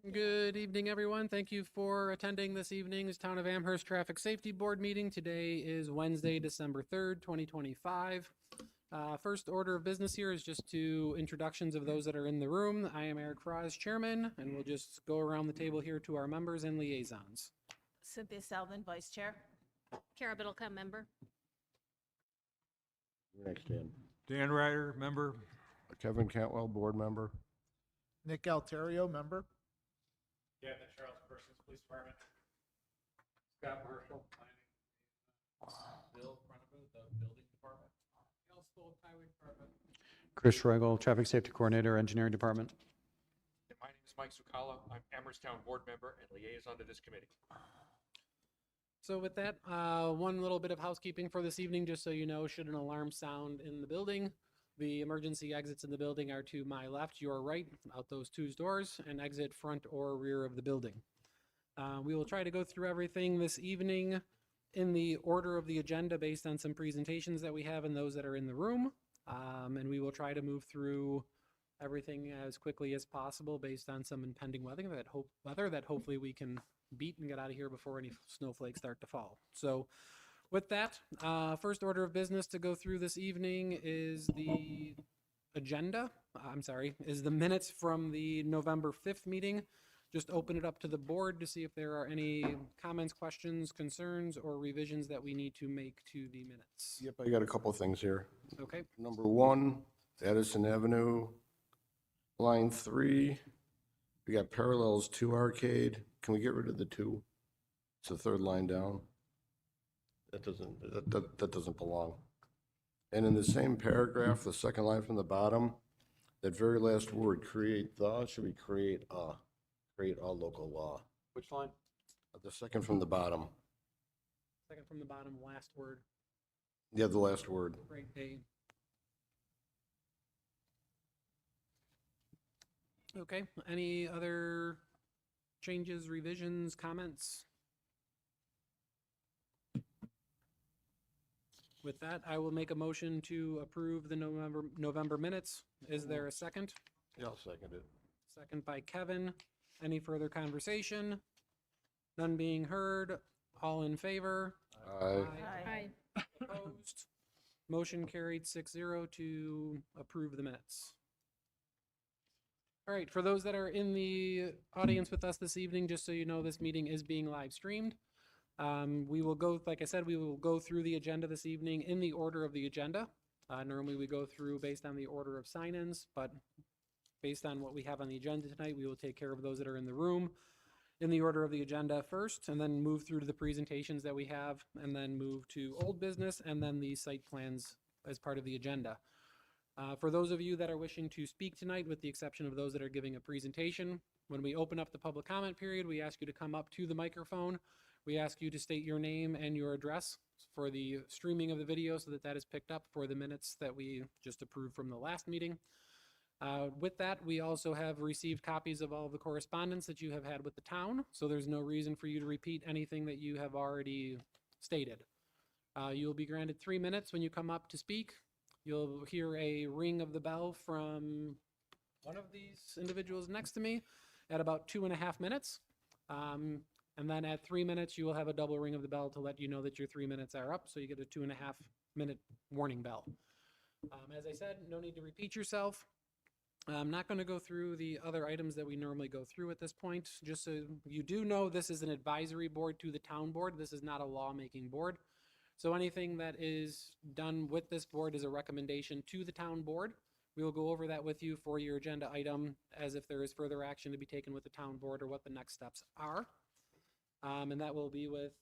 Good evening, everyone. Thank you for attending this evening's Town of Amherst Traffic Safety Board meeting. Today is Wednesday, December 3rd, 2025. First order of business here is just to introductions of those that are in the room. I am Eric Froz, Chairman, and we'll just go around the table here to our members and liaisons. Cynthia Salvin, Vice Chair. Kara Biddlecom, member. Next, Dan. Dan Ryder, member. Kevin Cantwell, board member. Nick Alterio, member. Yeah, the Charles Persons Police Department. Scott Marshall, planning. Bill Fronifer, the building department. Al Stoll, highway department. Chris Schregel, Traffic Safety Coordinator, Engineering Department. And my name is Mike Zucala. I'm Amherst Town Board member and liaison to this committee. So with that, one little bit of housekeeping for this evening, just so you know, should an alarm sound in the building, the emergency exits in the building are to my left, your right, out those two doors, and exit front or rear of the building. We will try to go through everything this evening in the order of the agenda based on some presentations that we have and those that are in the room. And we will try to move through everything as quickly as possible based on some impending weather that hopefully we can beat and get out of here before any snowflakes start to fall. So with that, first order of business to go through this evening is the agenda. Is the minutes from the November 5th meeting. Just open it up to the board to see if there are any comments, questions, concerns, or revisions that we need to make to the minutes. Yep, I got a couple things here. Okay. Number one, Addison Avenue, line 3. We got parallels to Arcade. Can we get rid of the 2? It's the third line down. That doesn't belong. And in the same paragraph, the second line from the bottom, that very last word, create the, should be create a local law. Which line? The second from the bottom. Second from the bottom, last word. Yeah, the last word. Right, A. Okay, any other changes, revisions, comments? With that, I will make a motion to approve the November minutes. Is there a second? Yeah, I'll second it. Second by Kevin. Any further conversation? None being heard. All in favor? Aye. Aye. Opposed? Motion carried 6-0 to approve the minutes. All right, for those that are in the audience with us this evening, just so you know, this meeting is being live streamed. We will go, like I said, we will go through the agenda this evening in the order of the agenda. Normally we go through based on the order of sign-ins, but based on what we have on the agenda tonight, we will take care of those that are in the room in the order of the agenda first, and then move through to the presentations that we have, and then move to old business, and then the site plans as part of the agenda. For those of you that are wishing to speak tonight, with the exception of those that are giving a presentation, when we open up the public comment period, we ask you to come up to the microphone. We ask you to state your name and your address for the streaming of the video so that that is picked up for the minutes that we just approved from the last meeting. With that, we also have received copies of all of the correspondence that you have had with the town, so there's no reason for you to repeat anything that you have already stated. You will be granted 3 minutes when you come up to speak. You'll hear a ring of the bell from one of these individuals next to me at about 2.5 minutes. And then at 3 minutes, you will have a double ring of the bell to let you know that your 3 minutes are up, so you get a 2.5 minute warning bell. As I said, no need to repeat yourself. I'm not going to go through the other items that we normally go through at this point. Just so you do know, this is an advisory board to the town board. This is not a lawmaking board. So anything that is done with this board is a recommendation to the town board. We will go over that with you for your agenda item as if there is further action to be taken with the town board or what the next steps are. And that will be with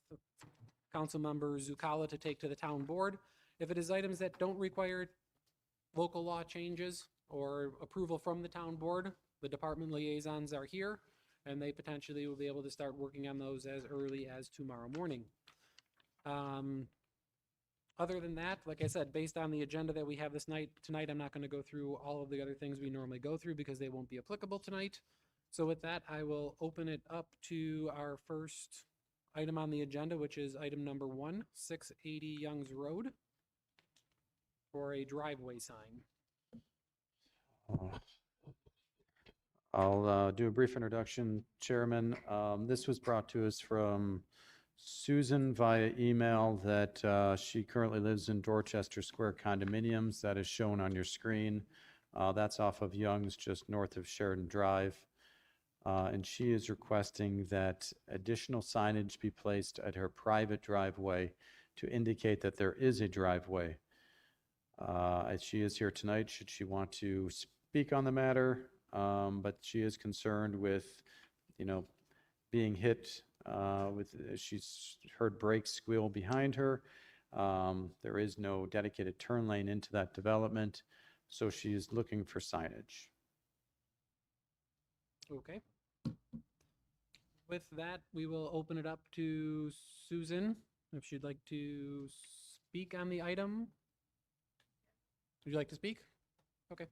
Council Member Zucala to take to the town board. If it is items that don't require local law changes or approval from the town board, the department liaisons are here, and they potentially will be able to start working on those as early as tomorrow morning. Other than that, like I said, based on the agenda that we have tonight, I'm not going to go through all of the other things we normally go through because they won't be applicable tonight. So with that, I will open it up to our first item on the agenda, which is item number 1, 680 Youngs Road, for a driveway sign. I'll do a brief introduction, Chairman. This was brought to us from Susan via email that she currently lives in Dorchester Square condominiums. That is shown on your screen. That's off of Young's, just north of Sheridan Drive. And she is requesting that additional signage be placed at her private driveway to indicate that there is a driveway. As she is here tonight, should she want to speak on the matter, but she is concerned with, being hit she's heard brakes squeal behind her. There is no dedicated turn lane into that development, so she is looking for signage. Okay. With that, we will open it up to Susan, if she'd like to speak on the item. Would you like to speak? Okay.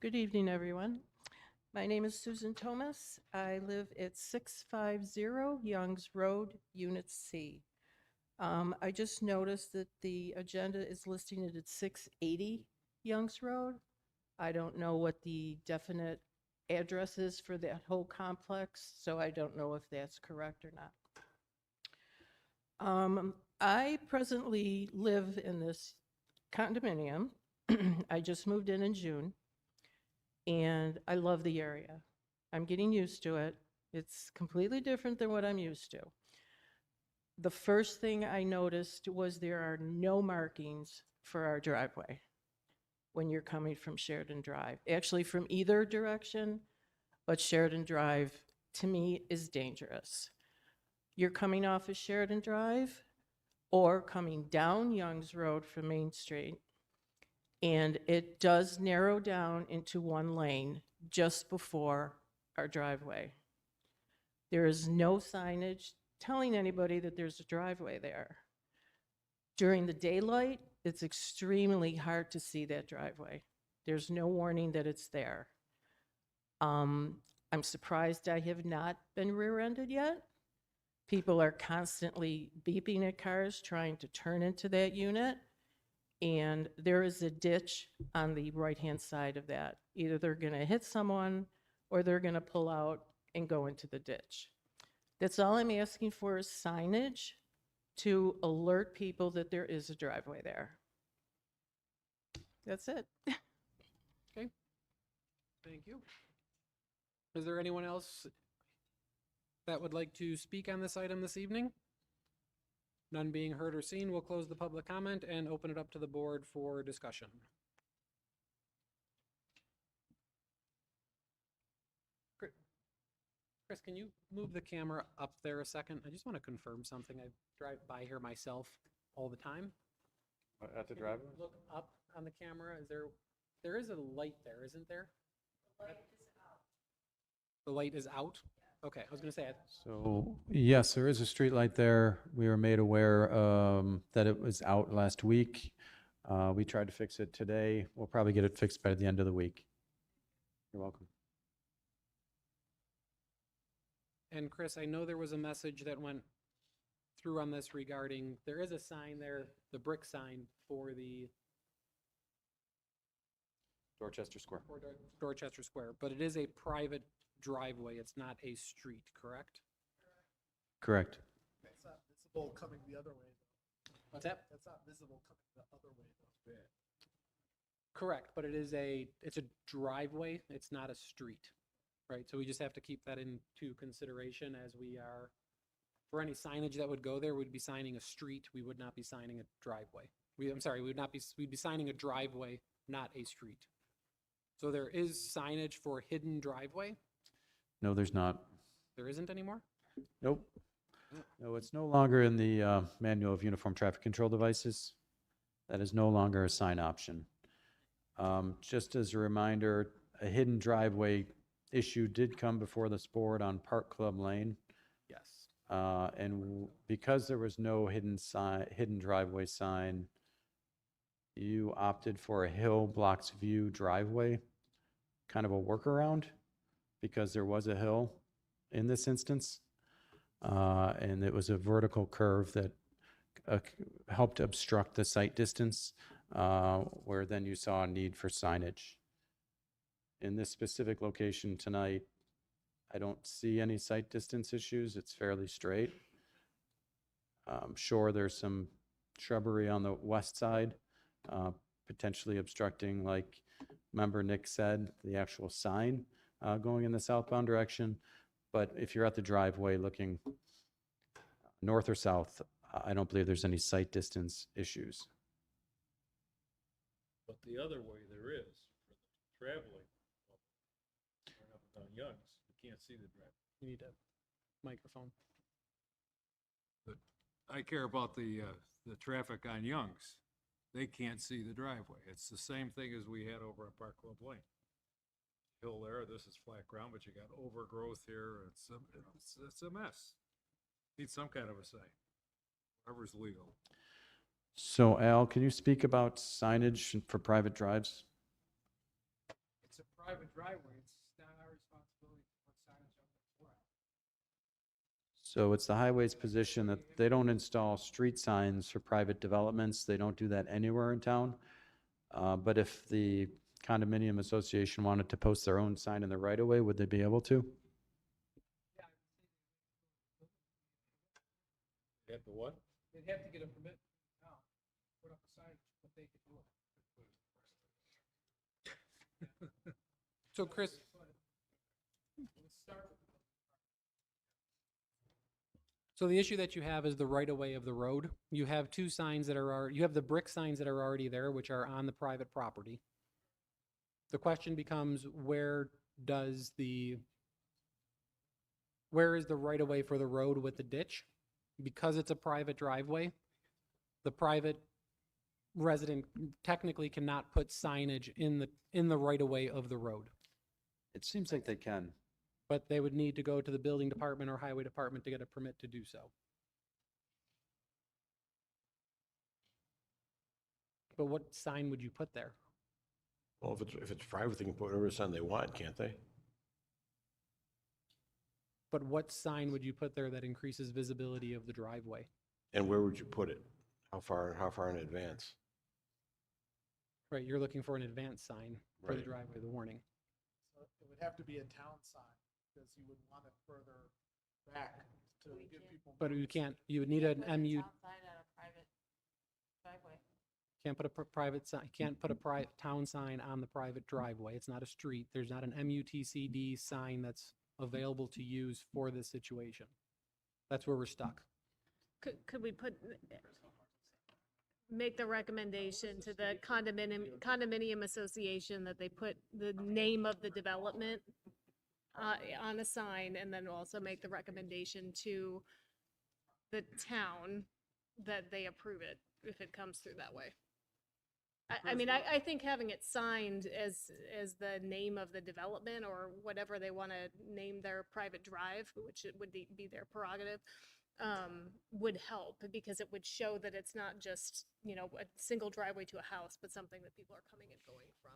Good evening, everyone. My name is Susan Thomas. I live at 650 Youngs Road, Unit C. I just noticed that the agenda is listing it at 680 Youngs Road. I don't know what the definite address is for that whole complex, so I don't know if that's correct or not. I presently live in this condominium. I just moved in June. And I love the area. I'm getting used to it. It's completely different than what I'm used to. The first thing I noticed was there are no markings for our driveway when you're coming from Sheridan Drive. Actually, from either direction, but Sheridan Drive, to me, is dangerous. You're coming off of Sheridan Drive or coming down Youngs Road from Main Street, and it does narrow down into one lane just before our driveway. There is no signage telling anybody that there's a driveway there. During the daylight, it's extremely hard to see that driveway. There's no warning that it's there. I'm surprised I have not been rear-ended yet. People are constantly beeping at cars trying to turn into that unit. And there is a ditch on the right-hand side of that. Either they're going to hit someone or they're going to pull out and go into the ditch. That's all I'm asking for is signage to alert people that there is a driveway there. That's it. Okay. Thank you. Is there anyone else that would like to speak on this item this evening? None being heard or seen, we'll close the public comment and open it up to the board for discussion. Chris, can you move the camera up there a second? I just want to confirm something. I drive by here myself all the time. At the Can you driveway? look up on the camera. There is a light there, isn't there? The light is out? Okay, I was going to say, So, yes, there is a street light there. We were made aware that it was out last week. We tried to fix it today. We'll probably get it fixed by the end of the week. You're welcome. and Chris, I know there was a message that went through on this regarding, there is a sign there, the brick sign for the Dorchester Square. for Dorchester Square, but it is a private driveway. It's not a street, correct? Correct. It's not visible coming the other way. What's that? That's not visible coming the other way, though. Correct, but it's a driveway. It's not a street, right? So we just have to keep that into consideration as we are, for any signage that would go there, we'd be signing a street. We would not be signing a driveway. We'd be signing a driveway, not a street. So there is signage for hidden driveway. No, there's not. There isn't anymore? Nope. No, it's no longer in the manual of uniform traffic control devices. That is no longer a sign option. Just as a reminder, a hidden driveway issue did come before this board on Park Club Lane. Yes. Because there was no hidden driveway sign, you opted for a hill blocks view driveway, kind of a workaround, because there was a hill in this instance. And it was a vertical curve that helped obstruct the sight distance, where then you saw a need for signage. In this specific location tonight, I don't see any sight distance issues. It's fairly straight. Sure, there's some shrubbery on the west side, potentially obstructing, like Member Nick said, the actual sign going in the southbound direction. But if you're at the driveway looking north or south, I don't believe there's any sight distance issues. But the other way there is, for the traveling, going up and down Young's, you can't see the driveway. You need a microphone. I care about the traffic on Young's. They can't see the driveway. It's the same thing as we had over at Park Club Lane. Hill there, this is flat ground, but you got overgrowth here. It's a mess. Need some kind of a sign. Whatever's legal. So Al, can you speak about signage for private drives? It's a private driveway, it's not our responsibility to put signage up as well. So it's the highway's position that they don't install street signs for private developments. They don't do that anywhere in town. But if the condominium association wanted to post their own sign in the right of way, would they be able to? You have to what? They'd have to get a permit now, put up a sign, but they could do it. So Chris, so the issue that you have is the right of way of the road. You have two signs that are, you have the brick signs that are already there, which are on the private property. The question becomes, where is the right of way for the road with the ditch? Because it's a private driveway, the private resident technically cannot put signage in the right of way of the road. It seems like they can. But they would need to go to the building department or highway department to get a permit to do so. But what sign would you put there? Well, if it's private, they can put whatever sign they want, can't they? But what sign would you put there that increases visibility of the driveway? And where would you put it? How far in advance? Right, you're looking for an advanced sign for the Right. driveway, the warning. So it would have to be a town sign, because you would want it further back to give people. But you can't, you would need an MU, Outside at a private driveway. can't put a private sign, can't put a town sign on the private driveway. It's not a street. There's not an MUTCD sign that's available to use for this situation. That's where we're stuck. Could we make the recommendation to the condominium association that they put the name of the development on a sign, and then also make the recommendation to the town that they approve it if it comes through that way? I mean, I think having it signed as the name of the development, or whatever they want to name their private drive, which it would be their prerogative, would help, because it would show that it's not just, a single driveway to a house, but something that people are coming and going from.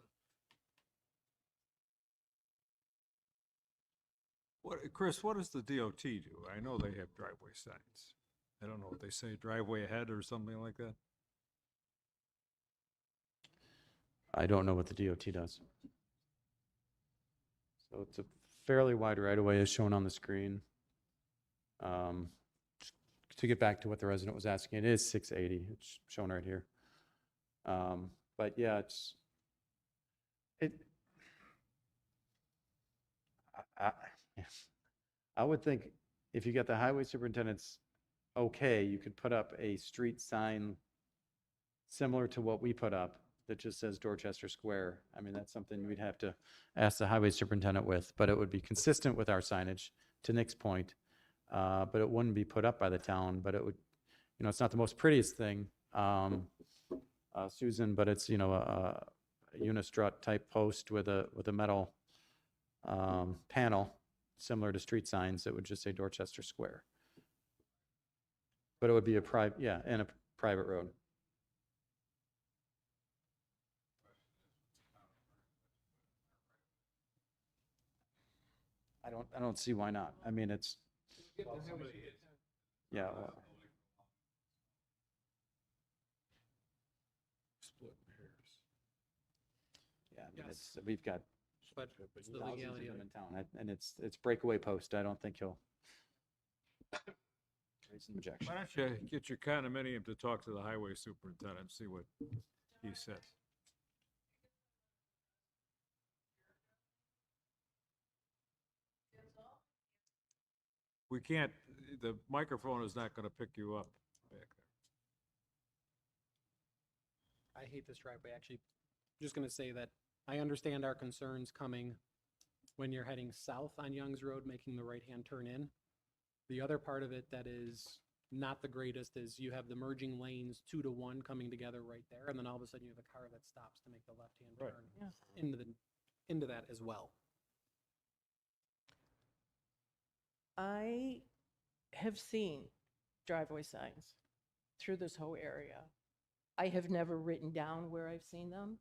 Chris, what does the DOT do? I know they have driveway signs. I don't know what they say, driveway ahead or something like that. I don't know what the DOT does. So it's a fairly wide right-of-way as shown on the screen. To get back to what the resident was asking, it is 680, it's shown right here. But yeah, I would think if you got the highway superintendent's okay, you could put up a street sign similar to what we put up that just says Dorchester Square. I mean, that's something we'd have to ask the highway superintendent with, but it would be consistent with our signage, to Nick's point. But it wouldn't be put up by the town, but it would, it's not the most prettiest thing, Susan, but it's, a unistrut type post with a metal panel, similar to street signs that would just say Dorchester Square. But it would be in a private road. I don't see why not. I mean, it's, yeah, well, Split hairs. yeah, I mean, Yes. we've got But it's the thousands of legality of them it. in town, and it's breakaway post. I don't think he'll raise an objection. Why don't you get your condominium to talk to the highway superintendent, see what he says? We can't, the microphone is not gonna pick you up back there. I hate this driveway, actually. Just gonna say that I understand our concerns coming when you're heading south on Youngs Road, making the right-hand turn in. The other part of it that is not the greatest is you have the merging lanes 2-to-1 coming together right there, and then all of a sudden you have a car that stops to make the left-hand Right. turn into that as well. I have seen driveway signs through this whole area. I have never written down where I've seen them.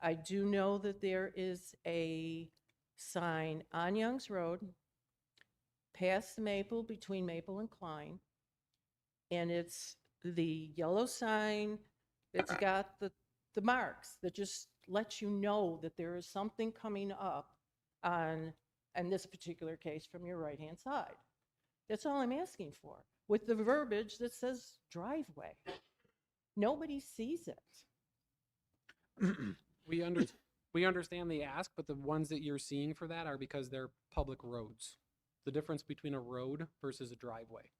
I do know that there is a sign on Youngs Road, past Maple, between Maple and Klein. And it's the yellow sign that's got the marks that just lets you know that there is something coming up on, in this particular case, from your right-hand side. That's all I'm asking for, with the verbiage that says driveway. Nobody sees it. We understand the ask, but the ones that you're seeing for that are because they're public roads. The difference between a road versus a driveway.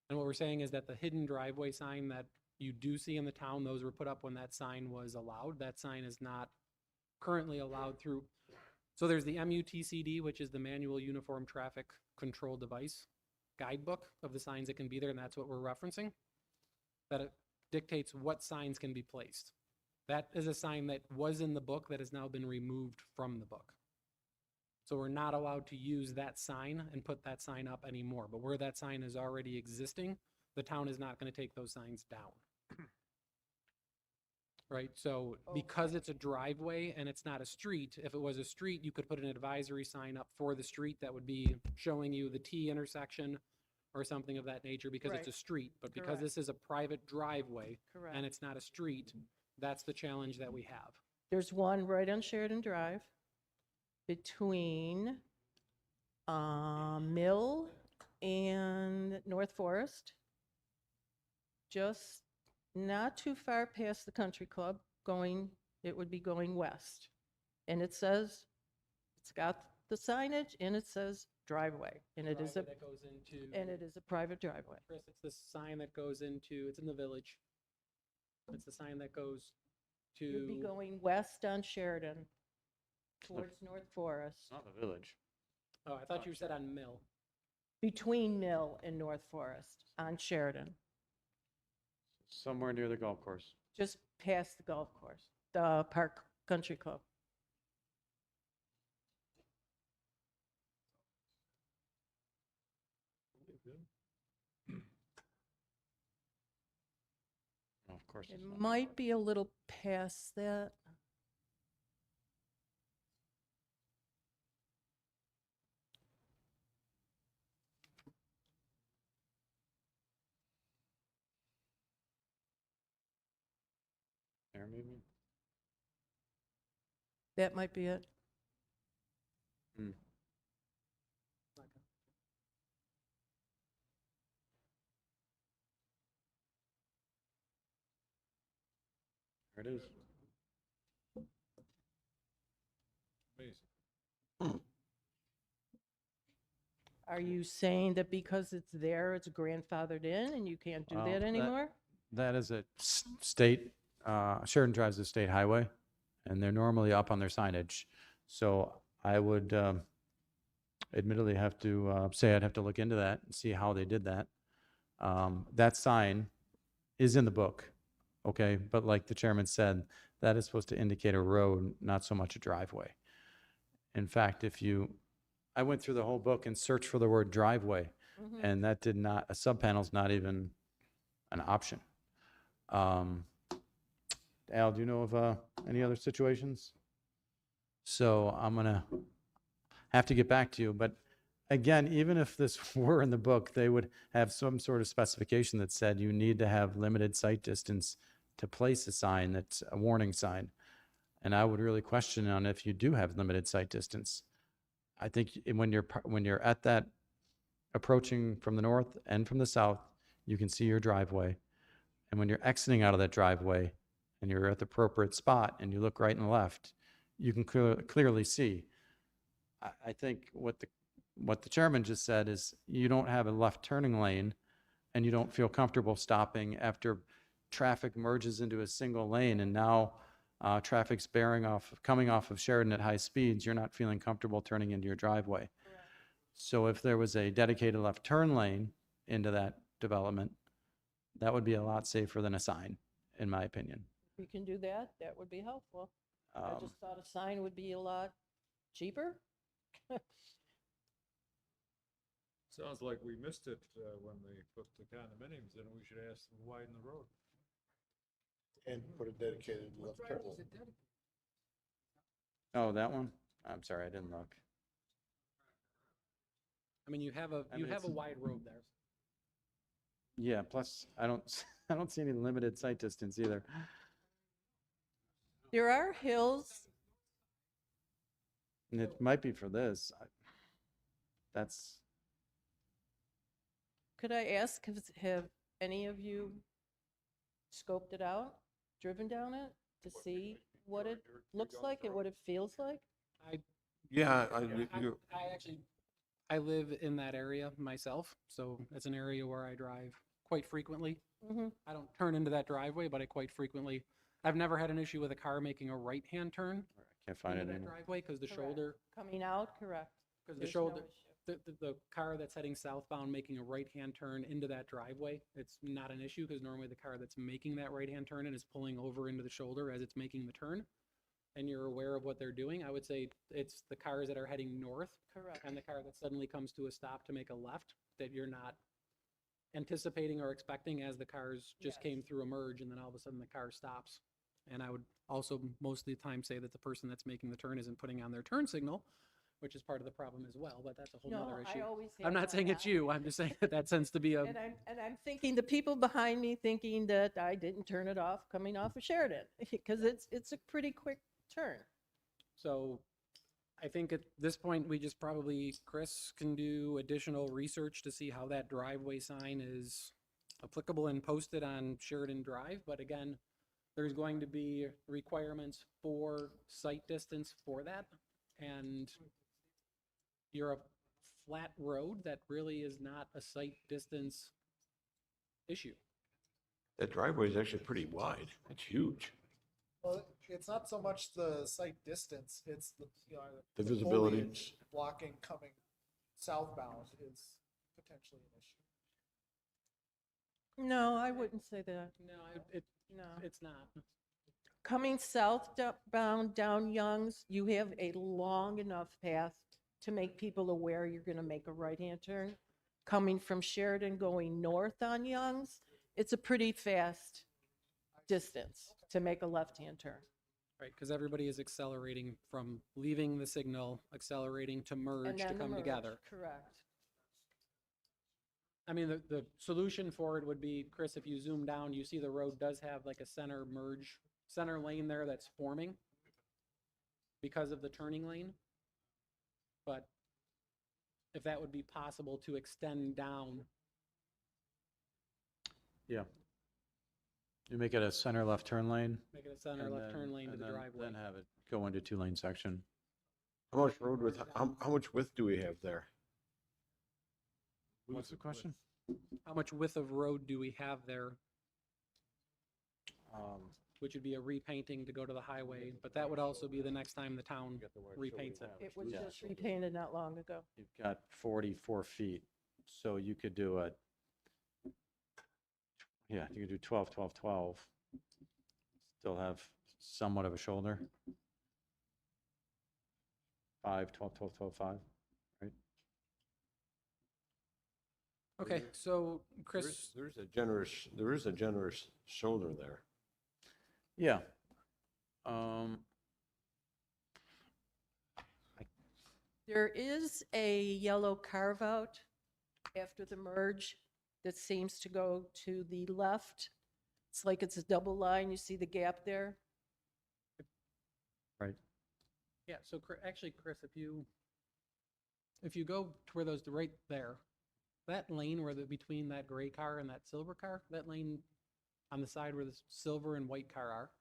And what we're saying is that the hidden driveway sign that you do see in the town, those were put up when that sign was allowed. That sign is not currently allowed through. So there's the MUTCD, which is the Manual Uniform Traffic Control Device guidebook of the signs that can be there, and that's what we're referencing. That it dictates what signs can be placed. That is a sign that was in the book that has now been removed from the book. So we're not allowed to use that sign and put that sign up anymore. But where that sign is already existing, the town is not going to take those signs down. Right? So because it's a driveway and it's not a street, if it was a street, you could put an advisory sign up for the street that would be showing you the T intersection or something of that nature because it's a Right. street. But because Correct. this is a private driveway Correct. and it's not a street, that's the challenge that we have. There's one right on Sheridan Drive between Mill and North Forest. Just not too far past the country club it would be going west. And it says, it's got the signage and it says driveway. And it is Driveway that goes into, a private driveway. Chris, it's the sign that goes into, it's in the village. It's the sign that goes You'd be to, going west on Sheridan towards North Forest, It's not the village. oh, I thought you said on Mill. between Mill and North Forest on Sheridan, Somewhere near the golf course. just past the golf course, the Park Country Club. Oh, of course. It it's not. might be a little past that. There, maybe? That might be it. Hmm. There it is. Amazing. Are you saying that because it's there, it's grandfathered in and you can't do Well, that anymore? That is a state, Sheridan Drive's a state highway, and they're normally up on their signage. So I would admittedly have to say I'd have to look into that and see how they did that. That sign is in the book, okay? But like the chairman said, that is supposed to indicate a road, not so much a driveway. In fact, I went through the whole book and searched for the word driveway, Mhm. and that did not, a subpanel's not even an option. Al, do you know of any other situations? So I'm gonna have to get back to you, but again, even if this were in the book, they would have some sort of specification that said you need to have limited sight distance to place a sign that's a warning sign. And I would really question on if you do have limited sight distance. I think when you're at that approaching from the north and from the south, you can see your driveway. And when you're exiting out of that driveway and you're at the appropriate spot and you look right and left, you can clearly see. I think what the chairman just said is you don't have a left turning lane and you don't feel comfortable stopping after traffic merges into a single lane and now traffic's coming off of Sheridan at high speeds, you're not feeling comfortable turning into your driveway. So if there was a dedicated left turn lane into that development, that would be a lot safer than a sign, in my opinion. If we can do that, that would be helpful. I Um, just thought a sign would be a lot cheaper. Sounds like we missed it when they put the condominiums in. We should ask them to widen the road. And put a dedicated left turn lane. Oh, that one? I'm sorry, I didn't look. I mean, you have a wide road there. Yeah, plus I don't see any limited sight distance either. There are hills. And it might be for this. That's, Could I ask, have any of you scoped it out, driven down it to see what it looks like and what it feels like? Yeah, I live in that area myself, so it's an area where I drive quite frequently. Mhm. I don't turn into that driveway, but I quite frequently. I've never had an issue with a car making a right-hand turn I can't find into it that anymore. driveway because the Correct. shoulder, Coming out, correct. because the There's no shoulder, issue. the car that's heading southbound making a right-hand turn into that driveway, it's not an issue because normally the car that's making that right-hand turn and is pulling over into the shoulder as it's making the turn, and you're aware of what they're doing. I would say it's the cars that are heading north Correct. and the car that suddenly comes to a stop to make a left that you're not anticipating or expecting as the cars just Yes. came through a merge and then all of a sudden the car stops. And I would also most of the time say that the person that's making the turn isn't putting on their turn signal, which is part of the problem as well, but that's a whole No, nother I issue. always I'm have not my saying it's eye. you, I'm just saying that that tends to be a, And I'm thinking the people behind me thinking that I didn't turn it off coming off of Sheridan because it's a pretty quick turn. so I think at this point, we just probably, Chris can do additional research to see how that driveway sign is applicable and posted on Sheridan Drive. But again, there's going to be requirements for sight distance for that. And you're a flat road that really is not a sight distance issue. that driveway is actually pretty wide. It's huge. Well, it's not so much the sight distance, it's the, The visibility. foliage blocking coming southbound is potentially an issue. No, I wouldn't say that. No, No. it's not. Coming southbound down Youngs, you have a long enough path to make people aware you're going to make a right-hand turn. Coming from Sheridan going north on Youngs, it's a pretty fast distance to make a left-hand turn. Right, because everybody is accelerating from leaving the signal, accelerating to And merge, to then the come merge, together. Correct. I mean, the solution for it would be, Chris, if you zoom down, you see the road does have like a center merge, center lane there that's forming because of the turning lane. But if that would be possible to extend down, Yeah. You make it a center left turn lane. make it a center and left then- turn lane to and the then- driveway. Then have it go into two-lane section. How much road width, how much width do we have there? What's the question? How much width of road do we have there, Um, which would be a repainting to go to the highway, but that would also be the next time the town repaints it. It was Yeah. just repainted not long ago. You've got 44 feet, so you could do you could do 12, 12, 12. Still have somewhat of a shoulder. 5, 12, 12, 12, 5. Okay, so Chris, There is a generous shoulder there. Yeah. There is a yellow carve-out after the merge that seems to go to the left. It's like it's a double line. You see the gap there? Right. Yeah, so actually, Chris, if you go to where those, right there, that lane where between that gray car and that silver car, that lane on the side where the silver and white car are,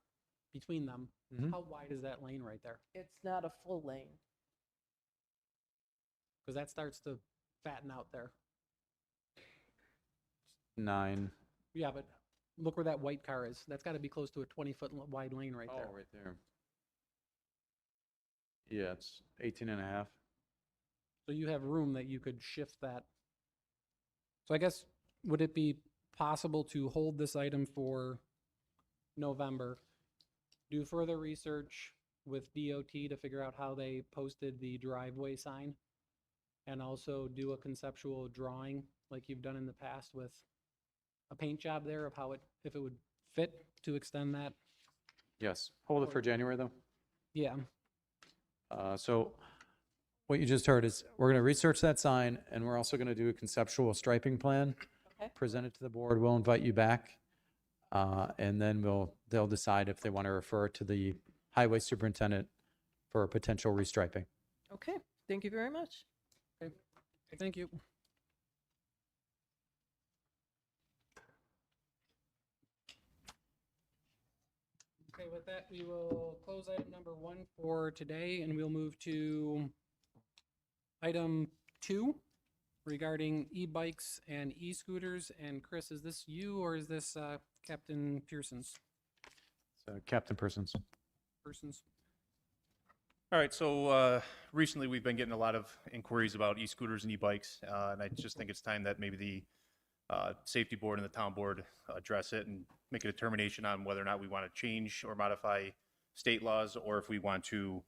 between them, Mhm. how wide is that lane right there? It's not a full lane. Because that starts to fatten out there. 9. Yeah, but look where that white car is. That's got to be close to a 20-foot wide lane right there. Oh, right there. Yeah, it's 18 and a half. So you have room that you could shift that. So I guess, would it be possible to hold this item for November, do further research with DOT to figure out how they posted the driveway sign, and also do a conceptual drawing like you've done in the past with a paint job there of how if it would fit to extend that? Yes. Hold it for January, though. Yeah. So what you just heard is we're going to research that sign, and we're also going to do a conceptual striping plan. Okay. Present it to the board. We'll invite you back, and then they'll decide if they want to refer it to the highway superintendent for a potential restriping. Okay, thank you very much. Okay. Thank you. Okay, with that, we will close item number 1 for today, and we'll move to item 2 regarding e-bikes and e-scooters. And Chris, is this you or is this Captain Pearson's? So Captain Persons. All right, so recently we've been getting a lot of inquiries about e-scooters and e-bikes, and I just think it's time that maybe the safety board and the town board address it and make a determination on whether or not we want to change or modify state laws, or if we want to,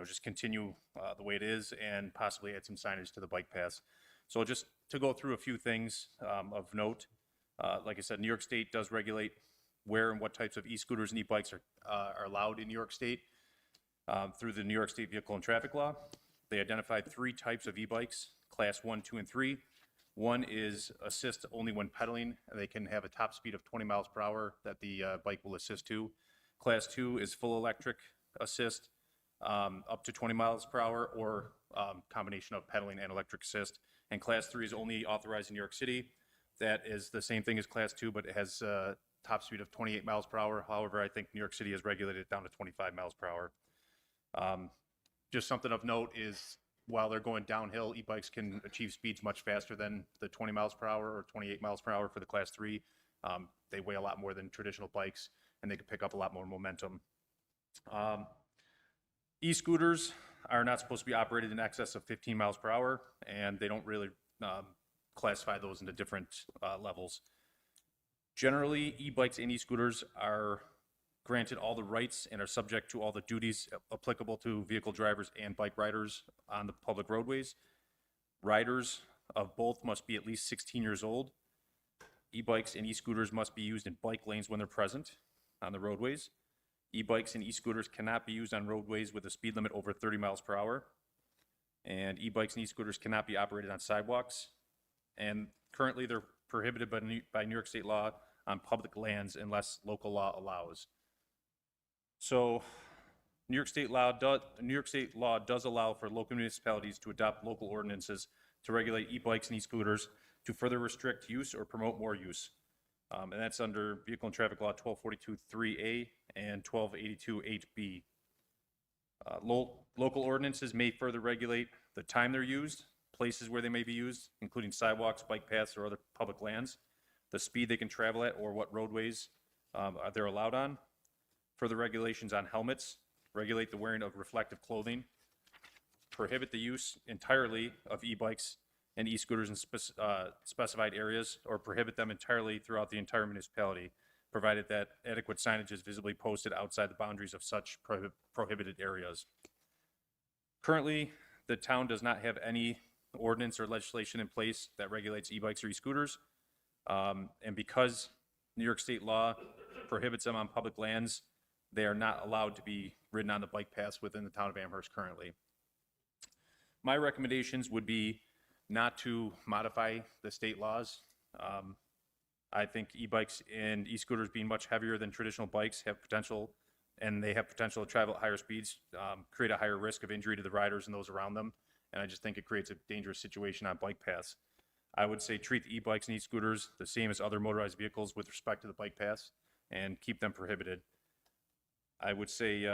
just continue the way it is and possibly add some signage to the bike paths. So just to go through a few things of note, like I said, New York State does regulate where and what types of e-scooters and e-bikes are allowed in New York State through the New York State Vehicle and Traffic Law. They identified 3 types of e-bikes, class 1, 2, and 3. One is assist only when pedaling. They can have a top speed of 20 miles per hour that the bike will assist to. Class 2 is full electric assist up to 20 miles per hour, or combination of pedaling and electric assist. And Class 3 is only authorized in New York City. That is the same thing as Class 2, but it has a top speed of 28 miles per hour. However, I think New York City has regulated it down to 25 miles per hour. Just something of note is, while they're going downhill, e-bikes can achieve speeds much faster than the 20 miles per hour or 28 miles per hour for the Class 3. They weigh a lot more than traditional bikes, and they can pick up a lot more momentum. E-scooters are not supposed to be operated in excess of 15 miles per hour, and they don't really classify those into different levels. Generally, e-bikes and e-scooters are granted all the rights and are subject to all the duties applicable to vehicle drivers and bike riders on the public roadways. Riders of both must be at least 16 years old. E-bikes and e-scooters must be used in bike lanes when they're present on the roadways. E-bikes and e-scooters cannot be used on roadways with a speed limit over 30 miles per hour. And e-bikes and e-scooters cannot be operated on sidewalks. And currently they're prohibited by New York State law on public lands unless local law allows. So New York State law does allow for local municipalities to adopt local ordinances to regulate e-bikes and e-scooters to further restrict use or promote more use. And that's under Vehicle and Traffic Law 1242-3A and 1282-8B. Local ordinances may further regulate the time they're used, places where they may be used, including sidewalks, bike paths, or other public lands, the speed they can travel at, or what roadways they're allowed on. Further regulations on helmets, regulate the wearing of reflective clothing, prohibit the use entirely of e-bikes and e-scooters in specified areas, or prohibit them entirely throughout the entire municipality, provided that adequate signage is visibly posted outside the boundaries of such prohibited areas. Currently, the town does not have any ordinance or legislation in place that regulates e-bikes or e-scooters, and because New York State law prohibits them on public lands, they are not allowed to be ridden on the bike paths within the town of Amherst currently. My recommendations would be not to modify the state laws. I think e-bikes and e-scooters being much heavier than traditional bikes have potential, and they have potential to travel at higher speeds, create a higher risk of injury to the riders and those around them. And I just think it creates a dangerous situation on bike paths. I would say treat the e-bikes and e-scooters the same as other motorized vehicles with respect to the bike paths and keep them prohibited. I would say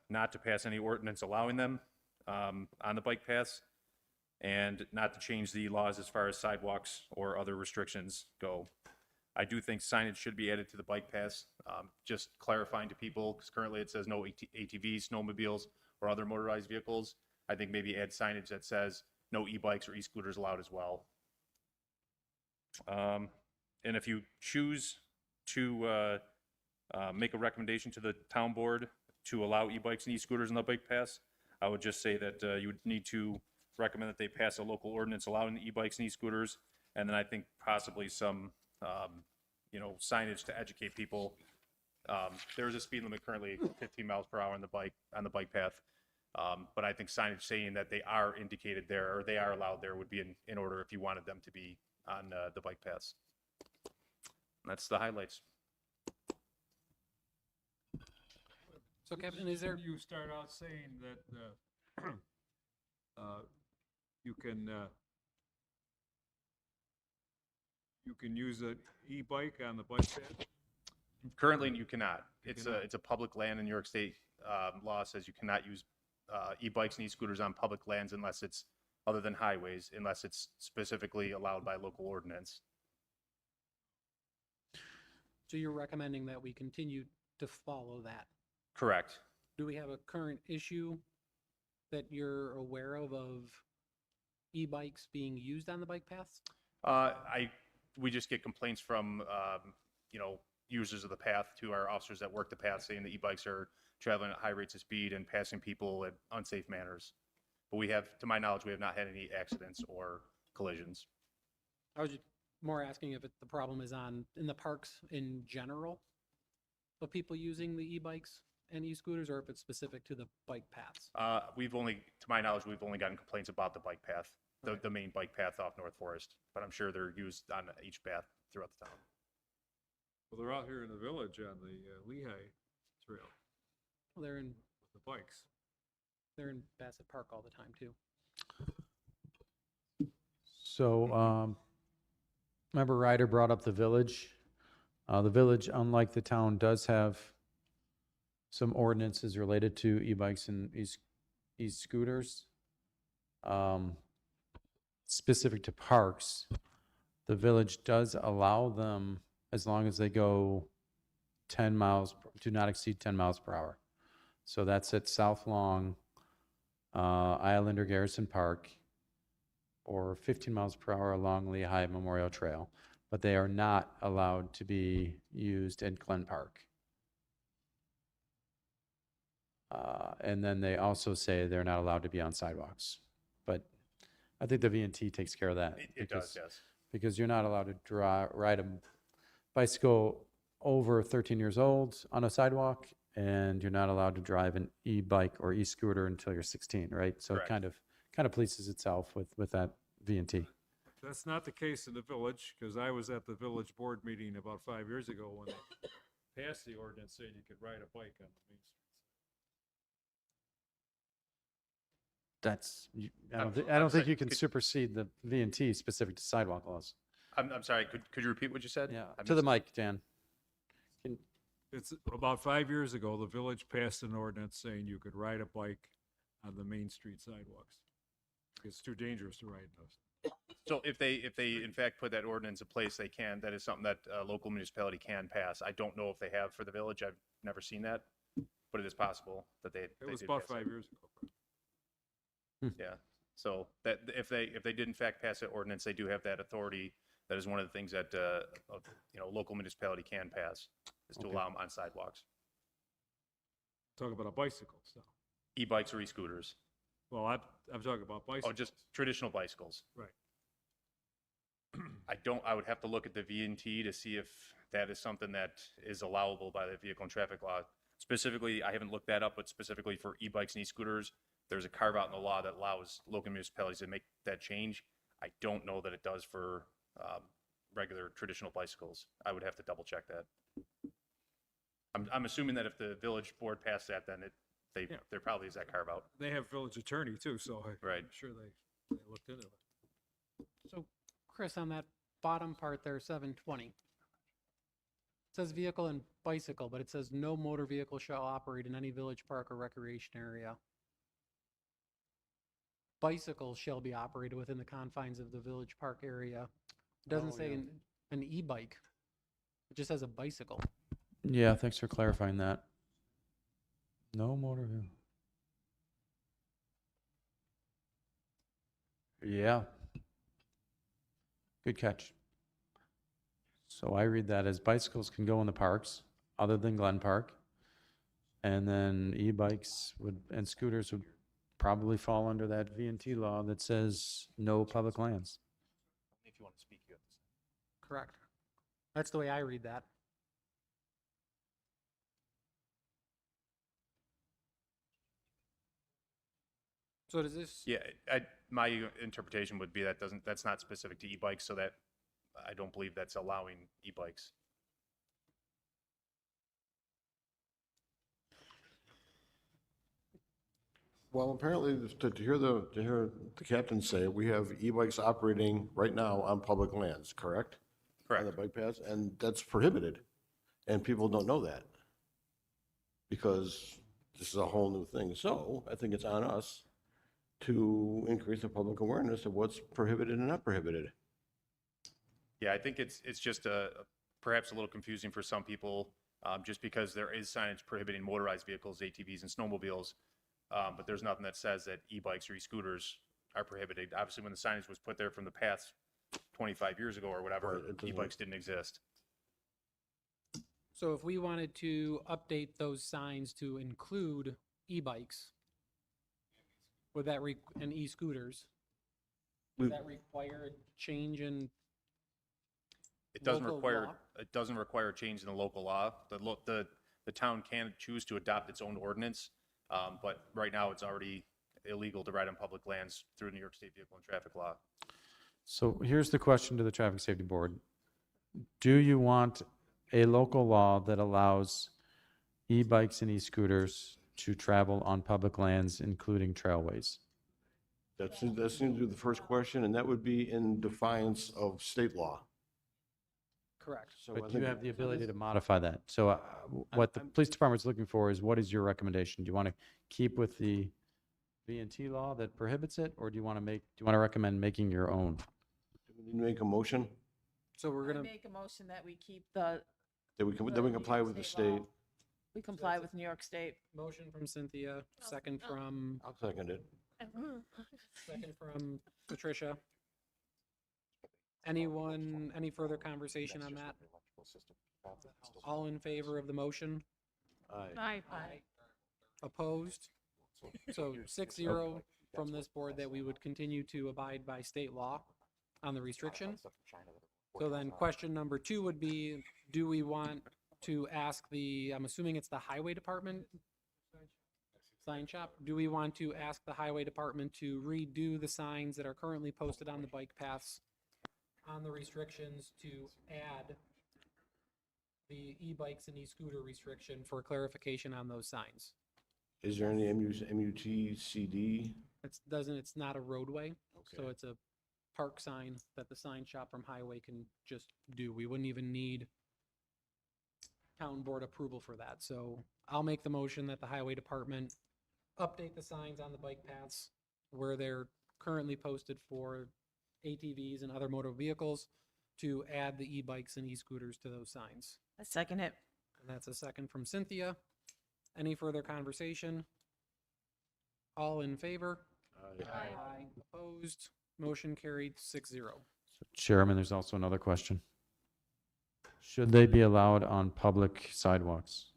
not to pass any ordinance allowing them on the bike paths, and not to change the laws as far as sidewalks or other restrictions go. I do think signage should be added to the bike paths, just clarifying to people, because currently it says no ATVs, snowmobiles, or other motorized vehicles. I think maybe add signage that says no e-bikes or e-scooters allowed as well. And if you choose to make a recommendation to the town board to allow e-bikes and e-scooters on the bike paths, I would just say that you would need to recommend that they pass a local ordinance allowing the e-bikes and e-scooters, and then I think possibly some, signage to educate people. There is a speed limit currently 15 miles per hour on the bike path, but I think signage saying that they are indicated there or they are allowed there would be in order if you wanted them to be on the bike paths. And that's the highlights. So Captain, is there, You start out saying that you can use an e-bike on the bike path? Currently, you cannot. You It's cannot. a public land, and New York State law says you cannot use e-bikes and e-scooters on public lands unless it's other than highways, unless it's specifically allowed by local ordinance. so you're recommending that we continue to follow that? Correct. Do we have a current issue that you're aware of e-bikes being used on the bike paths? We just get complaints from users of the path to our officers that work the path, saying the e-bikes are traveling at high rates of speed and passing people at unsafe manners. But we have, to my knowledge, we have not had any accidents or collisions. I was just more asking if the problem is in the parks in general of people using the e-bikes and e-scooters, or if it's specific to the bike paths. To my knowledge, we've only gotten complaints about the bike path, the main bike path off North Forest, but I'm sure they're used on each path throughout the town. Well, they're out here in the village on the Lehigh Trail Well, they're in with the bikes. Bassett Park all the time too. So, member Ryder brought up the village. The village, unlike the town, does have some ordinances related to e-bikes and e-scooters. Specific to parks, the village does allow them as long as they go 10 miles, do not exceed 10 miles per hour. So that's at South Long, Island or Garrison Park, or 15 miles per hour along Lehigh Memorial Trail, but they are not allowed to be used in Glen Park. And then they also say they're not allowed to be on sidewalks. But I think the V&T takes care of that. It does, yes. Because you're not allowed to ride a bicycle over 13 years old on a sidewalk, and you're not allowed to drive an e-bike or e-scooter until you're 16, right? So Correct. it kind of polices itself with that V&T. That's not the case in the village, because I was at the village board meeting about 5 years ago when they passed the ordinance saying you could ride a bike on the main streets. I don't think you can supersede the V&T specific to sidewalk laws. I'm sorry, could you repeat what you said? Yeah, I to the missed- mic, Dan. It's about 5 years ago, the village passed an ordinance saying you could ride a bike on the main street sidewalks. It's too dangerous to ride in those. So if they in fact put that ordinance in place, they can, that is something that a local municipality can pass. I don't know if they have for the village. I've never seen that, but it is possible that they. It they was did about pass it. 5 years ago. Yeah, so that if they did in fact pass that ordinance, they do have that authority. That is one of the things that local municipality can pass, is to Okay. allow them on sidewalks, Talk about a bicycle, so. e-bikes or e-scooters. Well, I'm talking about bicycles. Oh, just traditional bicycles. Right. I would have to look at the V&T to see if that is something that is allowable by the vehicle and traffic law. Specifically, I haven't looked that up, but specifically for e-bikes and e-scooters, there's a carve out in the law that allows local municipalities to make that change. I don't know that it does for regular traditional bicycles. I would have to double check that. I'm assuming that if the village board passed that, then Yeah. there probably is that carve out. They have village attorney too, so Right. I'm sure they looked into it. So, Chris, on that bottom part there, 720. It says vehicle and bicycle, but it says no motor vehicle shall operate in any village park or recreation area. Bicycles shall be operated within the confines of the village park area. It doesn't say an e-bike. It just says a bicycle. Yeah, thanks for clarifying that. No motor vehicle. Yeah. Good catch. So I read that as bicycles can go in the parks other than Glen Park. And then e-bikes and scooters would probably fall under that V&T law that says no public lands. If you want to speak, you have to say. Correct. That's the way I read that. So does this? Yeah, my interpretation would be that's not specific to e-bikes, so that I don't believe that's allowing e-bikes. Well, apparently, to hear the captain say, it, we have e-bikes operating right now on public lands, correct? On the Correct. bike paths, and that's prohibited, and people don't know that. Because this is a whole new thing. So I think it's on us to increase the public awareness of what's prohibited and not prohibited. Yeah, I think it's just perhaps a little confusing for some people, just because there is signage prohibiting motorized vehicles, ATVs, and snowmobiles. But there's nothing that says that e-bikes or e-scooters are prohibited. Obviously, when the signage was put there from the past 25 years ago or whatever, Right, it doesn't- e-bikes didn't exist. So if we wanted to update those signs to include e-bikes, would that and e-scooters, We- would that require a change in? It doesn't Local require, law? it doesn't require change in the local law. The town can choose to adopt its own ordinance, but right now it's already illegal to ride on public lands through New York State Vehicle and Traffic Law. So here's the question to the Traffic Safety Board. Do you want a local law that allows e-bikes and e-scooters to travel on public lands, including trailways? That seems to be the first question, and that would be in defiance of state law. Correct. So I But you think have the ability to modify that. So what the police department's looking for is, what is your recommendation? Do you want to keep with the V&T law that prohibits it, or do you want to recommend making your own? Do we need to make a motion So we're I gonna, make a motion that we keep the, that we can comply with the state? we comply with New York State. motion from Cynthia, second from, I'll second it. second from Patricia. Anyone, any further conversation on that? All in favor of the motion? Aye. Aye. Opposed? So 6-0 from this board that we would continue to abide by state law on the restriction. So then question number 2 would be, do we want to ask I'm assuming it's the highway department? Sign shop? Do we want to ask the highway department to redo the signs that are currently posted on the bike paths on the restrictions to add the e-bikes and e-scooter restriction for clarification on those signs? Is there any MUTCD? It's not a roadway, so Okay. it's a park sign that the sign shop from highway can just do. We wouldn't even need town board approval for that. So I'll make the motion that the highway department update the signs on the bike paths where they're currently posted for ATVs and other motor vehicles to add the e-bikes and e-scooters to those signs. I second it. And that's a second from Cynthia. Any further conversation? All in favor? Aye. Opposed? Motion carried 6-0. Chairman, there's also another question. Should they be allowed on public sidewalks?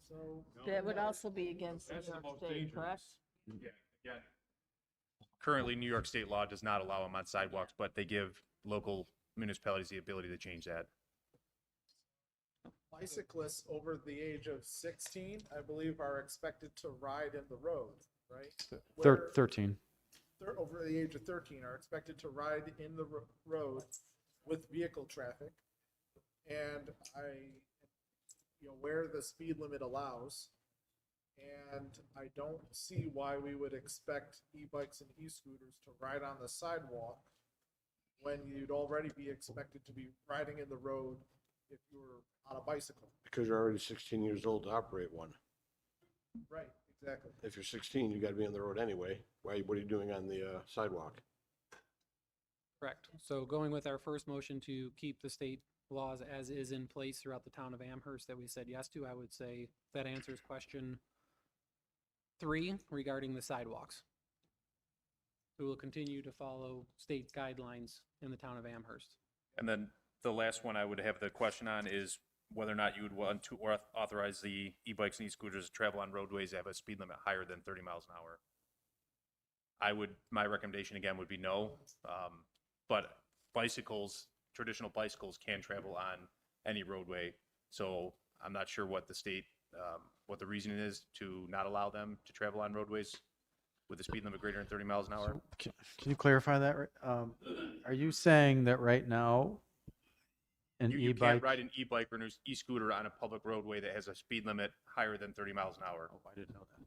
So That would also be against New That's the York most State, dangerous. correct? Yeah, again. Currently, New York State law does not allow them on sidewalks, but they give local municipalities the ability to change that. bicyclists over the age of 16, I believe, are expected to ride in the road, right? Where 13. over the age of 13 are expected to ride in the road with vehicle traffic. And where the speed limit allows. And I don't see why we would expect e-bikes and e-scooters to ride on the sidewalk when you'd already be expected to be riding in the road if you were on a bicycle. Because you're already 16 years old to operate one. Right, exactly. If you're 16, you gotta be on the road anyway. What are you doing on the sidewalk? Correct. So going with our first motion to keep the state laws as is in place throughout the town of Amherst that we said yes to, I would say that answers question 3 regarding the sidewalks. We will continue to follow state guidelines in the town of Amherst. And then the last one I would have the question on is whether or not you would want to authorize the e-bikes and e-scooters to travel on roadways that have a speed limit higher than 30 miles an hour. My recommendation again would be no, but bicycles, traditional bicycles can travel on any roadway. So I'm not sure what the state, what the reasoning is to not allow them to travel on roadways with a speed limit greater than 30 miles an hour. Can you clarify that? Are you saying that right now an You e-bike? can't ride an e-bike or an e-scooter on a public roadway that has a speed limit higher than 30 miles an hour. Oh, I didn't know that.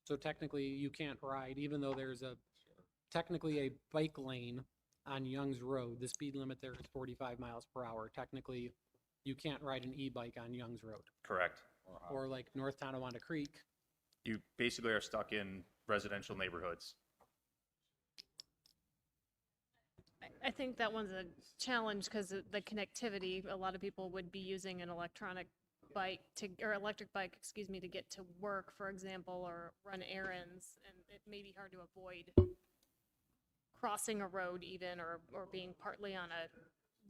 So technically you can't ride, even though there's technically a bike lane on Young's Road, the speed limit there is 45 miles per hour. Technically, you can't ride an e-bike on Young's Road. Correct. Or like North Tonawanda Creek. You basically are stuck in residential neighborhoods. I think that one's a challenge because the connectivity, a lot of people would be using an electric bike, excuse me, to get to work, for example, or run errands, and it may be hard to avoid crossing a road even, or being partly on a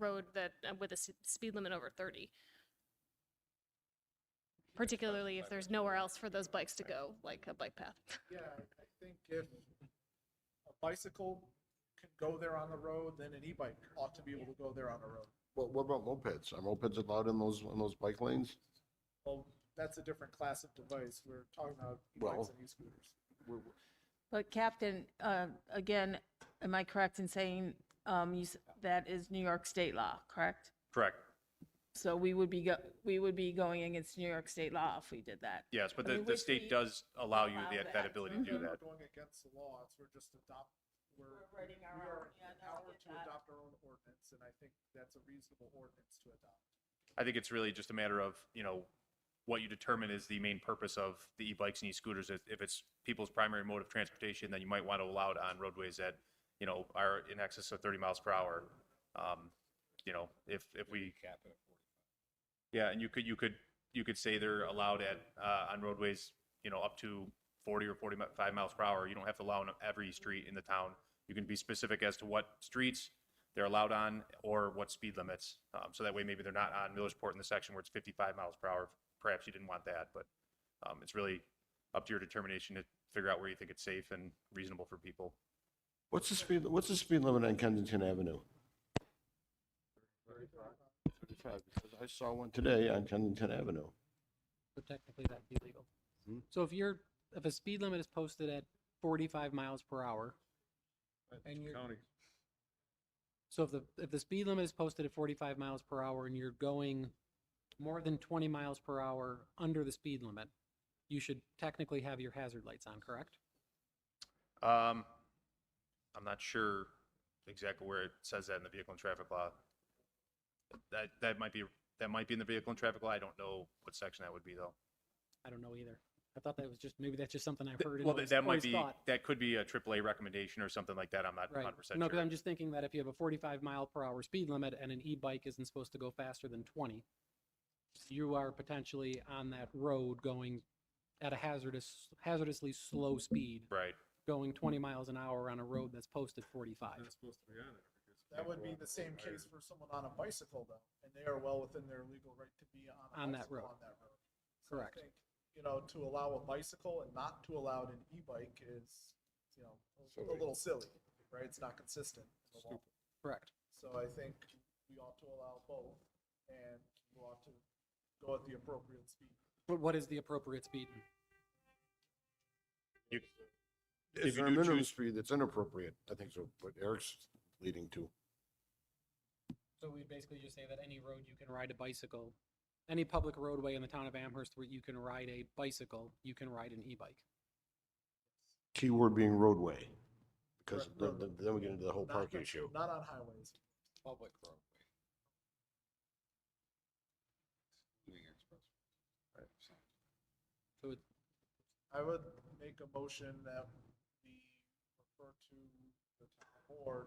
road that, with a speed limit over 30. Particularly if there's nowhere else for those bikes to go, like a bike path. Yeah, I think if a bicycle can go there on the road, then an e-bike ought to be able to go there on the road. Well, what about mopeds? Are mopeds allowed in those bike lanes? Well, that's a different class of device. We're talking about Well- e-bikes and e-scooters. But Captain, again, am I correct in saying that is New York state law, correct? Correct. So we would be going against New York state law if we did that. Yes, but I mean, the which state we does allow you allow that that. ability to do We're that. not going against the law, we're just we're writing our we own. are Yeah, no, I empowered get to that. adopt our own ordinance, and I think that's a reasonable ordinance to adopt. I think it's really just a matter of, what you determine is the main purpose of the e-bikes and e-scooters. If it's people's primary mode of transportation, then you might want to allow it on roadways that, are in excess of 30 miles per hour. If we cap it at 45. Yeah, and you could say they're allowed at, on roadways, up to 40 or 45 miles per hour. You don't have to allow on every street in the town. You can be specific as to what streets they're allowed on or what speed limits. So that way maybe they're not on Millersport in the section where it's 55 miles per hour. Perhaps you didn't want that, but it's really up to your determination to figure out where you think it's safe and reasonable for people. What's the speed limit on Kensington Avenue? 35, because I saw one today on Kensington Avenue. So technically that'd be legal. Hmm. So if a speed limit is posted at 45 miles per hour, and you're, County. so if the speed limit is posted at 45 miles per hour and you're going more than 20 miles per hour under the speed limit, you should technically have your hazard lights on, correct? I'm not sure exactly where it says that in the vehicle and traffic law. That might be in the vehicle and traffic law. I don't know what section that would be though. I don't know either. I thought that was maybe that's just something I've heard. and Well, always- that might always be, thought. that could be a AAA recommendation or something like that. I'm not Right. 100% No, because sure. I'm just thinking that if you have a 45 mile per hour speed limit and an e-bike isn't supposed to go faster than 20, you are potentially on that road going at a hazardously slow speed, Right. going 20 miles an hour on a road that's posted 45. Not supposed to be on it. because you That can't would go be on the road same higher case than- for someone on a bicycle though, and they are well within their legal right to be on a that bicycle road. on that road. So Correct. I think, to allow a bicycle and not to allow an e-bike is, a little silly, right? It's not consistent. in the law. Correct. So I think we ought to allow both and we'll have to go at the appropriate speed. But what is the appropriate speed? Is there a minimum speed that's inappropriate? I think so, what Eric's leading to. So we basically just say that any road you can ride a bicycle, any public roadway in the town of Amherst where you can ride a bicycle, you can ride an e-bike. Keyword being roadway, because Right, then we get into the whole park Not- issue. Not on highways. Public roadway. Doing express. Right. So it, I would make a motion that we refer to the town board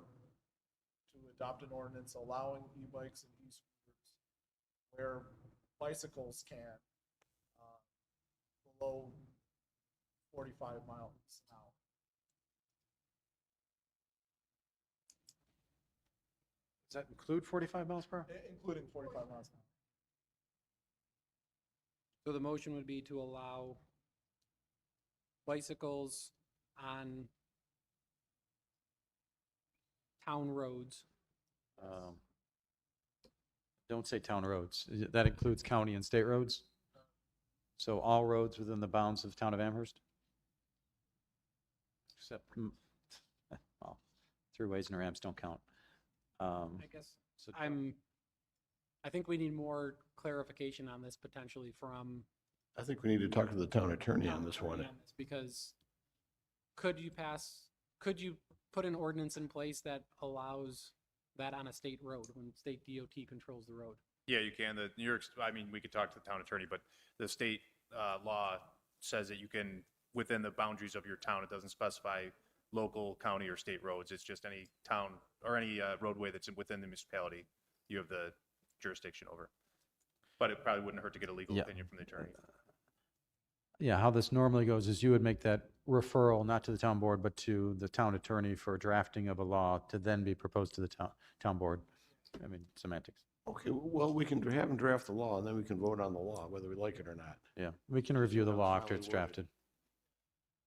to adopt an ordinance allowing e-bikes and e-scooters where bicycles can, below 45 miles an hour. Does that include 45 miles per hour? Including 45 miles an hour. so the motion would be to allow bicycles on town roads. Don't say town roads. That includes county and state roads? So all roads within the bounds of the town of Amherst? Except, well, throughways and ramps don't count. I guess So I think we need more clarification on this potentially from. I think we need to talk to the town attorney on this one. Because could you put an ordinance in place that allows that on a state road when state DOT controls the road? Yeah, you can. The New York, I mean, we could talk to the town attorney, but the state law says that you can, within the boundaries of your town, it doesn't specify local, county, or state roads. It's just any town or any roadway that's within the municipality, you have the jurisdiction over. But it probably wouldn't hurt to get a legal Yeah. opinion from the attorney. Yeah, how this normally goes is you would make that referral, not to the town board, but to the town attorney for drafting of a law to then be proposed to the town board. I mean, semantics. Okay, well, we can have them draft the law, and then we can vote on the law, whether we like it or not. Yeah, we can review the That's law how after we it's word it. drafted.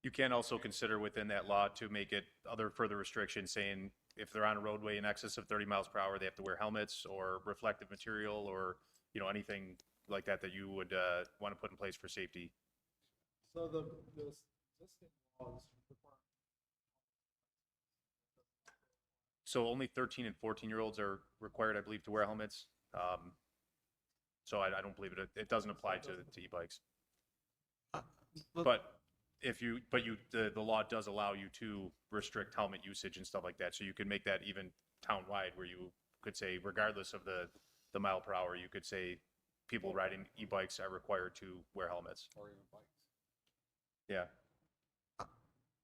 You can also consider within that law to make it other further restrictions, saying if they're on a roadway in excess of 30 miles per hour, they have to wear helmets or reflective material or, you know, anything like that that you would want to put in place for safety. So the existing laws require. So only 13 and 14-year-olds are required, I believe, to wear helmets. So I don't believe it doesn't apply to e-bikes. But the law does allow you to restrict helmet usage and stuff like that. So you could make that even townwide where you could say, regardless of the mile per hour, you could say people riding e-bikes are required to wear helmets. Or even bikes. Yeah.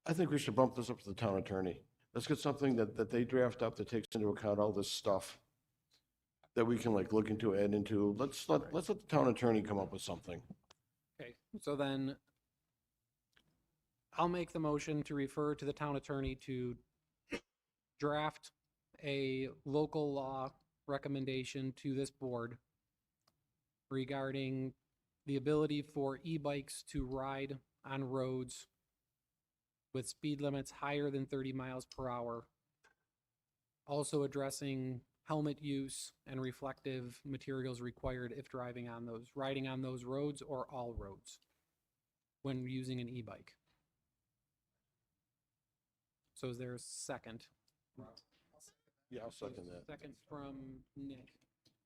I think we should bump this up to the town attorney. Let's get something that they draft up that takes into account all this stuff that we can like look into, add into. Let's let the town attorney come up with something. Okay, so then I'll make the motion to refer to the town attorney to draft a local law recommendation to this board regarding the ability for e-bikes to ride on roads with speed limits higher than 30 miles per hour. Also addressing helmet use and reflective materials required if riding on those roads or all roads when using an e-bike. So is there a second? Yeah, I'll second that. Second from Nick.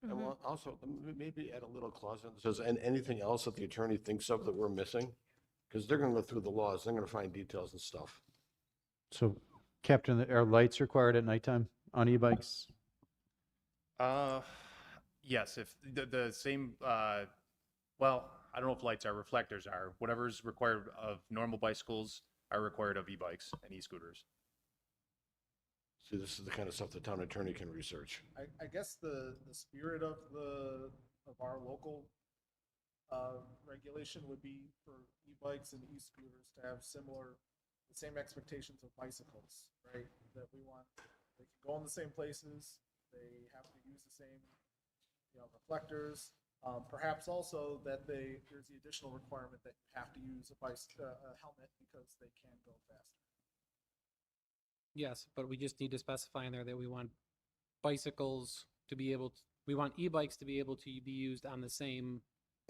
And we'll also maybe add a little clause in that says, and anything else that the attorney thinks of that we're missing? Because they're going to go through the laws, they're going to find details and stuff. So, Captain, are lights required at nighttime on e-bikes? Yes, if the same, well, I don't know if lights are, reflectors are. Whatever's required of normal bicycles are required of e-bikes and e-scooters. See, this is the kind of stuff the town attorney can research. I guess the spirit of our local regulation would be for e-bikes and e-scooters to have the same expectations of bicycles, right? That we want, they can go in the same places, they have to use the same, reflectors. Perhaps also that there's the additional requirement that you have to use a helmet because they can go faster. Yes, but we just need to specify in there that we want bicycles to be able to, We want e-bikes to be able to be used on the same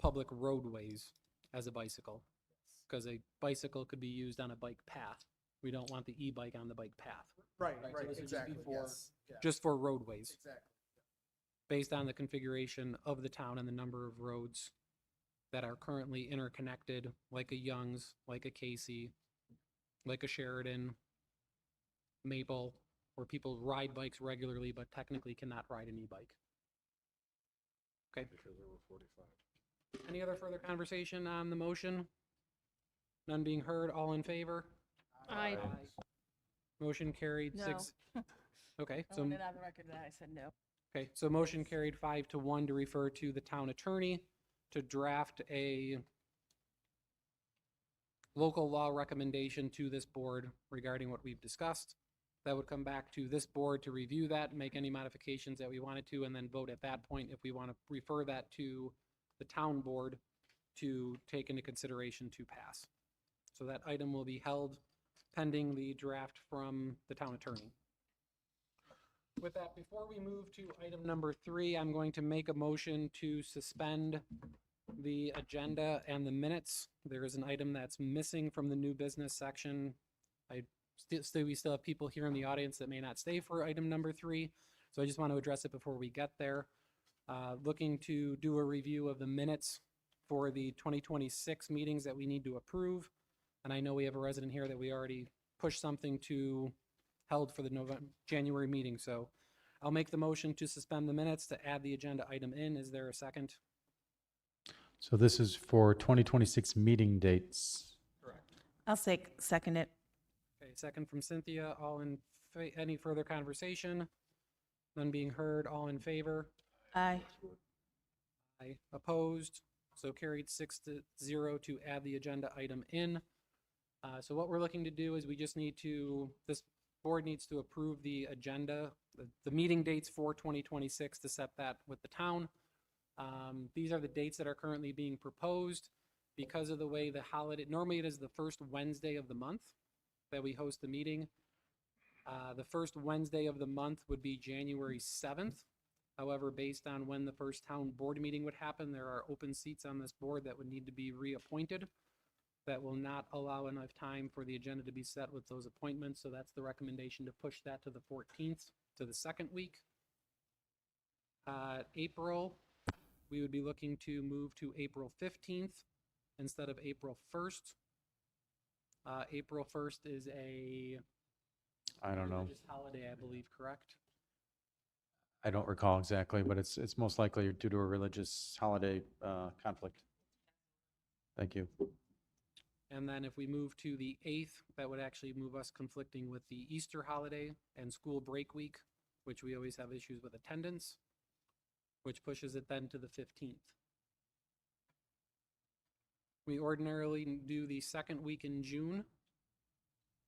public roadways as a bicycle. Because a bicycle could be used on a bike path. We don't want the e-bike on the bike path. Right, Right, so right, this would just be exactly, for- yes, yeah, Just for roadways, exactly. based on the configuration of the town and the number of roads that are currently interconnected, like a Young's, like a Casey, like a Sheridan, Maple, where people ride bikes regularly but technically cannot ride an e-bike. Okay. Because there were 45. Any other further conversation on the motion? None being heard, all in favor? Aye. Motion carried No. 6. Okay, I so, want it on the record that I said no. okay, so motion carried 5-1 to refer to the town attorney to draft a local law recommendation to this board regarding what we've discussed. That would come back to this board to review that, make any modifications that we wanted to, and then vote at that point if we want to refer that to the town board to take into consideration to pass. So that item will be held pending the draft from the town attorney. With that, before we move to item number 3, I'm going to make a motion to suspend the agenda and the minutes. There is an item that's missing from the new business section. We still have people here in the audience that may not stay for item number 3, so I just want to address it before we get there. Looking to do a review of the minutes for the 2026 meetings that we need to approve. And I know we have a resident here that we already pushed something to held for the January meeting, so I'll make the motion to suspend the minutes to add the agenda item in. Is there a second? So this is for 2026 meeting dates. Correct. I'll say, second it. Okay, second from Cynthia. All in, any further conversation? None being heard, all in favor? Aye. Aye. Opposed? So carried 6-0 to add the agenda item in. So what we're looking to do is we just need to, this board needs to approve the agenda, the meeting dates for 2026 to set that with the town. These are the dates that are currently being proposed because of the way the holiday, normally it is the first Wednesday of the month that we host the meeting. The first Wednesday of the month would be January 7th. However, based on when the first town board meeting would happen, there are open seats on this board that would need to be reappointed. That will not allow enough time for the agenda to be set with those appointments, so that's the recommendation to push that to the 14th, to the second week. April, we would be looking to move to April 15th instead of April 1st. April 1st is a I don't know. religious holiday, I believe, correct? I don't recall exactly, but it's most likely due to a religious holiday conflict. Thank you. And then if we move to the 8th, that would actually move us conflicting with the Easter holiday and school break week, which we always have issues with attendance, which pushes it then to the 15th. We ordinarily do the second week in June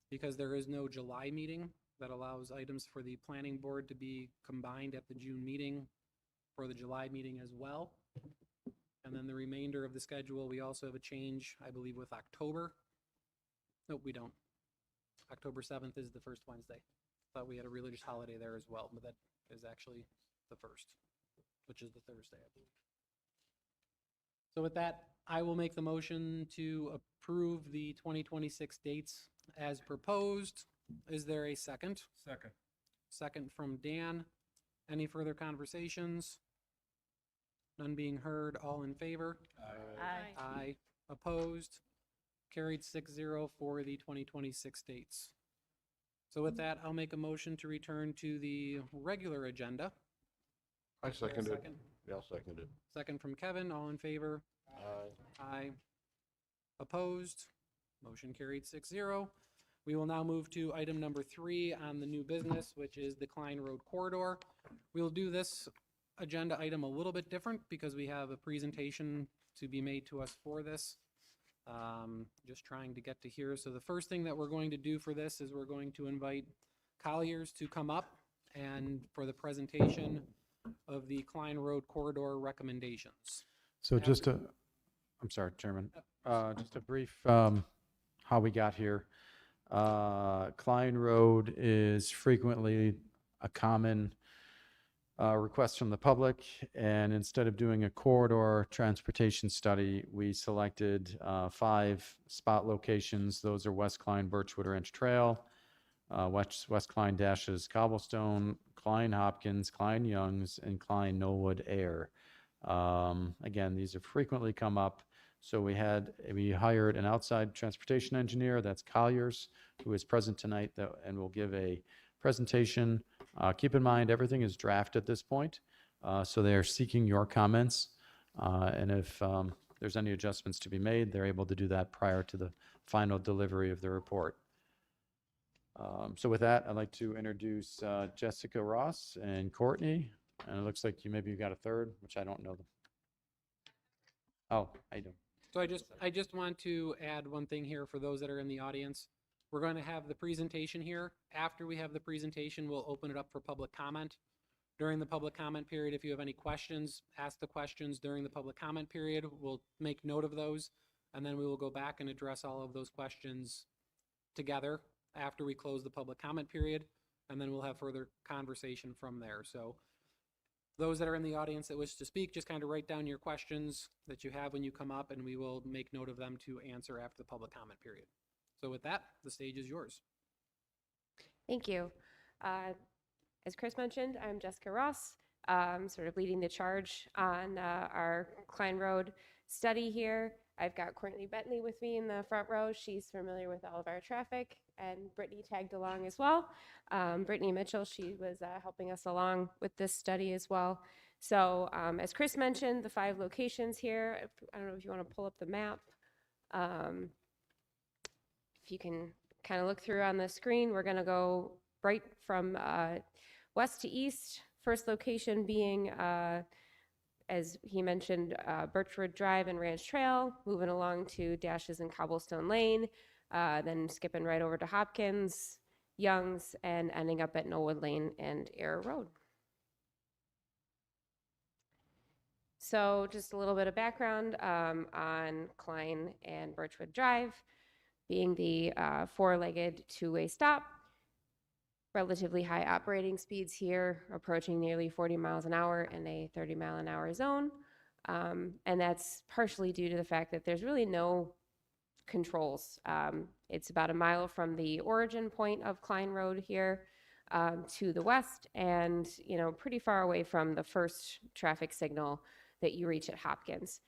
because there is no July meeting that allows items for the planning board to be combined at the June meeting for the July meeting as well. And then the remainder of the schedule, we also have a change, I believe, with October. Nope, we don't. October 7th is the first Wednesday. Thought we had a religious holiday there as well, but that is actually the first, which is the Thursday, I believe. So with that, I will make the motion to approve the 2026 dates as proposed. Is there a second? Second. Second from Dan. Any further conversations? None being heard, all in favor? Aye. Aye. Opposed? Carried 6-0 for the 2026 dates. So with that, I'll make a motion to return to the regular agenda. I Is there a second it. second? Yeah, I'll second it. Second from Kevin, all in favor? Aye. Opposed? Motion carried 6-0. We will now move to item number 3 on the new business, which is the Klein Road Corridor. We'll do this agenda item a little bit different because we have a presentation to be made to us for this. Just trying to get to here. So the first thing that we're going to do for this is we're going to invite Colliers to come up and for the presentation of the Klein Road Corridor recommendations. So just a, I'm sorry, Chairman, just a brief how we got here. Klein Road is frequently a common requests from the public, and instead of doing a corridor transportation study, we selected 5 spot locations. Those are West Klein, Birchwood Ranch Trail, West Klein Dashes Cobblestone, Klein Hopkins, Klein Youngs, and Klein Knollwood Air. Again, these have frequently come up. So we hired an outside transportation engineer, that's Colliers, who is present tonight and will give a presentation. Keep in mind, everything is draft at this point, so they are seeking your comments. And if there's any adjustments to be made, they're able to do that prior to the final delivery of the report. So with that, I'd like to introduce Jessica Ross and Courtney. And it looks like maybe you got a third, which I don't know. Oh, I do. So I just want to add one thing here for those that are in the audience. We're going to have the presentation here. After we have the presentation, we'll open it up for public comment. During the public comment period, if you have any questions, ask the questions during the public comment period. We'll make note of those, and then we will go back and address all of those questions together after we close the public comment period, and then we'll have further conversation from there. So those that are in the audience that wish to speak, just kind of write down your questions that you have when you come up, and we will make note of them to answer after the public comment period. So with that, the stage is yours. Thank you. As Chris mentioned, I'm Jessica Ross, sort of leading the charge on our Klein Road study here. I've got Courtney Bentley with me in the front row. She's familiar with all of our traffic, and Brittany tagged along as well. Brittany Mitchell, she was helping us along with this study as well. So as Chris mentioned, the 5 locations here, I don't know if you want to pull up the map. If you can kind of look through on the screen, we're going to go right from west to east. First location being, as he mentioned, Birchwood Drive and Ranch Trail, moving along to Dashes and Cobblestone Lane, then skipping right over to Hopkins, Youngs, and ending up at Knollwood Lane and Air Road. So just a little bit of background on Klein and Birchwood Drive, being the 4-legged two-way stop. Relatively high operating speeds here, approaching nearly 40 miles an hour in a 30-mile-an-hour zone. And that's partially due to the fact that there's really no controls. It's about a mile from the origin point of Klein Road here to the west, and pretty far away from the first traffic signal that you reach at Hopkins.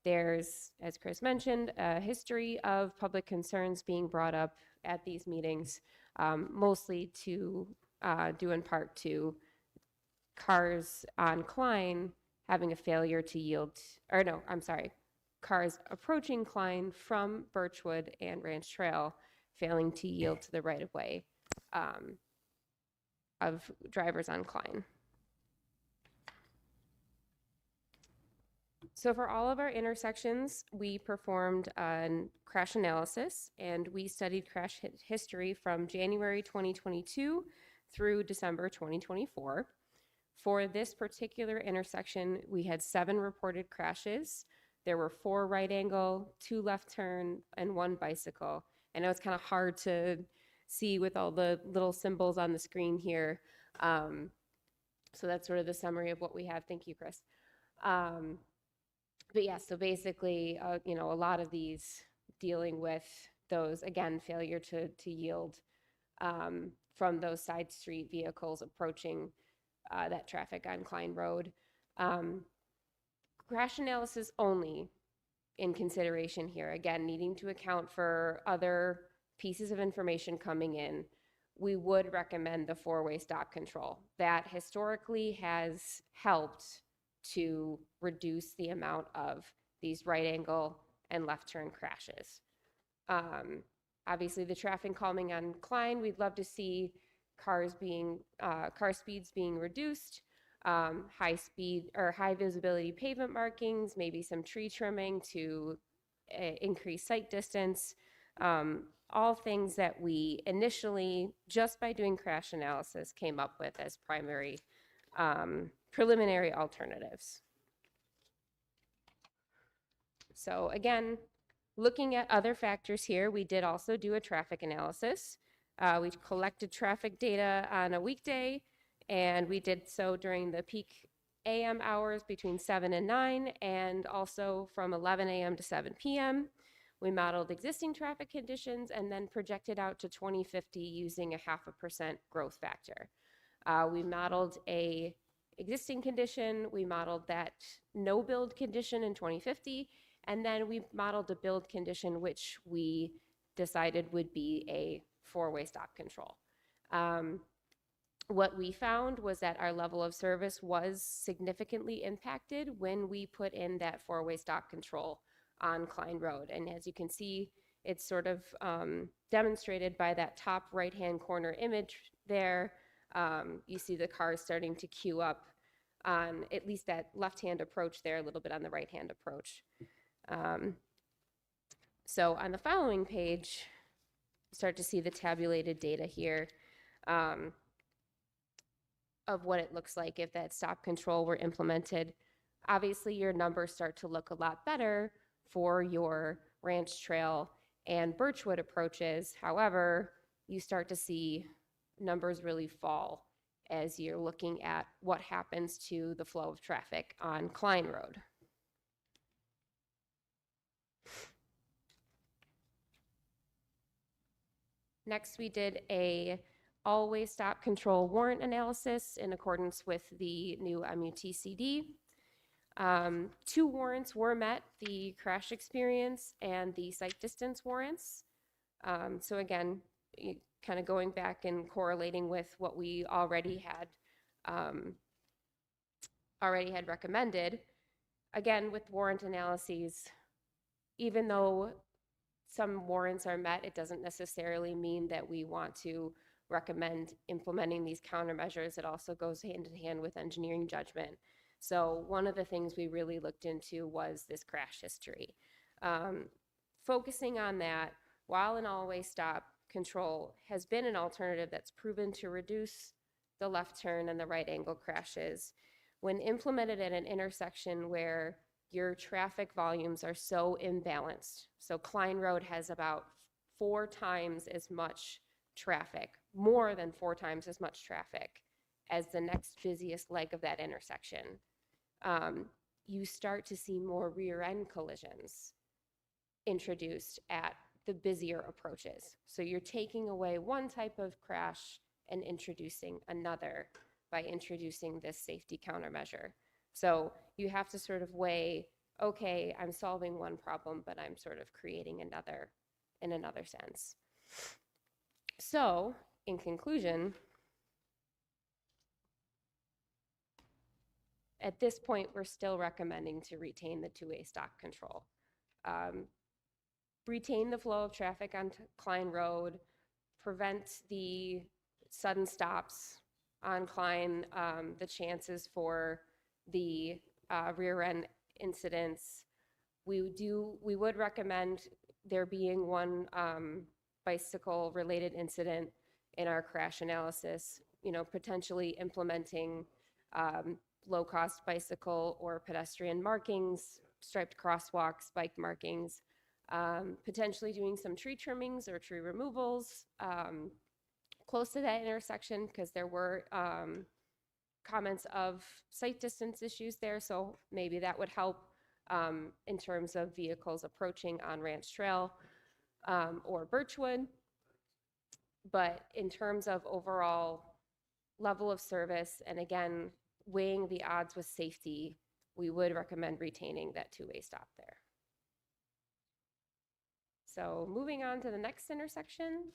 There's, as Chris mentioned, a history of public concerns being brought up at these meetings, mostly to due in part to cars on Klein having a failure to yield, or no, I'm sorry, cars approaching Klein from Birchwood and Ranch Trail failing to yield to the right-of-way of drivers on Klein. So for all of our intersections, we performed a crash analysis, and we studied crash history from January 2022 through December 2024. For this particular intersection, we had 7 reported crashes. There were 4 right angle, 2 left turn, and 1 bicycle. I know it's kind of hard to see with all the little symbols on the screen here. So that's sort of the summary of what we have. Thank you, Chris. But yeah, so basically, a lot of these dealing with those, again, failure to yield from those side street vehicles approaching that traffic on Klein Road. Crash analysis only in consideration here. Again, needing to account for other pieces of information coming in, we would recommend the 4-way stop control. That historically has helped to reduce the amount of these right angle and left turn crashes. Obviously, the traffic calming on Klein, we'd love to see car speeds being reduced, high speed or high visibility pavement markings, maybe some tree trimming to increase sight distance. All things that we initially, just by doing crash analysis, came up with as primary preliminary alternatives. So again, looking at other factors here, we did also do a traffic analysis. We collected traffic data on a weekday And we did so during the peak AM hours between 7 and 9, and also from 11 AM to 7 PM. We modeled existing traffic conditions and then projected out to 2050 using a 0.5% growth factor. We modeled a existing condition, we modeled that no build condition in 2050, and then we modeled a build condition which we decided would be a four-way stop control. What we found was that our level of service was significantly impacted when we put in that four-way stop control on Klein Road. And as you can see, it's sort of demonstrated by that top right-hand corner image there. You see the cars starting to queue up on at least that left-hand approach there, a little bit on the right-hand approach. So on the following page, you start to see the tabulated data here of what it looks like if that stop control were implemented. Obviously, your numbers start to look a lot better for your Ranch Trail and Birchwood approaches. However, you start to see numbers really fall as you're looking at what happens to the flow of traffic on Klein Road. Next, we did a all-way stop control warrant analysis in accordance with the new MUTCD. 2 warrants were met, the crash experience and the sight distance warrants. So again, kind of going back and correlating with what we already had recommended. Again, with warrant analyses, even though some warrants are met, it doesn't necessarily mean that we want to recommend implementing these countermeasures. It also goes hand in hand with engineering judgment. So one of the things we really looked into was this crash history. Focusing on that, while an all-way stop control has been an alternative that's proven to reduce the left turn and the right angle crashes, when implemented at an intersection where your traffic volumes are so imbalanced. So Klein Road has about 4 times as much traffic, more than 4 times as much traffic as the next busiest leg of that intersection. You start to see more rear end collisions introduced at the busier approaches. So you're taking away one type of crash and introducing another by introducing this safety countermeasure. So you have to sort of weigh, okay, I'm solving one problem, but I'm sort of creating another in another sense. So in conclusion, at this point, we're still recommending to retain the 2-way stop control. Retain the flow of traffic on Klein Road, prevent the sudden stops on Klein, the chances for the rear end incidents. We would recommend there being one bicycle related incident in our crash analysis, potentially implementing low-cost bicycle or pedestrian markings, striped crosswalks, bike markings, potentially doing some tree trimmings or tree removals close to that intersection, because there were comments of sight distance issues there, so maybe that would help in terms of vehicles approaching on Ranch Trail or Birchwood. But in terms of overall level of service, and again, weighing the odds with safety, we would recommend retaining that 2-way stop there. So moving on to the next intersection.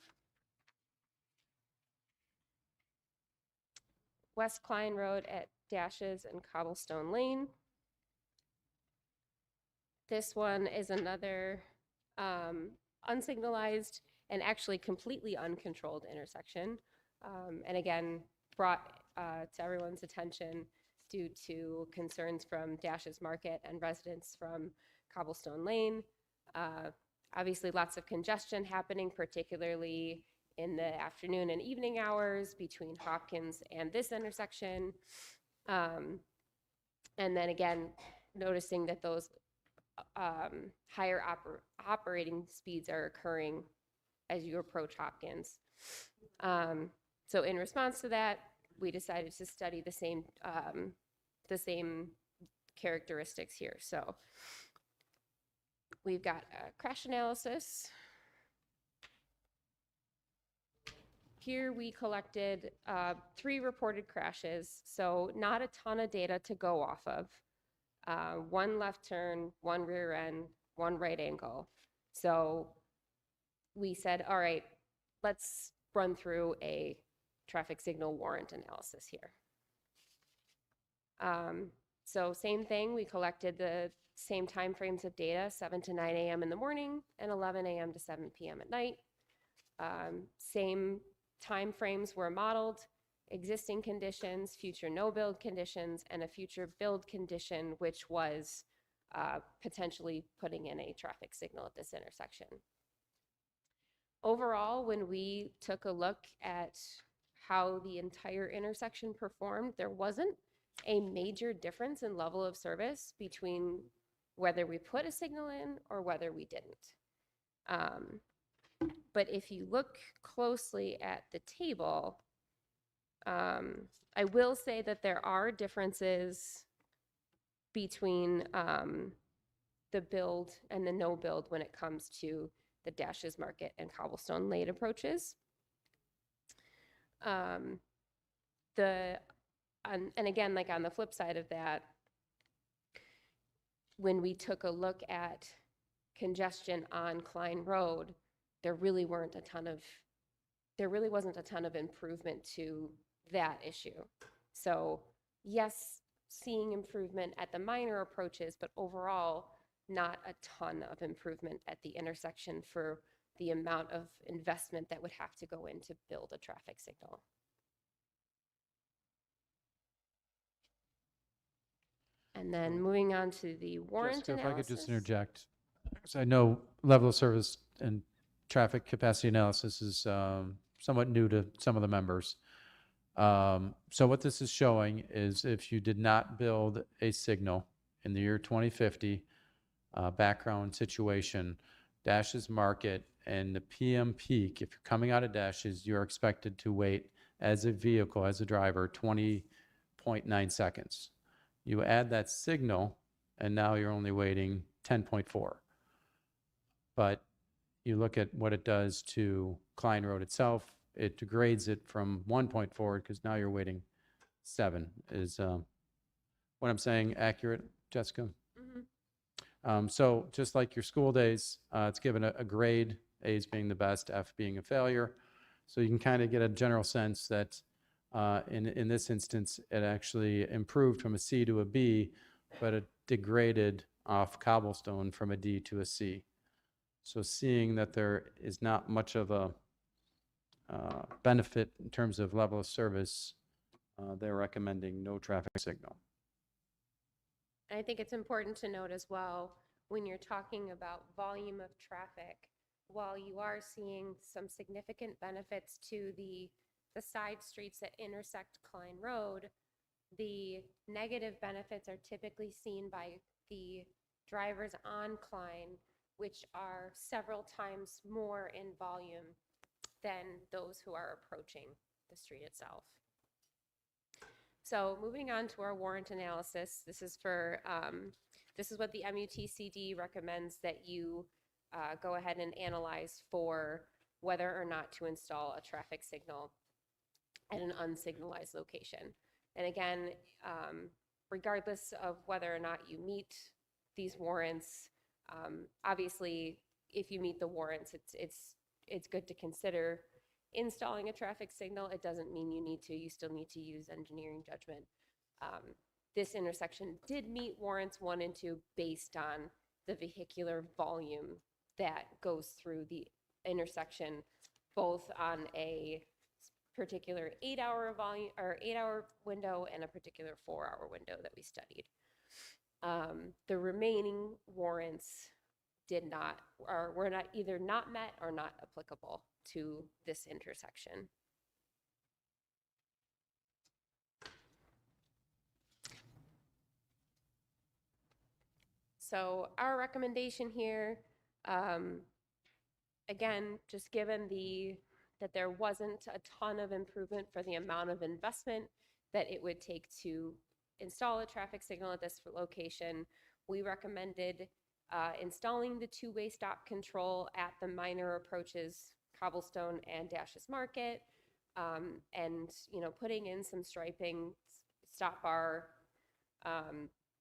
West Klein Road at Dashes and Cobblestone Lane. This one is another unsignalized and actually completely uncontrolled intersection. And again, brought to everyone's attention due to concerns from Dashes Market and residents from Cobblestone Lane. Obviously, lots of congestion happening, particularly in the afternoon and evening hours between Hopkins and this intersection. And then again, noticing that those higher operating speeds are occurring as you approach Hopkins. So in response to that, we decided to study the same characteristics here. So we've got a crash analysis. Here we collected 3 reported crashes, so not a ton of data to go off of. 1 left turn, 1 rear end, 1 right angle. So we said, all right, let's run through a traffic signal warrant analysis here. So same thing, we collected the same time frames of data, 7 to 9 a.m. in the morning and 11 a.m. to 7 p.m. at night. Same time frames were modeled, existing conditions, future no build conditions, and a future build condition, which was potentially putting in a traffic signal at this intersection. Overall, when we took a look at how the entire intersection performed, there wasn't a major difference in level of service between whether we put a signal in or whether we didn't. But if you look closely at the table, I will say that there are differences between the build and the no build when it comes to the Dashes Market and Cobblestone Lane approaches. And again, like on the flip side of that, when we took a look at congestion on Klein Road, there really wasn't a ton of improvement to that issue. So yes, seeing improvement at the minor approaches, but overall, not a ton of improvement at the intersection for the amount of investment that would have to go in to build a traffic signal. And then moving on to the warrant Jessica, if I could just analysis. interject. So I know level of service and traffic capacity analysis is somewhat new to some of the members. So what this is showing is if you did not build a signal in the year 2050, background situation, Dashes Market and the PM peak, if you're coming out of Dashes, you're expected to wait as a vehicle, as a driver, 20.9 seconds. You add that signal, and now you're only waiting 10.4. But you look at what it does to Klein Road itself, it degrades it from 1.4 because now you're waiting 7. Is what I'm saying accurate, Jessica? Mm-hmm. So just like your school days, it's given a grade, A's being the best, F being a failure. So you can kind of get a general sense that in this instance, it actually improved from a C to a B, but it degraded off Cobblestone from a D to a C. So seeing that there is not much of a benefit in terms of level of service, they're recommending no traffic signal. And I think it's important to note as well, when you're talking about volume of traffic, while you are seeing some significant benefits to the side streets that intersect Klein Road, the negative benefits are typically seen by the drivers on Klein, which are several times more in volume than those who are approaching the street itself. So moving on to our warrant analysis, this is what the MUTCD recommends that you go ahead and analyze for whether or not to install a traffic signal at an unsignalized location. And again, regardless of whether or not you meet these warrants, obviously, if you meet the warrants, it's good to consider installing a traffic signal. It doesn't mean you need to. You still need to use engineering judgment. This intersection did meet warrants 1 and 2 based on the vehicular volume that goes through the intersection, both on a particular 8-hour volume or 8-hour window and a particular 4-hour window that we studied. The remaining warrants were not either not met or not applicable to this intersection. So our recommendation here, again, just given the that there wasn't a ton of improvement for the amount of investment that it would take to install a traffic signal at this location. We recommended installing the two-way stop control at the minor approaches, Cobblestone and Dashes Market, and, you know, putting in some striping, stop bar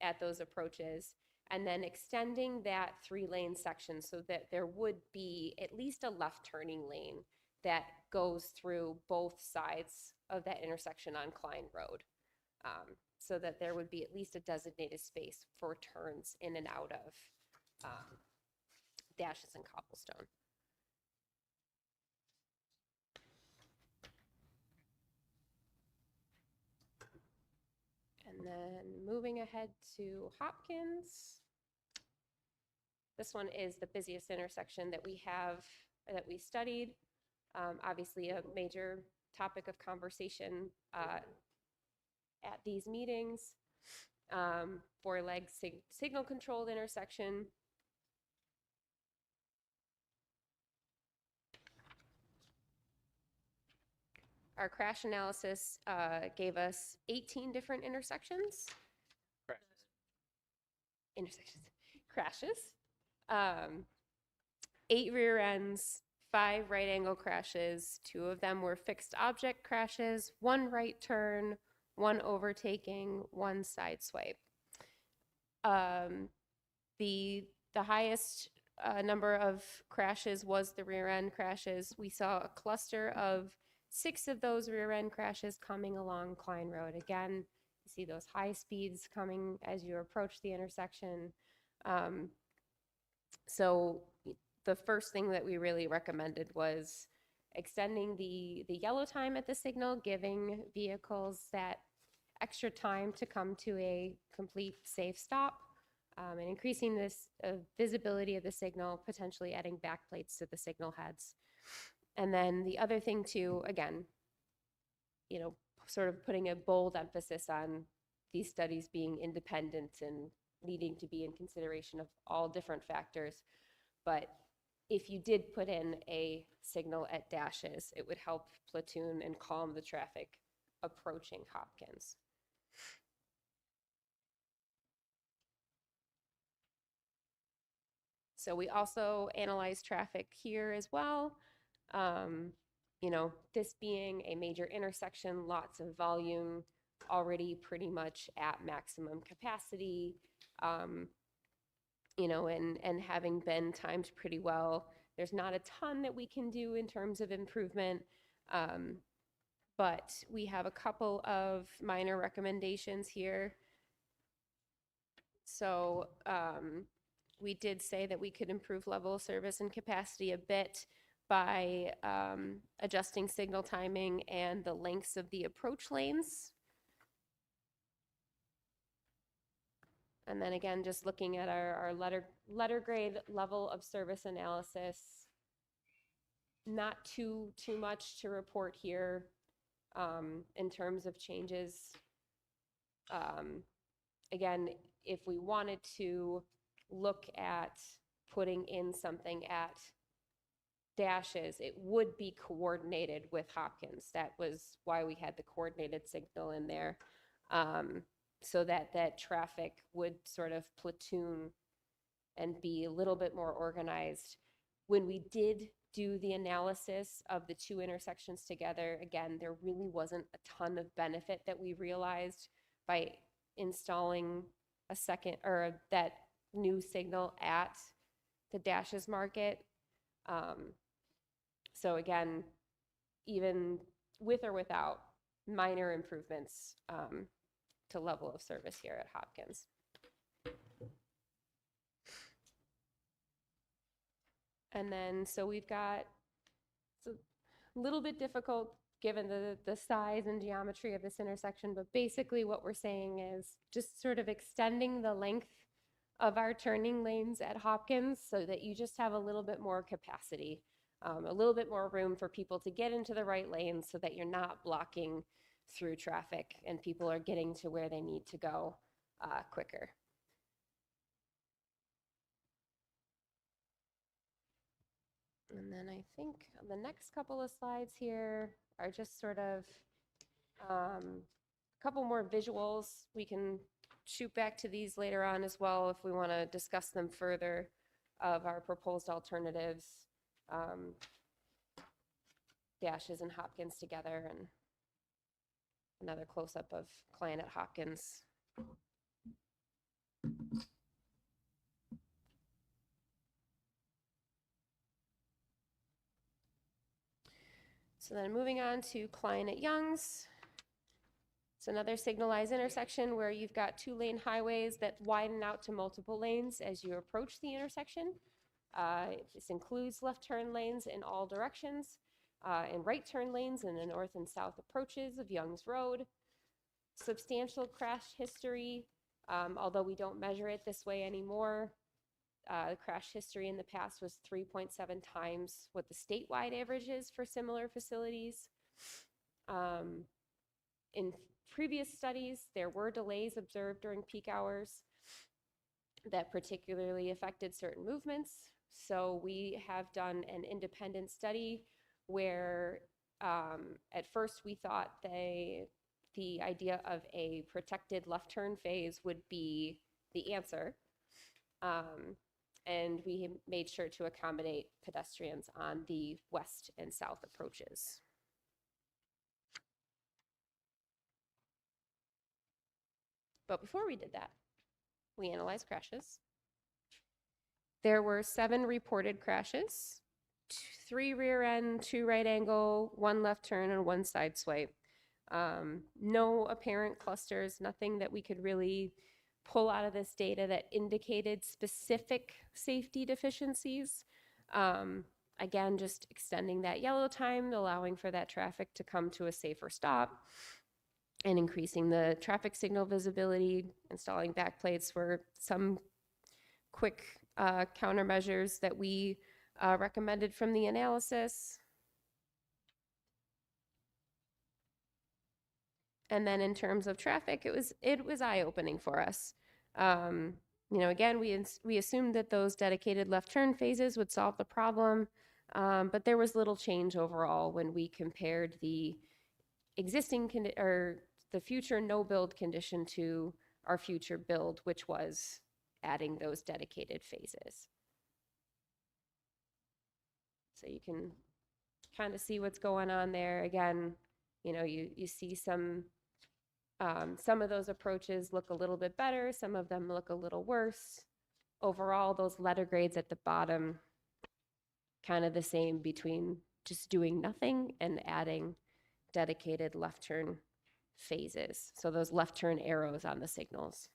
at those approaches, and then extending that 3-lane section so that there would be at least a left turning lane that goes through both sides of that intersection on Klein Road, so that there would be at least a designated space for turns in and out of Dashes and Cobblestone. And then moving ahead to Hopkins. This one is the busiest intersection that we have, that we studied. Obviously a major topic of conversation at these meetings. 4-leg signal controlled intersection. Our crash analysis gave us 18 different crashes, 8 rear ends, 5 right angle crashes, 2 of them were fixed object crashes, 1 right turn, 1 overtaking, 1 side swipe. The highest number of crashes was the rear end crashes. We saw a cluster of 6 of those rear end crashes coming along Klein Road. Again, you see those high speeds coming as you approach the intersection. So the first thing that we really recommended was extending the yellow time at the signal, giving vehicles that extra time to come to a complete safe stop, and increasing this visibility of the signal, potentially adding backplates to the signal heads. And then the other thing too, again, you know, sort of putting a bold emphasis on these studies being independent and needing to be in consideration of all different factors. But if you did put in a signal at Dashes, it would help platoon and calm the traffic approaching Hopkins. So we also analyzed traffic here as well. You know, this being a major intersection, lots of volume, already pretty much at maximum capacity, you know, and having been timed pretty well, there's not a ton that we can do in terms of improvement, but we have a couple of minor recommendations here. So we did say that we could improve level of service and capacity a bit by adjusting signal timing and the lengths of the approach lanes. And then again, just looking at our letter grade level of service analysis, not too much to report here in terms of changes. Again, if we wanted to look at putting in something at Dashes, it would be coordinated with Hopkins. That was why we had the coordinated signal in there, so that traffic would sort of platoon and be a little bit more organized. When we did do the analysis of the 2 intersections together, again, there really wasn't a ton of benefit that we realized by installing a second or that new signal at the Dashes Market. So again, even with or without, minor improvements to level of service here at Hopkins. And then, so we've got, it's a little bit difficult given the size and geometry of this intersection, but basically what we're saying is just sort of extending the length of our turning lanes at Hopkins so that you just have a little bit more capacity, a little bit more room for people to get into the right lanes so that you're not blocking through traffic and people are getting to where they need to go quicker. And then I think the next couple of slides here are just sort of a couple more visuals. We can shoot back to these later on as well if we want to discuss them further of our proposed alternatives. Dashes and Hopkins together, and another close-up of client at Hopkins. So then moving on to client at Young's. It's another signalized intersection where you've got 2-lane highways that widen out to multiple lanes as you approach the intersection. This includes left turn lanes in all directions and right turn lanes in the north and south approaches of Young's Road. Substantial crash history, although we don't measure it this way anymore. The crash history in the past was 3.7 times what the statewide average is for similar facilities. In previous studies, there were delays observed during peak hours that particularly affected certain movements. So we have done an independent study where at first we thought the idea of a protected left turn phase would be the answer. And we made sure to accommodate pedestrians on the west and south approaches. But before we did that, we analyzed crashes. There were 7 reported crashes, 3 rear end, 2 right angle, 1 left turn, and 1 side swipe. No apparent clusters, nothing that we could really pull out of this data that indicated specific safety deficiencies. Again, just extending that yellow time, allowing for that traffic to come to a safer stop, and increasing the traffic signal visibility. Installing backplates were some quick countermeasures that we recommended from the analysis. And then in terms of traffic, it was eye-opening for us. You know, again, we assumed that those dedicated left turn phases would solve the problem, but there was little change overall when we compared the existing or the future no build condition to our future build, which was adding those dedicated phases. So you can kind of see what's going on there. Again, you know, you see some of those approaches look a little bit better. Some of them look a little worse. Overall, those letter grades at the bottom, kind of the same between just doing nothing and adding dedicated left turn phases. So those left turn arrows on the signals.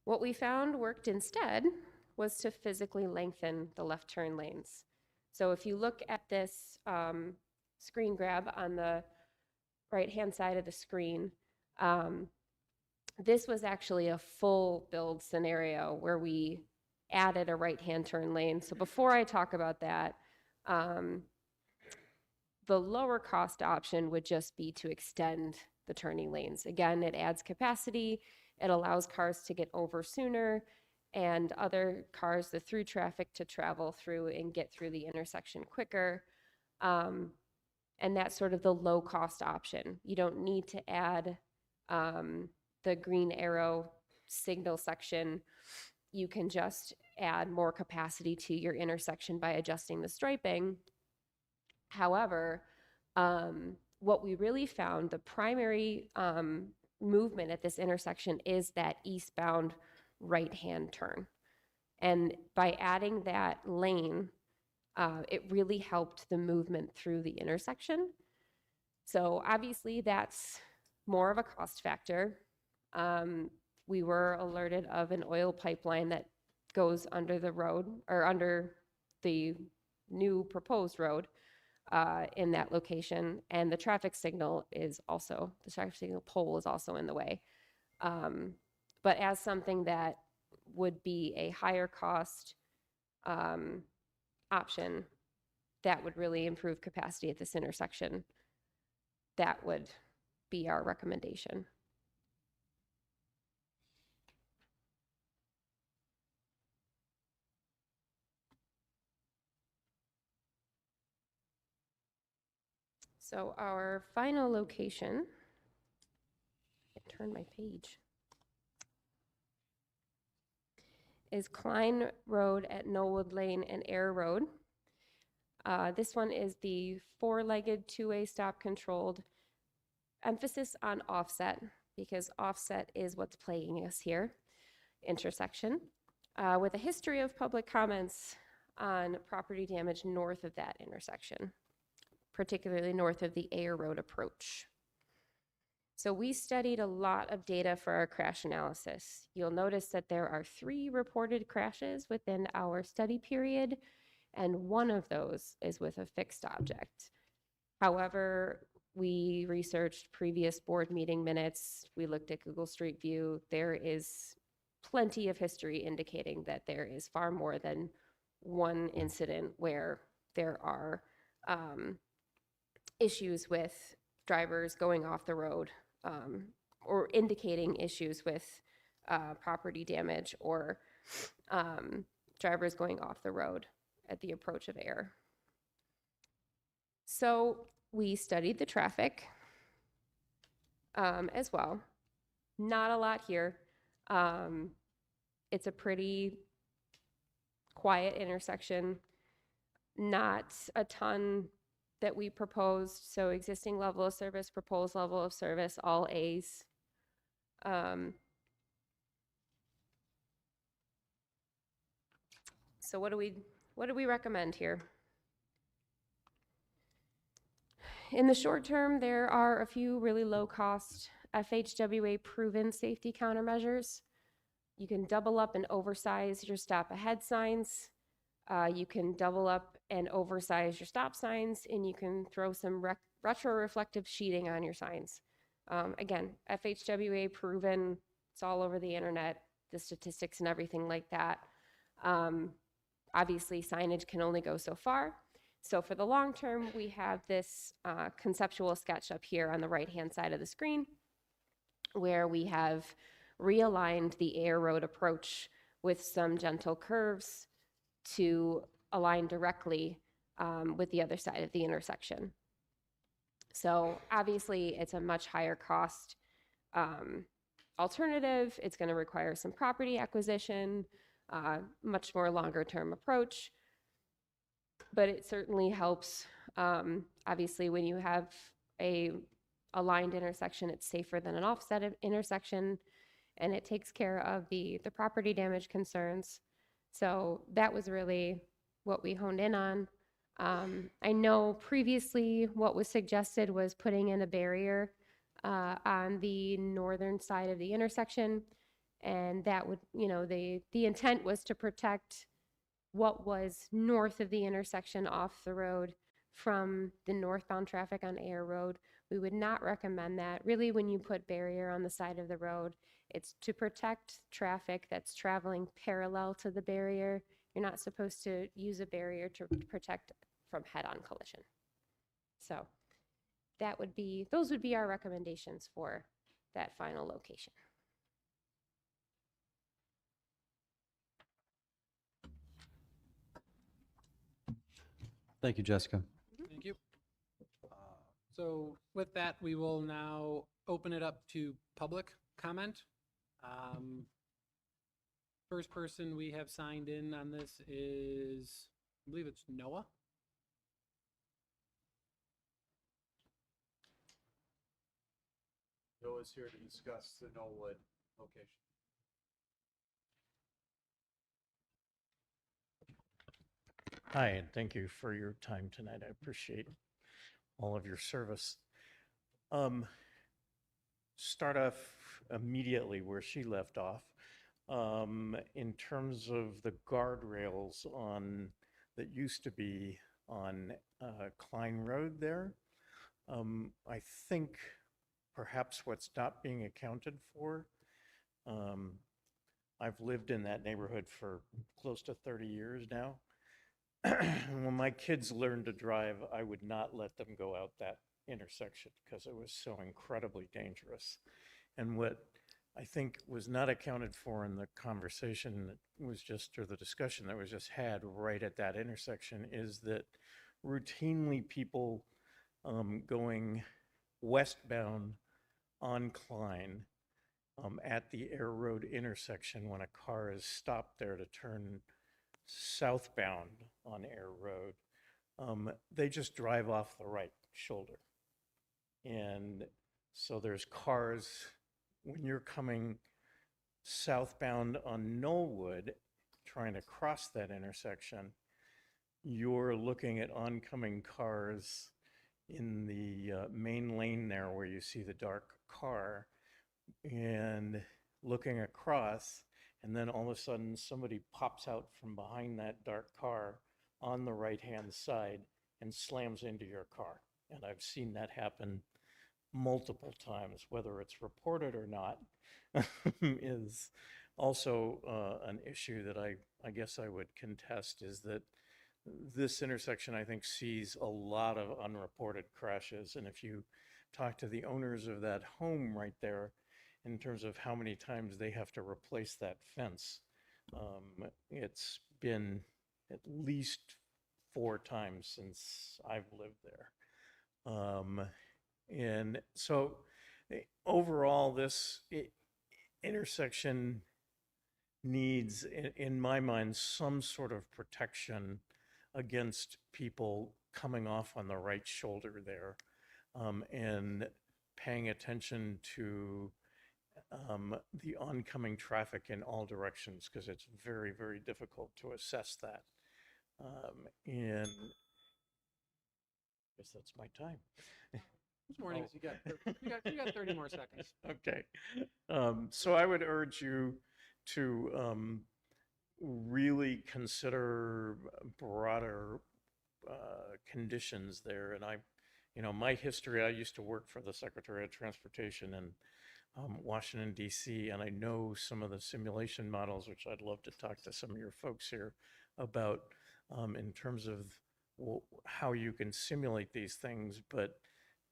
What we found worked instead was to physically lengthen the left turn lanes. So if you look at this screen grab on the right-hand side of the screen, this was actually a full build scenario where we added a right-hand turn lane. So before I talk about that, the lower cost option would just be to extend the turning lanes. Again, it adds capacity, it allows cars to get over sooner, and other cars, the through traffic, to travel through and get through the intersection quicker. And that's sort of the low cost option. You don't need to add the green arrow signal section. You can just add more capacity to your intersection by adjusting the striping. However, what we really found, the primary movement at this intersection is that eastbound right-hand turn. And by adding that lane, it really helped the movement through the intersection. So obviously that's more of a cost factor. We were alerted of an oil pipeline that goes under the road, or under the new proposed road in that location. And the traffic signal pole is also in the way. But as something that would be a higher cost option that would really improve capacity at this intersection, that would be our recommendation. So our final location, I turn my page, is Klein Road at Knollwood Lane and Air Road. This one is the four-legged, two-way stop controlled. Emphasis on offset, because offset is what's plaguing us here. Intersection, with a history of public comments on property damage north of that intersection, particularly north of the Air Road approach. So we studied a lot of data for our crash analysis. You'll notice that there are 3 reported crashes within our study period, and one of those is with a fixed object. However, we researched previous board meeting minutes. We looked at Google Street View. There is plenty of history indicating that there is far more than one incident where there are issues with drivers going off the road or indicating issues with property damage or drivers going off the road at the approach of Air. So we studied the traffic as well. Not a lot here. It's a pretty quiet intersection, not a ton that we proposed. So existing level of service, proposed level of service, all A's. So what do we recommend here? In the short term, there are a few really low-cost FHWA proven safety countermeasures. You can double up and oversize your stop ahead signs. You can double up and oversize your stop signs, and you can throw some retro-reflective sheeting on your signs. Again, FHWA proven, it's all over the internet, the statistics and everything like that. Obviously, signage can only go so far. So for the long term, we have this conceptual sketch up here on the right-hand side of the screen, where we have realigned the Air Road approach with some gentle curves to align directly with the other side of the intersection. So obviously, it's a much higher cost alternative. It's going to require some property acquisition, much more longer-term approach. But it certainly helps. Obviously, when you have a aligned intersection, it's safer than an offset intersection, and it takes care of the property damage concerns. So that was really what we honed in on. I know previously what was suggested was putting in a barrier on the northern side of the intersection, and that would, the intent was to protect what was north of the intersection off the road from the northbound traffic on Air Road. We would not recommend that. Really, when you put barrier on the side of the road, it's to protect traffic that's traveling parallel to the barrier. You're not supposed to use a barrier to protect from head-on collision. So those would be our recommendations for that final location. Thank you, Jessica. Thank you. So with that, we will now open it up to public comment. First person we have signed in on this is, I believe it's Noah. Noah's here to discuss the Knollwood location. Hi, and thank you for your time tonight. I appreciate all of your service. Start off immediately where she left off. In terms of the guardrails that used to be on Klein Road there, I think perhaps what's not being accounted for, I've lived in that neighborhood for close to 30 years now. When my kids learned to drive, I would not let them go out that intersection because it was so incredibly dangerous. And what I think was not accounted for in the conversation that was just, or the discussion that was just had right at that intersection, is that routinely people going westbound on Klein at the Air Road intersection when a car is stopped there to turn southbound on Air Road. They just drive off the right shoulder. And so there's cars, when you're coming southbound on Knollwood, trying to cross that intersection, you're looking at oncoming cars in the main lane there where you see the dark car and looking across, and then all of a sudden somebody pops out from behind that dark car on the right-hand side and slams into your car. And I've seen that happen multiple times. Whether it's reported or not is also an issue that I guess I would contest, is that this intersection, I think, sees a lot of unreported crashes. And if you talk to the owners of that home right there, in terms of how many times they have to replace that fence, it's been at least 4 times since I've lived there. And so overall, this intersection needs, in my mind, some sort of protection against people coming off on the right shoulder there, and paying attention to the oncoming traffic in all directions, because it's very, very difficult to assess that. And I guess that's my time. This morning, you got 30 more seconds. Okay. So I would urge you to really consider broader conditions there. And my history, I used to work for the Secretary of Transportation in Washington, D.C., and I know some of the simulation models, which I'd love to talk to some of your folks here about, in terms of how you can simulate these things. But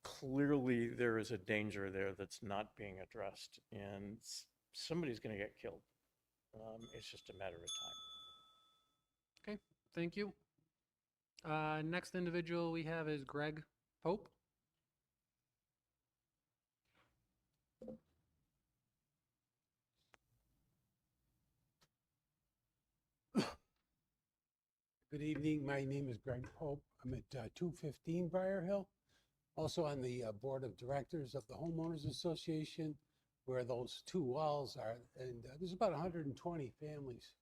clearly there is a danger there that's not being addressed, and somebody's going to get killed. It's just a matter of time. Okay, thank you. Next individual we have is Greg Pope. Good evening. My name is Greg Pope. I'm at 215 Briar Hill, also on the board of directors of the Homeowners Association, where those 2 walls are. And there's about 120 families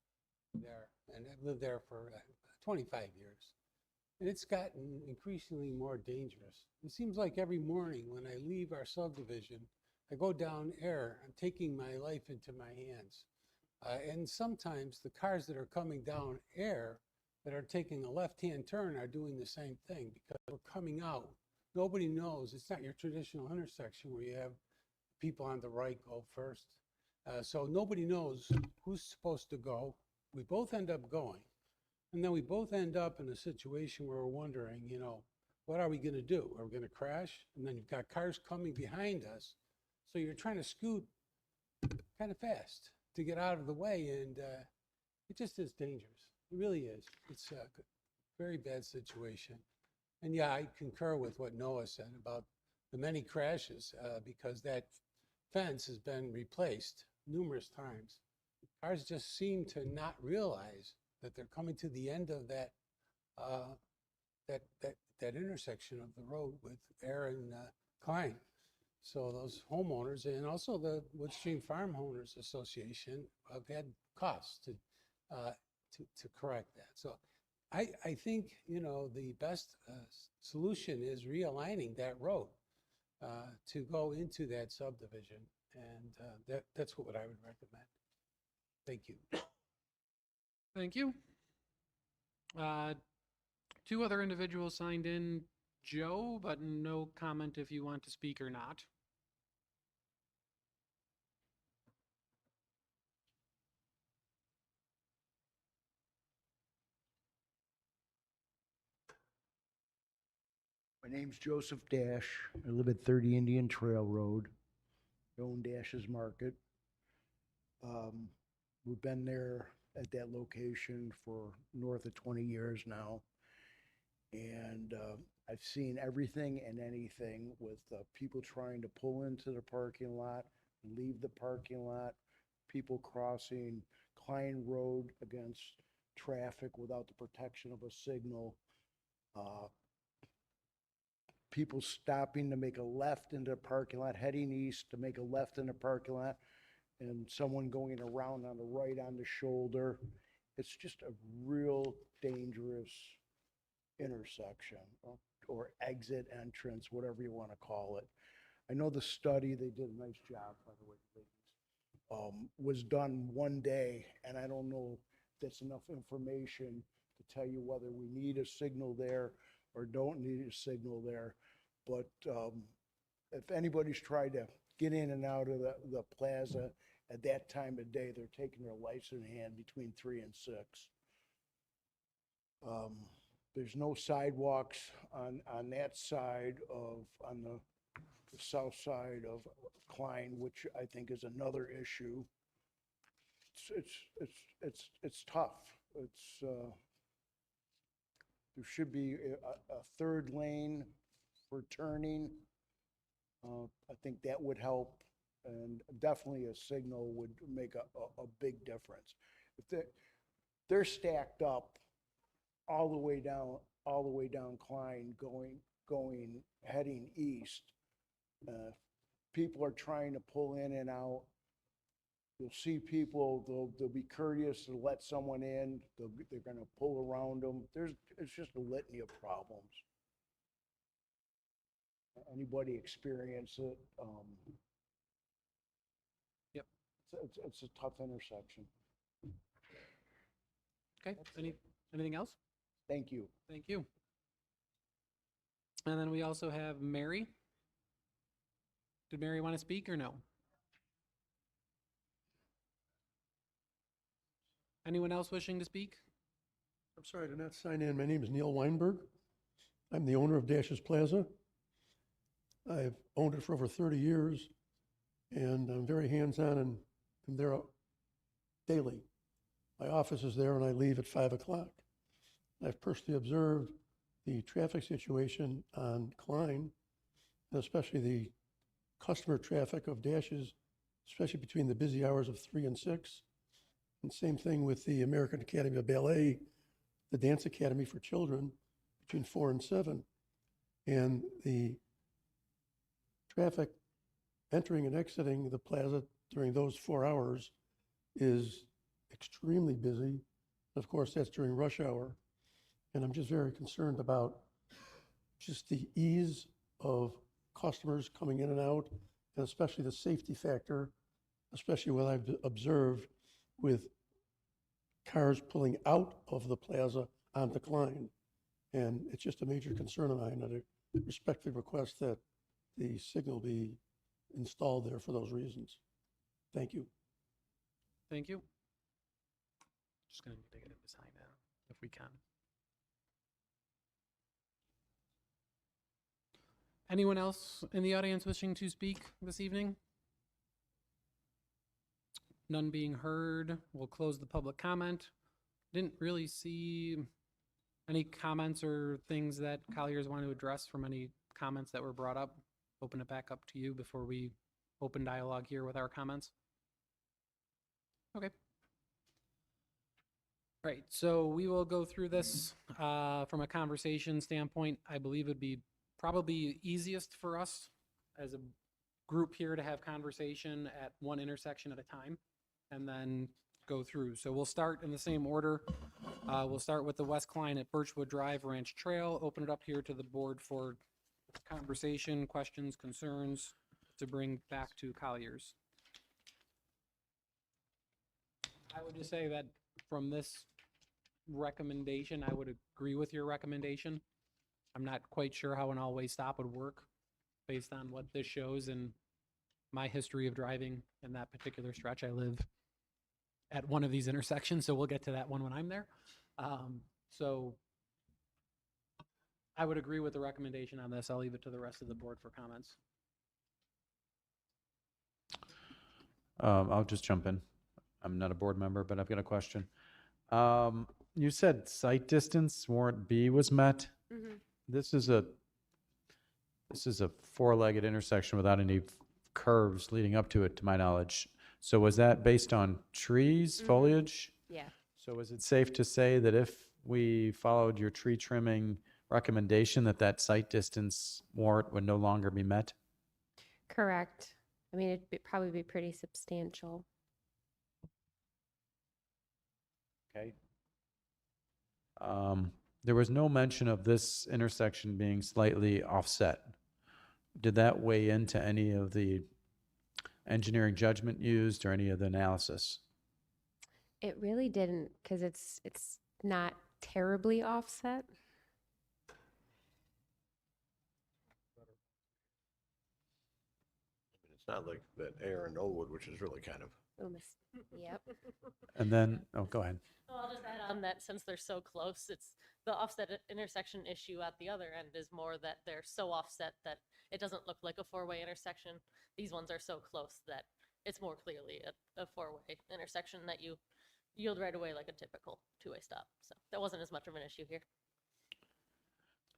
there, and I've lived there for 25 years. And it's gotten increasingly more dangerous. It seems like every morning when I leave our subdivision, I go down Air, I'm taking my life into my hands. And sometimes the cars that are coming down Air that are taking a left-hand turn are doing the same thing, because we're coming out. Nobody knows. It's not your traditional intersection where you have people on the right go first. So nobody knows who's supposed to go. We both end up going. And then we both end up in a situation where we're wondering, what are we going to do? Are we going to crash? And then you've got cars coming behind us. So you're trying to scoot kind of fast to get out of the way. And it just is dangerous. It really is. It's a very bad situation. And yeah, I concur with what Noah said about the many crashes, because that fence has been replaced numerous times. Cars just seem to not realize that they're coming to the end of that intersection of the road with Air and Klein. So those homeowners, and also the Woodstream Farm Owners Association, have had costs to correct that. So I think, the best solution is realigning that road to go into that subdivision. And that's what I would recommend. Thank you. Thank you. 2 other individuals signed in, Joe, but no comment if you want to speak or not. My name's Joseph Dash. I live at 30 Indian Trail Road, own Dash's Market. We've been there at that location for north of 20 years now. And I've seen everything and anything with people trying to pull into the parking lot, leave the parking lot, people crossing Klein Road against traffic without the protection of a signal, people stopping to make a left into the parking lot, heading east to make a left in the parking lot, and someone going around on the right on the shoulder. It's just a real dangerous intersection or exit entrance, whatever you want to call it. I know the study, they did a nice job, by the way, ladies, was done one day, and I don't know if that's enough information to tell you whether we need a signal there or don't need a signal there. But if anybody's tried to get in and out of the plaza at that time of day, they're taking their lives in hand between 3 and 6. There's no sidewalks on that side on the south side of Klein, which I think is another issue. It's tough. There should be a third lane for turning. I think that would help, and definitely a signal would make a big difference. If they're stacked up all the way down Klein, heading east. People are trying to pull in and out. You'll see people, they'll be courteous to let someone in. They're going to pull around them. It's just a litany of problems. Anybody experience it? Yep. It's a tough intersection. Okay, anything else? Thank you. Thank you. And then we also have Mary. Did Mary want to speak or no? Anyone else wishing to speak? I'm sorry, I did not sign in. My name is Neil Weinberg. I'm the owner of Dash's Plaza. I've owned it for over 30 years, and I'm very hands-on and I'm there daily. My office is there and I leave at 5 o'clock. I've personally observed the traffic situation on Klein, and especially the customer traffic of Dash's, especially between the busy hours of 3 and 6. And same thing with the American Academy of Ballet, the Dance Academy for children, between 4 and 7. And the traffic entering and exiting the plaza during those 4 hours is extremely busy. Of course, that's during rush hour. And I'm just very concerned about just the ease of customers coming in and out, and especially the safety factor, especially what I've observed with cars pulling out of the plaza onto Klein. And it's just a major concern of mine, and I respectfully request that the signal be installed there for those reasons. Thank you. Thank you. Just going to get it to sign that if we can. Anyone else in the audience wishing to speak this evening? None being heard. We'll close the public comment. Didn't really see any comments or things that Colliers want to address from any comments that were brought up. Open it back up to you before we open dialogue here with our comments. Okay. Right, so we will go through this from a conversation standpoint. I believe it'd be probably easiest for us as a group here to have conversation at one intersection at a time and then go through. So we'll start in the same order. We'll start with the West Klein at Birchwood Drive Ranch Trail, open it up here to the board for conversation, questions, concerns to bring back to Colliers. I would just say that from this recommendation, I would agree with your recommendation. I'm not quite sure how an all-way stop would work based on what this shows and my history of driving in that particular stretch. I live at one of these intersections, so we'll get to that one when I'm there. So I would agree with the recommendation on this. I'll leave it to the rest of the board for comments. I'll just jump in. I'm not a board member, but I've got a question. You said site distance, warrant B was met. This is a four-legged intersection without any curves leading up to it, to my knowledge. So was that based on trees, foliage? Yeah. So is it safe to say that if we followed your tree trimming recommendation, that sight distance warrant would no longer be met? Correct. I mean, probably be pretty substantial. Okay. There was no mention of this intersection being slightly offset. Did that weigh into any of the engineering judgment used or any of the analysis? It really didn't, because it's not terribly offset. It's not like that air in Oldwood, which is really kind of. Yep. And then, oh, go ahead. Well, I'll just add on that since they're so close, it's the offset intersection issue at the other end is more that they're so offset that it doesn't look like a four-way intersection. These ones are so close that it's more clearly a four-way intersection that you yield right away like a typical two-way stop. So that wasn't as much of an issue here.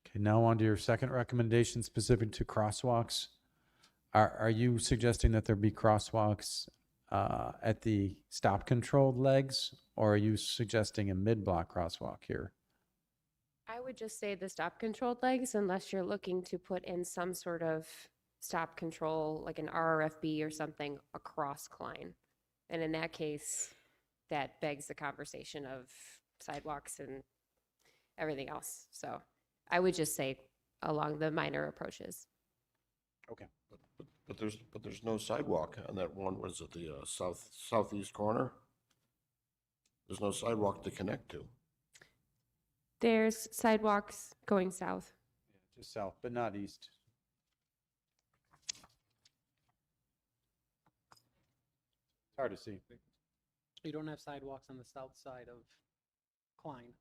Okay, now on to your second recommendation specific to crosswalks. Are you suggesting that there be crosswalks at the stop controlled legs, or are you suggesting a mid-block crosswalk here? I would just say the stop controlled legs, unless you're looking to put in some sort of stop control, like an RRFB or something across Klein. And in that case, that begs the conversation of sidewalks and everything else. So I would just say along the minor approaches. Okay. But there's no sidewalk on that one, what is it, the southeast corner? There's no sidewalk to connect to. There's sidewalks going south. Just south, but not east. It's hard to see. You don't have sidewalks on the south side of Klein,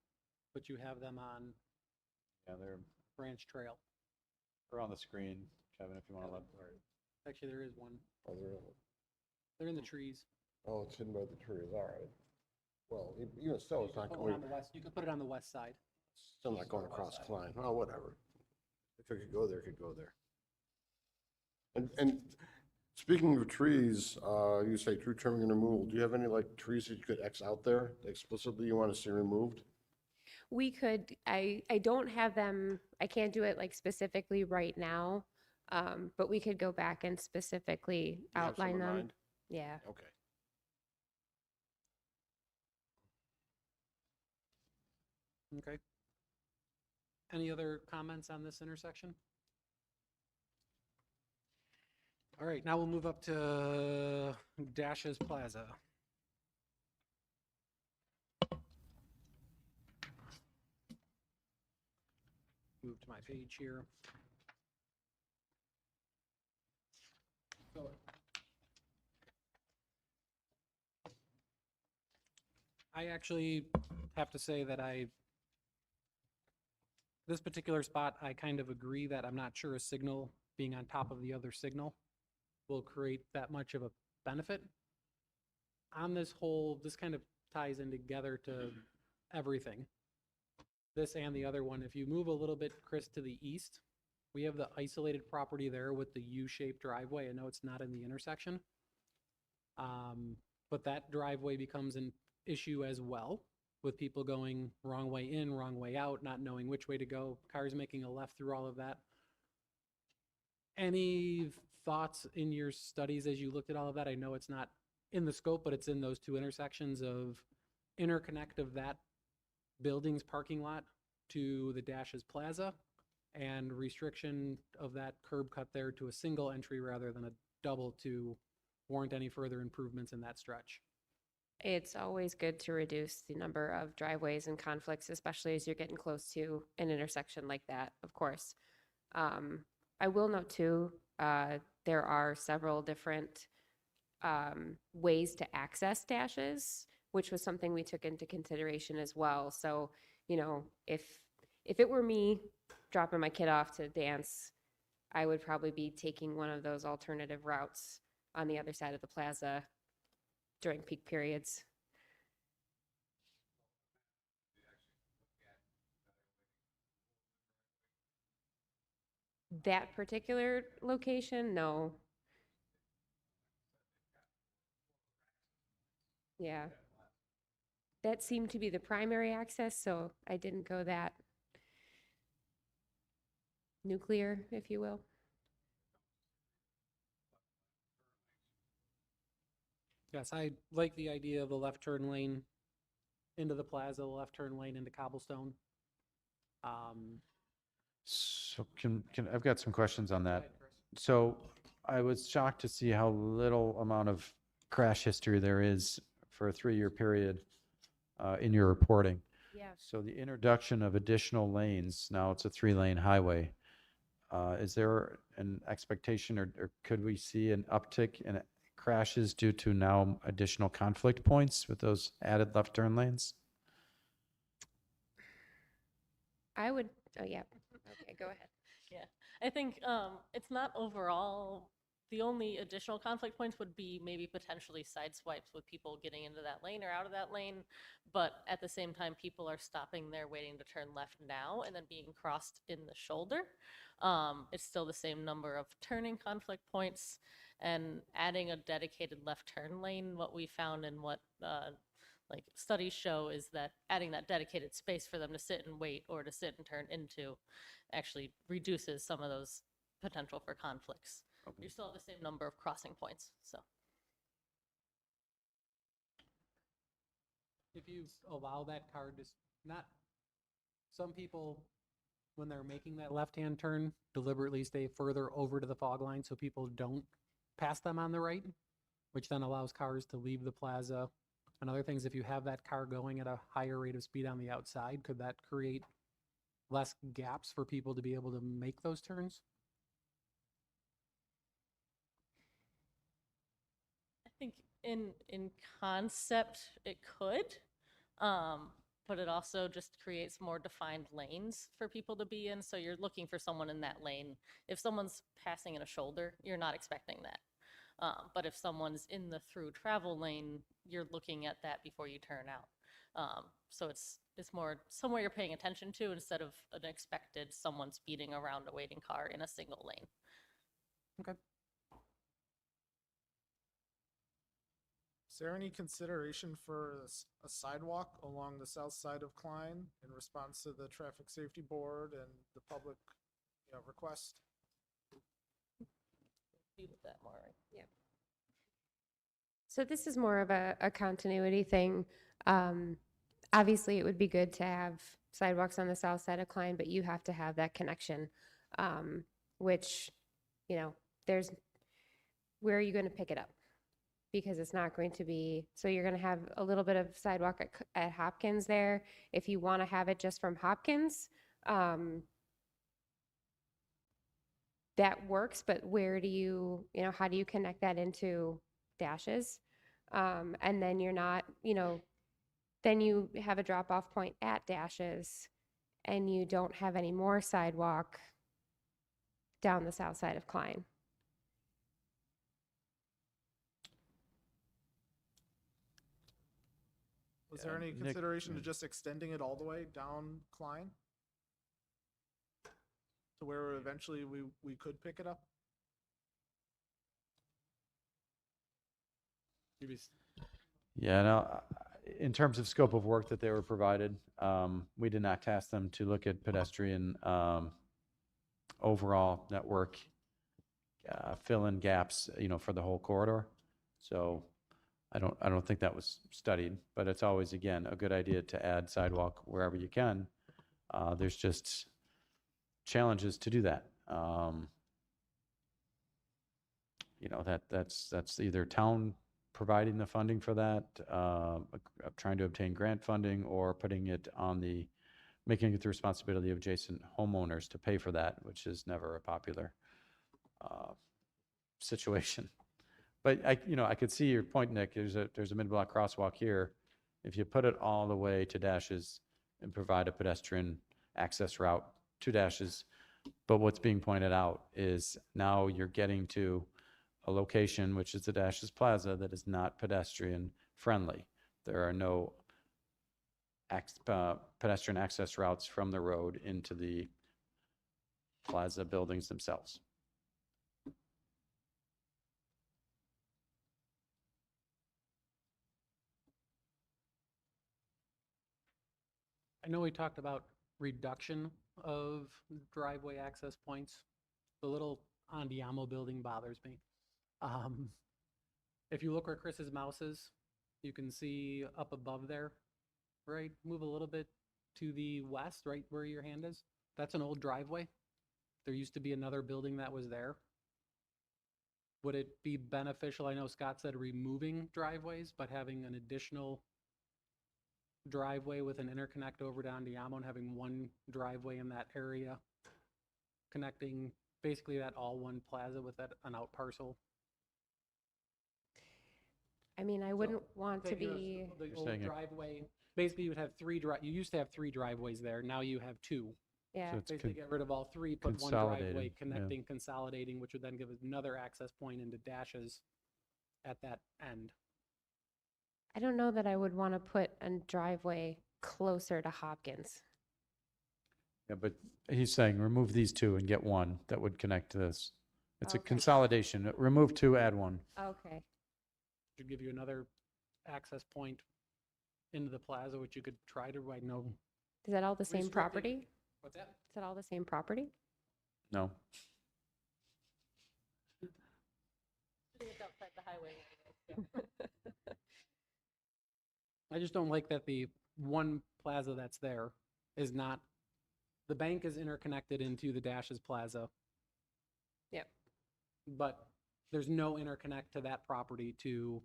but you have them on Yeah, they're Branch Trail. on the screen, Kevin, if you want to let. Actually, there is one. Oh, They're in the trees. oh, it's hidden by the trees, all right. Well, even still, it's not Put one going, on the west. You could put it on the west side. still not going across Klein. Oh, whatever. If it could go there, it could go there. And speaking of trees, you say tree trimming and removal. Do you have any like trees that you could X out there explicitly you want to see removed? We could, I don't have them, I can't do it like specifically right now, but we could go back and specifically Do you have some outline in them. mind? Yeah. Okay. Okay. Any other comments on this intersection? All right, now we'll move up to Dashes Plaza. Move to my page here. So, I actually have to say that this particular spot, I kind of agree that I'm not sure a signal being on top of the other signal will create that much of a benefit. On this whole, this kind of ties in together to everything. This and the other one, if you move a little bit, Chris, to the east, we have the isolated property there with the U-shaped driveway. I know it's not in the intersection. But that driveway becomes an issue as well, with people going wrong way in, wrong way out, not knowing which way to go, cars making a left through all of that. Any thoughts in your studies as you looked at all of that? I know it's not in the scope, but it's in those two intersections of interconnect of that building's parking lot to the Dashes Plaza and restriction of that curb cut there to a single entry rather than a double to warrant any further improvements in that stretch. It's always good to reduce the number of driveways and conflicts, especially as you're getting close to an intersection like that, of course. I will note too, there are several different ways to access dashes, which was something we took into consideration as well. So, you know, if it were me dropping my kid off to dance, I would probably be taking one of those alternative routes on the other side of the plaza during peak periods. that particular location, no. Yeah. That seemed to be the primary access, so I didn't go that nuclear, if you will. Yes, I like the idea of the left turn lane into the plaza, the left turn lane into Cobblestone. So I've got some questions on Go that. ahead, Chris. So I was shocked to see how little amount of crash history there is for a 3-year period in your reporting. Yeah. So the introduction of additional lanes, now it's a 3-lane highway. Is there an expectation or could we see an uptick in crashes due to now additional conflict points with those added left turn lanes? I would, oh yeah, okay, go ahead. Yeah, I think it's not overall, the only additional conflict points would be maybe potentially side swipes with people getting into that lane or out of that lane. But at the same time, people are stopping there waiting to turn left now and then being crossed in the shoulder. It's still the same number of turning conflict points, and adding a dedicated left turn lane, what we found and what like studies show is that adding that dedicated space for them to sit and wait or to sit and turn into actually reduces some of those potential for conflicts. Okay. You still have the same number of crossing points, so. If you allow that car to, not, some people, when they're making that left-hand turn, deliberately stay further over to the fog line so people don't pass them on the right, which then allows cars to leave the plaza. And other things, if you have that car going at a higher rate of speed on the outside, could that create less gaps for people to be able to make those turns? I think in concept it could, but it also just creates more defined lanes for people to be in. So you're looking for someone in that lane. If someone's passing in a shoulder, you're not expecting that. But if someone's in the through travel lane, you're looking at that before you turn out. So it's more somewhere you're paying attention to instead of an expected someone speeding around a waiting car in a single lane. Okay. Is there any consideration for a sidewalk along the south side of Klein in response to the Traffic Safety Board and the public, request? Be with that more, right? Yeah. So this is more of a continuity thing. Obviously, it would be good to have sidewalks on the south side of Klein, but you have to have that connection, which, there's, where are you going to pick it up? Because it's not going to be, so you're going to have a little bit of sidewalk at Hopkins there. If you want to have it just from Hopkins, that works, but where do you, how do you connect that into dashes? And then you're not, then you have a drop-off point at dashes and you don't have any more sidewalk down the south side of Klein. Was there any Nick, consideration to just extending it all the way down Klein? To where eventually we could pick it up? Yeah, no, in terms of scope of work that they were provided, we did not task them to look at pedestrian overall network, fill in gaps, for the whole corridor. So I don't think that was studied, but it's always, again, a good idea to add sidewalk wherever you can. There's just challenges to do that. That's either town providing the funding for that, trying to obtain grant funding, or making it the responsibility of adjacent homeowners to pay for that, which is never a popular situation. But I could see your point, Nick. There's a mid-block crosswalk here. If you put it all the way to dashes and provide a pedestrian access route to dashes, but what's being pointed out is now you're getting to a location, which is the Dashes Plaza, that is not pedestrian friendly. There are no pedestrian access routes from the road into the plaza buildings themselves. I know we talked about reduction of driveway access points. The little Andiamo building bothers me. If you look where Chris's mouse is, you can see up above there, right? Move a little bit to the west, right where your hand is. That's an old driveway. There used to be another building that was there. Would it be beneficial? I know Scott said removing driveways, but having an additional driveway with an interconnect over to Andiamo and having one driveway in that area connecting basically that all one plaza with that an out parcel. I mean, I wouldn't want to Taking be, the You're old saying it- driveway, basically you would have you used to have three driveways there, now you have two. yeah. So it's Basically get rid of all three, put one consolidated, driveway yeah. connecting, consolidating, which would then give us another access point into dashes at that end. I don't know that I would want to put a driveway closer to Hopkins. Yeah, but he's saying remove these two and get one that would connect to this. It's a Okay. consolidation. Remove two, add one. Okay. Should give you another access point into the plaza, which you could try to, I know. Is that all the same Restricted. property? What's that? Is that all the same property? No. It's outside the highway. I just don't like that the one plaza that's there is not, the bank is interconnected into the Dashes Plaza. Yep. But there's no interconnect to that property to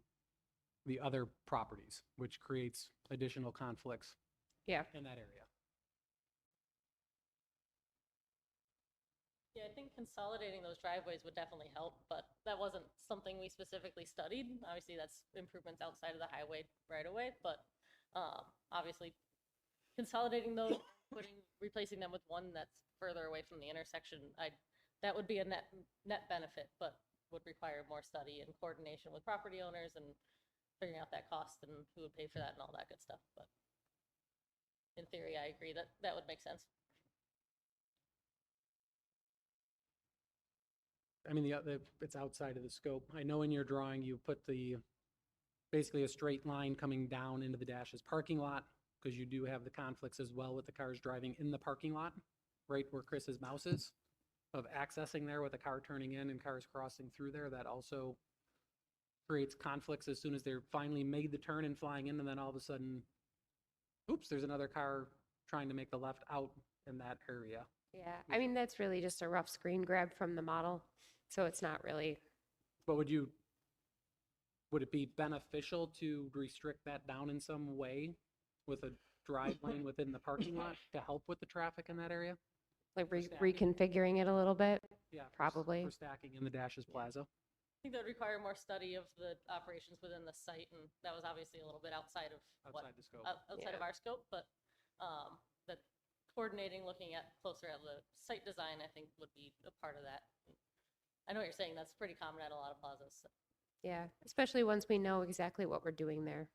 the other properties, which creates additional conflicts Yeah. in that area. Yeah, I think consolidating those driveways would definitely help, but that wasn't something we specifically studied. Obviously, that's improvements outside of the highway right away, but obviously consolidating those, replacing them with one that's further away from the intersection, that would be a net benefit, but would require more study and coordination with property owners and figuring out that cost and who would pay for that and all that good stuff. But in theory, I agree that that would make sense. I mean, it's outside of the scope. I know in your drawing, you put basically a straight line coming down into the Dashes parking lot, because you do have the conflicts as well with the cars driving in the parking lot, right where Chris's mouse is, of accessing there with a car turning in and cars crossing through there. That also creates conflicts as soon as they're finally made the turn and flying in, and then all of a sudden, oops, there's another car trying to make the left out in that area. Yeah. I mean, that's really just a rough screen grab from the model. So it's not really, But would it be beneficial to restrict that down in some way with a drive lane within the parking lot to help with the traffic in that area? like For stacking? reconfiguring it a little bit. Yeah. Probably. For stacking in the Dashes Plaza. I think that would require more study of the operations within the site, and that was obviously a little bit outside of Outside the scope. outside of Yeah. our scope, but that coordinating, looking at closer at the site design, I think would be a part of that. I know what you're saying, that's pretty common at a lot of plazas. So. Yeah. Especially once we know exactly what we're doing there.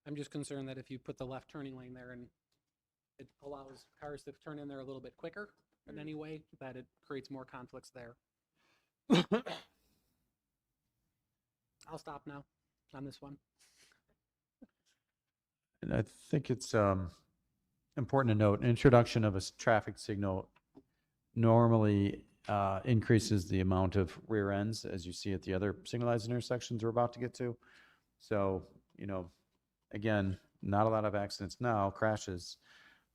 I'm just concerned that if you put the left turning lane there and it allows cars to turn in there a little bit quicker in any way, that it creates more conflicts there. I'll stop now on this one. And I think it's important to note, introduction of a traffic signal normally increases the amount of rear ends, as you see at the other signalized intersections we're about to get to. So, again, not a lot of accidents now, crashes,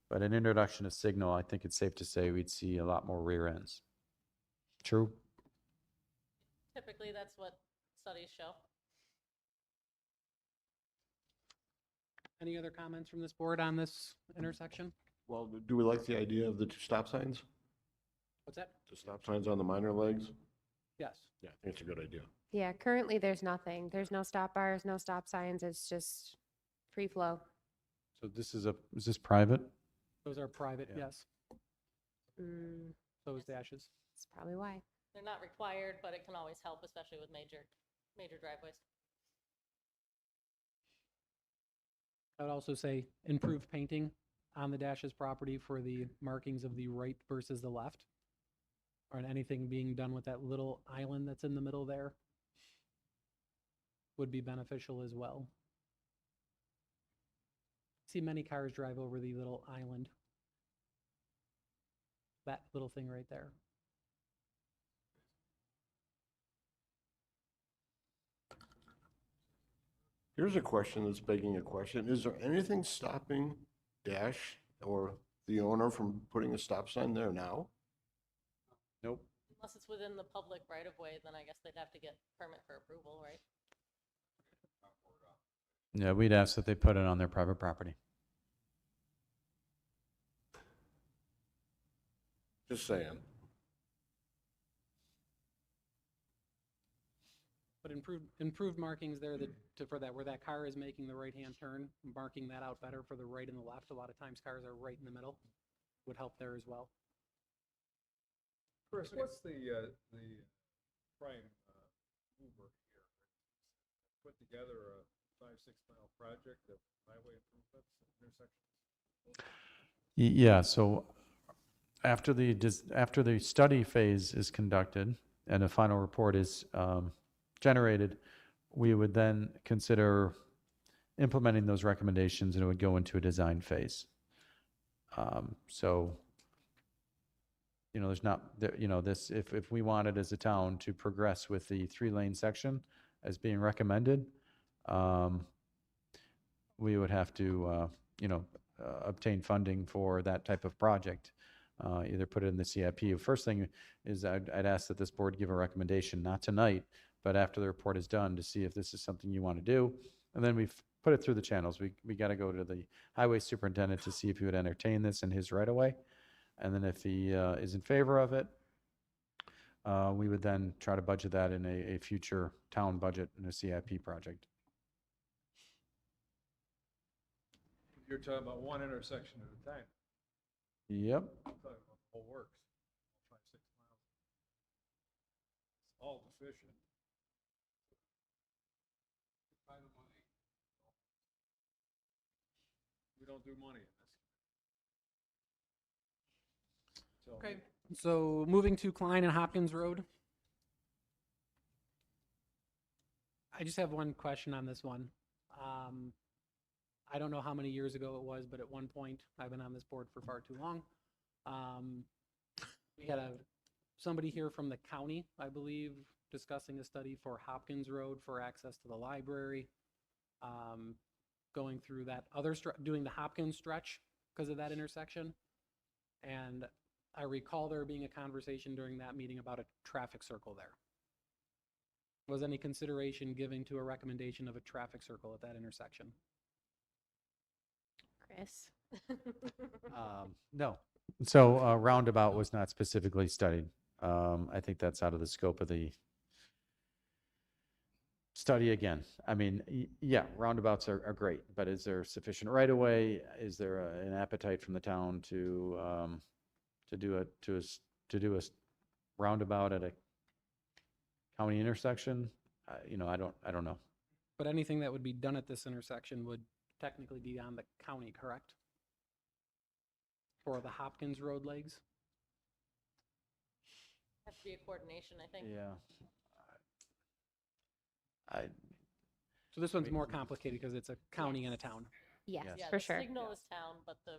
but an introduction of signal, I think it's safe to say we'd see a lot more rear ends. True? Typically, that's what studies show. Any other comments from this board on this intersection? Well, do we like the idea of the two stop signs? What's that? The stop signs on the minor legs? Yes. Yeah, I think it's a good idea. Yeah. Currently, there's nothing. There's no stop bars, no stop signs. It's just free flow. So is this private? Those are private, Yeah. yes. Mm, Those Dashes. that's probably why. They're not required, but it can always help, especially with major driveways. I would also say improved painting on the Dash's property for the markings of the right versus the left? Or anything being done with that little island that's in the middle there would be beneficial as well. See many cars drive over the little island. That little thing right there. Here's a question that's begging a question. Is there anything stopping Dash or the owner from putting a stop sign there now? Nope. Unless it's within the public right of way, then I guess they'd have to get permit for approval, right? Yeah, we'd ask that they put it on their private property. Just saying. But improved markings there for that, where that car is making the right-hand turn, marking that out better for the right and the left. A lot of times cars are right in the middle, would help there as well. Chris, what's the prime mover here? Put together a 5-6 mile project of highway improvements and intersections? Yeah, so after the study phase is conducted and a final report is generated, we would then consider implementing those recommendations, and it would go into a design phase. So, there's not, this, if we wanted as a town to progress with the 3-lane section as being recommended, we would have to, obtain funding for that type of project. Either put it in the CIP. First thing is I'd ask that this board give a recommendation, not tonight, but after the report is done, to see if this is something you want to do. And then we've put it through the channels. We got to go to the highway superintendent to see if he would entertain this in his right of way. And then if he is in favor of it, we would then try to budget that in a future town budget in a CIP project. You're talking about one intersection at a time. Yep. I'm talking about the whole works, 5-6 miles. It's all deficient. Find the money. We don't do money in this. So, Okay, so moving to Klein and Hopkins Road. I just have one question on this one. I don't know how many years ago it was, but at one point, I've been on this board for far too long. We had somebody here from the county, I believe, discussing a study for Hopkins Road for access to the library, going through that other, doing the Hopkins stretch because of that intersection. And I recall there being a conversation during that meeting about a traffic circle there. Was any consideration given to a recommendation of a traffic circle at that intersection? Chris. No. So roundabout was not specifically studied. I think that's out of the scope of the study again. I mean, yeah, roundabouts are great, but is there sufficient right of way? Is there an appetite from the town to do a roundabout at a county intersection? I don't know. But anything that would be done at this intersection would technically be on the county, correct? For the Hopkins Road legs? Has to be a coordination, I think. Yeah. So this one's more complicated because it's a county and a town. Yes, Yeah, for the sure. signal is town, but the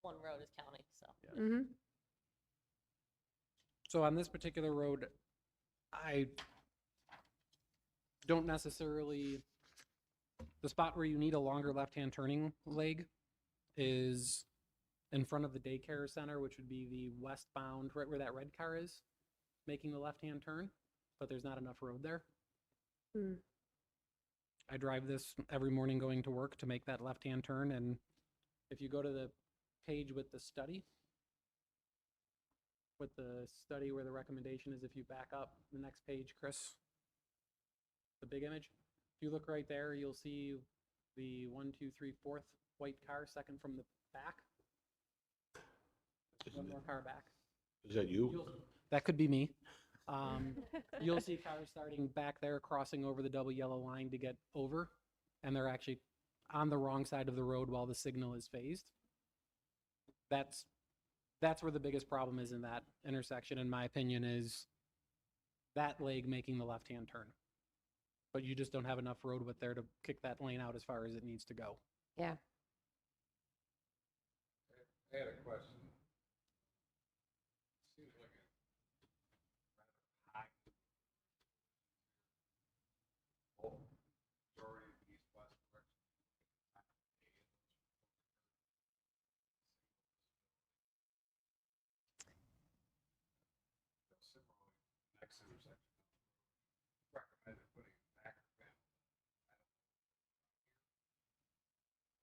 one road is county, so. Mm-hmm. So on this particular road, I don't necessarily, the spot where you need a longer left-hand turning leg is in front of the daycare center, which would be the westbound, right where that red car is, making the left-hand turn, but there's not enough road there. Mm. I drive this every morning going to work to make that left-hand turn, and if you go to the page with the study where the recommendation is, if you back up the next page, Chris, the big image, if you look right there, you'll see the 1, 2, 3, 4th white car, second from the back. One more car back. Is that you? That could be me. You'll see cars starting back there, crossing over the double yellow line to get over, and they're actually on the wrong side of the road while the signal is phased. That's where the biggest problem is in that intersection, in my opinion, is that leg making the left-hand turn. But you just don't have enough road width there to kick that lane out as far as it needs to go. Yeah. I had a question. Seems like a rather high. Majority of east-west direction. Similarly, next intersection, recommended putting back panel.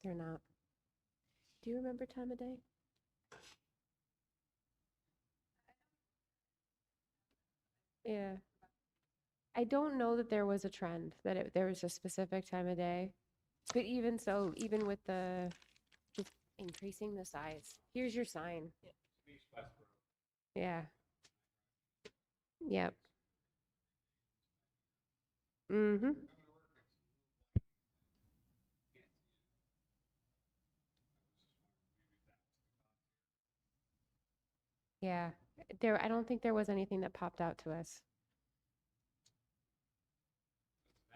They're not. Do you remember time of day? Yeah. I don't know that there was a trend, that there was a specific time of day. But even so, even with just increasing the size, here's your sign. East-west road. Yeah. Yep. Mm-hmm. Yeah. I don't think there was anything that popped out to us.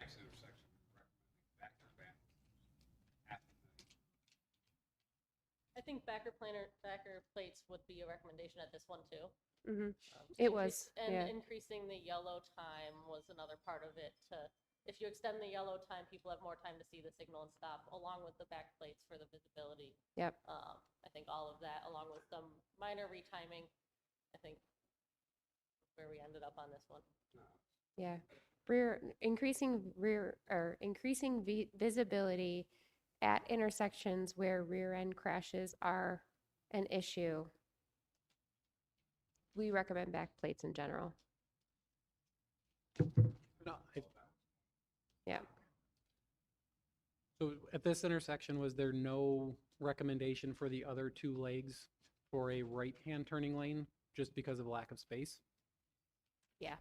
Next intersection, recommending back panel. I think backer plates would be a recommendation at this one too. Mm-hmm. It was, And yeah. increasing the yellow time was another part of it if you extend the yellow time, people have more time to see the signal and stop, along with the back plates for the visibility. Yep. I think all of that, along with some minor retiming, I think where we ended up on this one. Yeah. Increasing visibility at intersections where rear end crashes are an issue. We recommend back plates in general. No, Yeah. So at this intersection, was there no recommendation for the other two legs for a right-hand turning lane just because of lack of space? Yeah.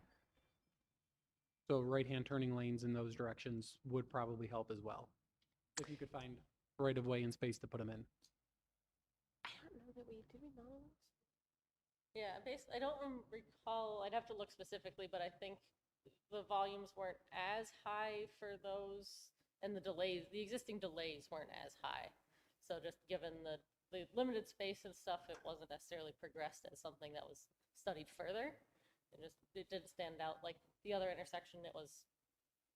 So right-hand turning lanes in those directions would probably help as well, if you could find right-of-way and space to put them in. I don't know that did we know? Yeah, I don't recall, I'd have to look specifically, but I think the volumes weren't as high for those, and the existing delays weren't as high. So just given the limited space and stuff, it wasn't necessarily progressed as something that was studied further. It didn't stand out like the other intersection.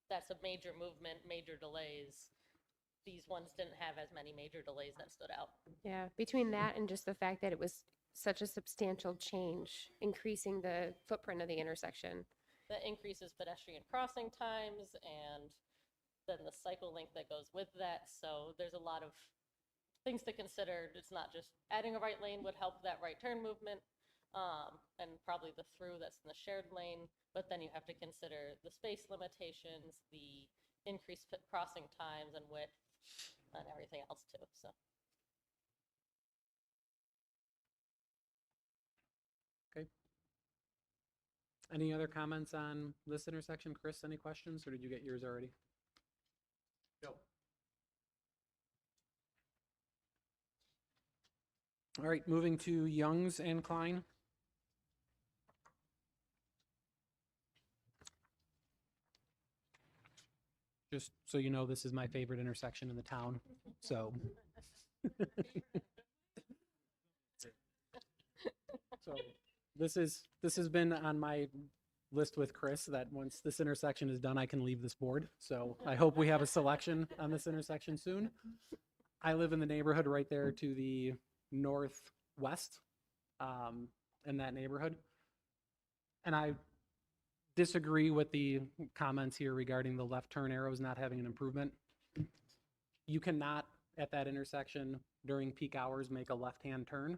That's a major movement, major delays. These ones didn't have as many major delays that stood out. Yeah. Between that and just the fact that it was such a substantial change, increasing the footprint of the intersection. That increases pedestrian crossing times and then the cycle length that goes with that. So there's a lot of things to consider. It's not just adding a right lane would help that right turn movement, and probably the through that's in the shared lane, but then you have to consider the space limitations, the increased crossing times and width, and everything else too, so. Okay. Any other comments on this intersection? Chris, any questions, or did you get yours already? No. All right, moving to Youngs and Klein. Just so you know, this is my favorite intersection in the town, so. So this has been on my list with Chris, that once this intersection is done, I can leave this board. So I hope we have a selection on this intersection soon. I live in the neighborhood right there to the northwest, in that neighborhood. And I disagree with the comments here regarding the left turn arrows not having an improvement. You cannot, at that intersection during peak hours, make a left-hand turn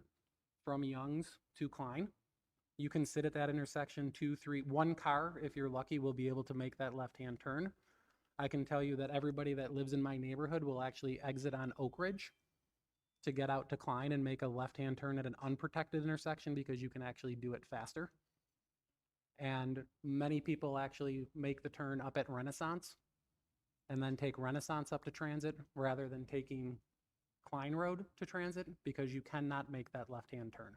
from Youngs to Klein. You can sit at that intersection 1 car, if you're lucky, will be able to make that left-hand turn. I can tell you that everybody that lives in my neighborhood will actually exit on Oak Ridge to get out to Klein and make a left-hand turn at an unprotected intersection because you can actually do it faster. And many people actually make the turn up at Renaissance and then take Renaissance up to Transit rather than taking Klein Road to transit because you cannot make that left-hand turn.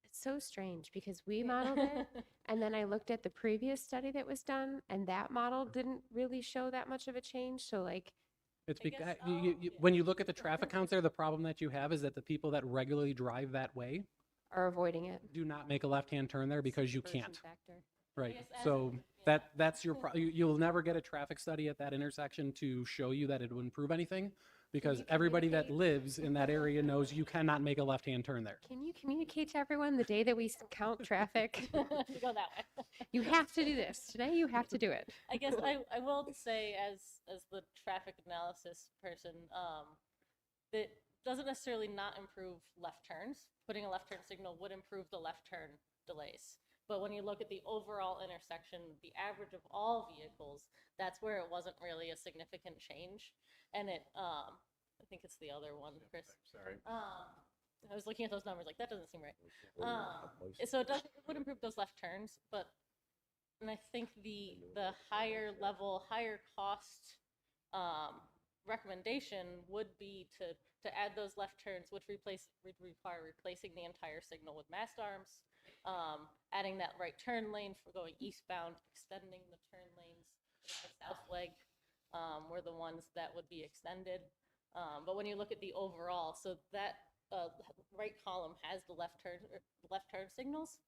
It's so strange because we modeled it, and then I looked at the previous study that was done, and that model didn't really show that much of a change. So like, It's I guess- because oh, when you look at the traffic counts there, the problem that you have is that the people that regularly drive that way are avoiding it. do not make a left-hand turn there because you Conversion can't. factor. Right. guess as So a- that's your you'll never get a traffic study at that intersection to show you that it would improve anything because you everybody that communicate? lives in that area knows you cannot make a left-hand turn there. Can you communicate to everyone the day that we count traffic? To go that way. You have to do this. Today you have to do it. I guess I will say as the traffic analysis person, that doesn't necessarily not improve left turns. Putting a left turn signal would improve the left turn delays. But when you look at the overall intersection, the average of all vehicles, that's where it wasn't really a significant change. And it, I think it's the other one, Chris. Sorry. I was looking at those numbers like, that doesn't seem right. So it would improve those left turns, but, and I think the higher level, higher cost recommendation would be to add those left turns, which would require replacing the entire signal with mast arms, adding that right turn lane for going eastbound, extending the turn lanes. The south leg were the ones that would be extended. But when you look at the overall, so that right column has the left turn signals.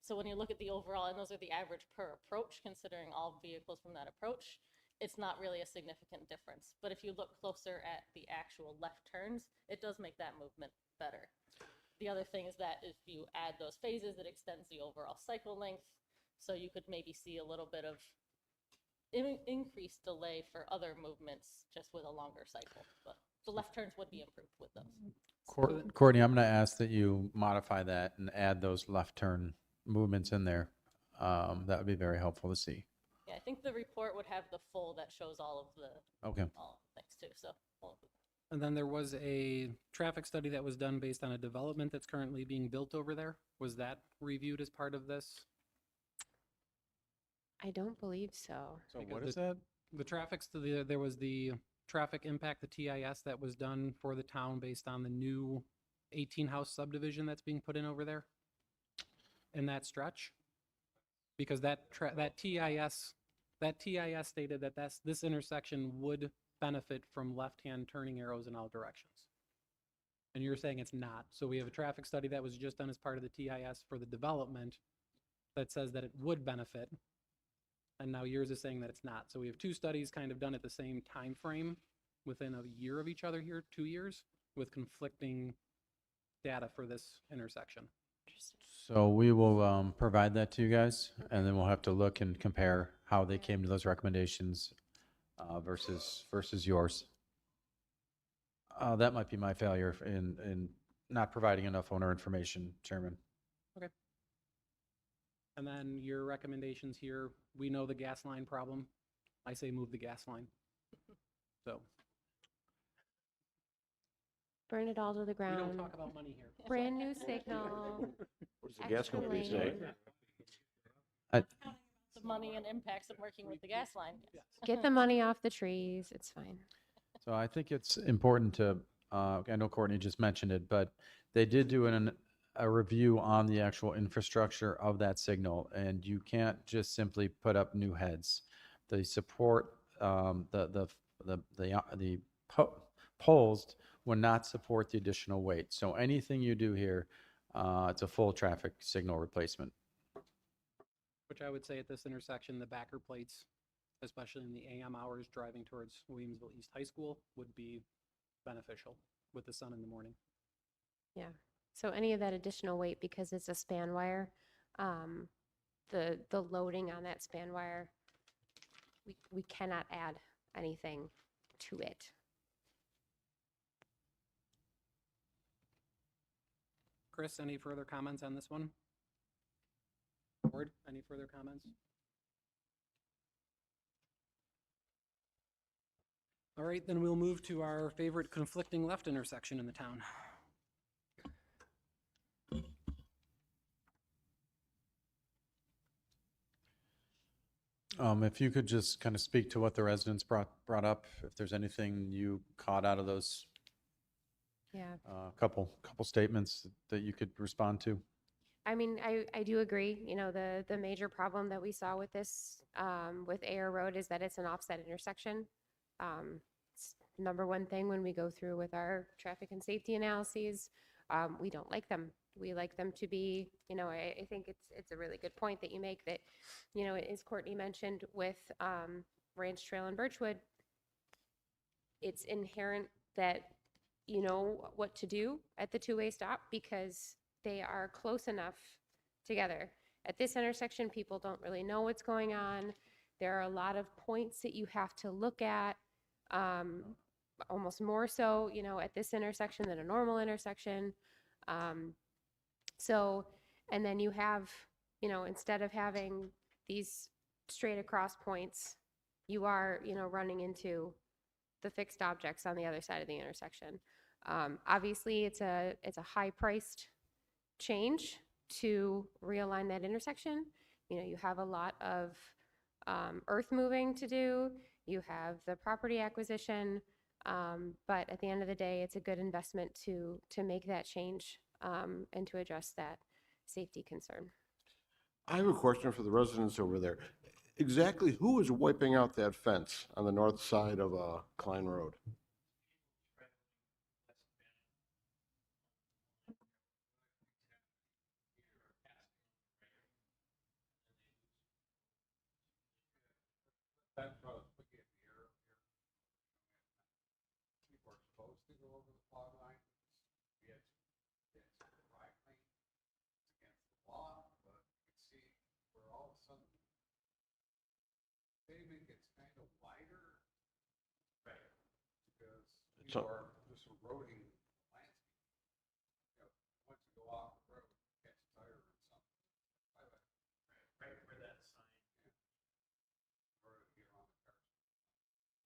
So when you look at the overall, and those are the average per approach, considering all vehicles from that approach, it's not really a significant difference. But if you look closer at the actual left turns, it does make that movement better. The other thing is that if you add those phases, it extends the overall cycle length. So you could maybe see a little bit of increased delay for other movements just with a longer cycle. But the left turns would be improved with those. Courtney, I'm going to ask that you modify that and add those left turn movements in there. That would be very helpful to see. Yeah, I think the report would have the full that shows all of the Okay. all things too. So And then there was a traffic study that was done based on a development that's currently being built over there. Was that reviewed as part of this? I don't believe so. So Because what is that? The traffic study, there was the traffic impact, the TIS that was done for the town based on the new 18-house subdivision that's being put in over there in that stretch. Because that TIS stated that this intersection would benefit from left-hand turning arrows in all directions. And you're saying it's not. So we have a traffic study that was just done as part of the TIS for the development that says that it would benefit. And now yours is saying that it's not. So we have two studies kind of done at the same time frame within a year of each other here, 2 years, with conflicting data for this intersection. So we will provide that to you guys, and then we'll have to look and compare how they came to those recommendations versus yours. That might be my failure in not providing enough owner information, Chairman. Okay. And then your recommendations here, we know the gas line problem. I say move the gas line. So Burn it all to the we ground. don't talk about money here. Brand new signal. What does the gas extra company say? lane. the money and impacts of working with the gas line. Get the money off the trees. It's fine. So I think it's important to, I know Courtney just mentioned it, but they did do a review on the actual infrastructure of that signal, and you can't just simply put up new heads. They support the poles will not support the additional weight. So anything you do here, it's a full traffic signal replacement. Which I would say at this intersection, the backer plates, especially in the AM hours driving towards Williamsville East High School, would be beneficial with the sun in the morning. Yeah. So any of that additional weight, because it's a span wire, the loading on that span wire, we cannot add anything to it. Chris, any further comments on this one? Board, any further comments? All right, then we'll move to our favorite conflicting left intersection in the town. If you could just kind of speak to what the residents brought up, if there's anything you caught out of those Yeah. A couple statements that you could respond to. I mean, I do agree, you know, the major problem that we saw with this, with Air Road is that it's an offset intersection. It's number one thing when we go through with our traffic and safety analyses, we don't like them. We like them to be, you know, I think it's a really good point that you make that, you know, as Courtney mentioned with, Ranch Trail and Birchwood, it's inherent that you know what to do at the two-way stop because they are close enough together. At this intersection, people don't really know what's going on. There are a lot of points that you have to look at, almost more so, you know, at this intersection than a normal intersection. So, and then you have, you know, instead of having these straight across points, you are, you know, running into the fixed objects on the other side of the intersection. Obviously, it's a high-priced change to realign that intersection. You know, you have a lot of earth moving to do. You have the property acquisition, but at the end of the day, it's a good investment to make that change and to address that safety concern. I have a question for the residents over there. Exactly who is wiping out that fence on the north side of Klein Road? That probably put you in the air here. People are supposed to go over the fog line. It's the right lane. It's against the law, but you can see where all of a sudden pavement gets kind of wider. Right. Because people are just eroding the landscape. You know, once you go off the road, catch a tire or something. Right where that sign.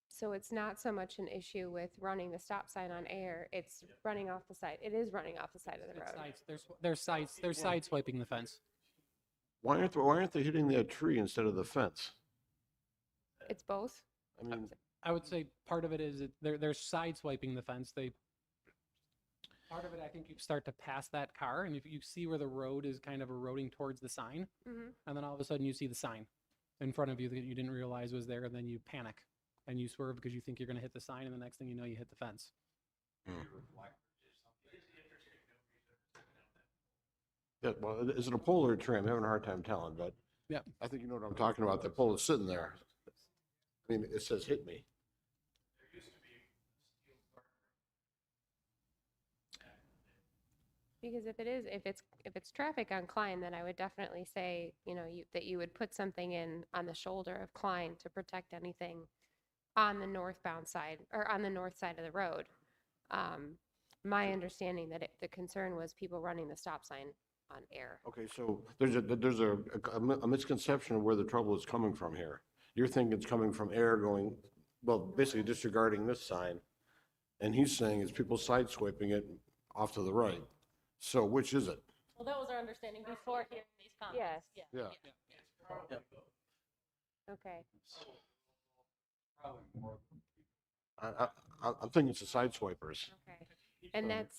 So it's not so much an issue with running the stop sign on Air, it's running off the side. It is running off the side of the road. There's side swiping the fence. Why aren't they hitting that tree instead of the fence? It's both. I mean, I would say part of it is they're side swiping the fence. Part of it, I think you start to pass that car and if you see where the road is kind of eroding towards the sign, and then all of a sudden you see the sign in front of you that you didn't realize was there, and then you panic and you swerve because you think you're going to hit the sign, and the next thing you know, you hit the fence. Yeah, well, is it a pole or a tree? I'm having a hard time telling, but yeah, I think you know what I'm talking about. The pole is sitting there. I mean, it says hit me. Because if it's traffic on Klein, then I would definitely say, you know, that you would put something in on the shoulder of Klein to protect anything on the northbound side or on the north side of the road. My understanding that the concern was people running the stop sign on Air. Okay, so there's a misconception of where the trouble is coming from here. You're thinking it's coming from Air going, well, basically disregarding this sign, and he's saying it's people side swiping it off to the right. So which is it? Well, that was our understanding before hearing these comments. Yes. Yeah. Okay. Probably more. I'm thinking it's the side swipers. Okay. And that's.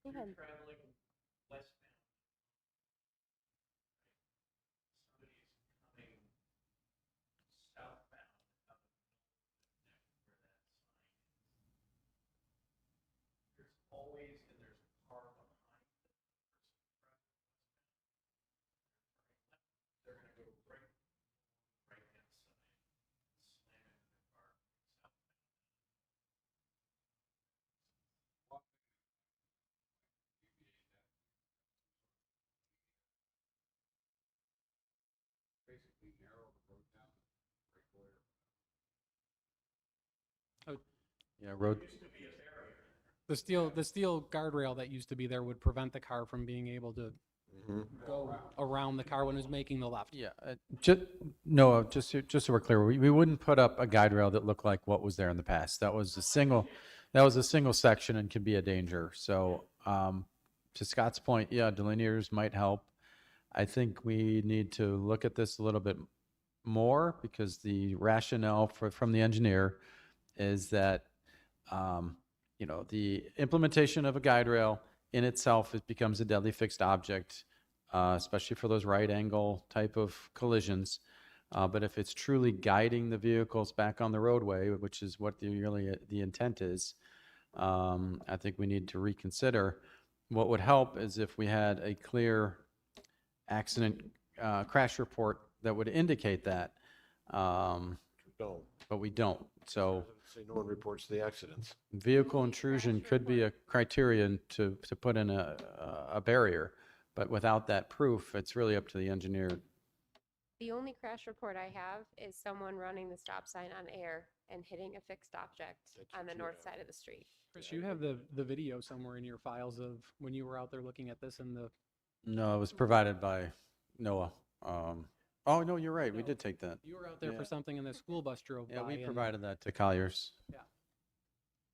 Go ahead. Always, and there's a car behind the person. They're gonna go right hand side, slam into the car. Basically narrow the road down, break away. Yeah, road. The steel guardrail that used to be there would prevent the car from being able to go around the car when it was making the left. Yeah, just so we're clear, we wouldn't put up a guide rail that looked like what was there in the past. That was a single section and can be a danger. So, to Scott's point, yeah, delineators might help. I think we need to look at this a little bit more because the rationale from the engineer is that The implementation of a guide rail in itself, it becomes a deadly fixed object, especially for those right angle type of collisions. But if it's truly guiding the vehicles back on the roadway, which is what the intent is, I think we need to reconsider. What would help is if we had a clear accident crash report that would indicate that. Don't. But we don't. So Say no one reports the accidents. vehicle intrusion could be a criterion to put in a barrier, but without that proof, it's really up to the engineer. The only crash report I have is someone running the stop sign on air and hitting a fixed object on the north side of the street. Chris, you have the video somewhere in your files of when you were out there looking at this and the, No, it was provided by Noah. Oh, no, you're right. We did take that. you were out there Yeah. for something and the school bus drove by. Yeah, we and- provided that to Colliers.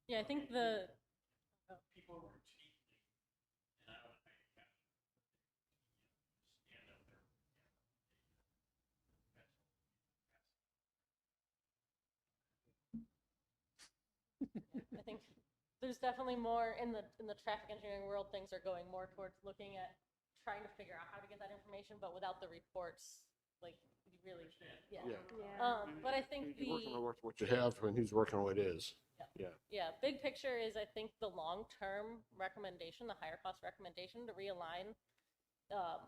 Yeah, I think the, I think there's definitely more in the traffic engineering world, things are going more towards looking at trying to figure out how to get that information, but without the reports, like, you really can't, yeah. But I think You're working the, on what you have, and he's working on what it is. Yeah. yeah, big picture is I think the long-term recommendation, the higher cost recommendation to realign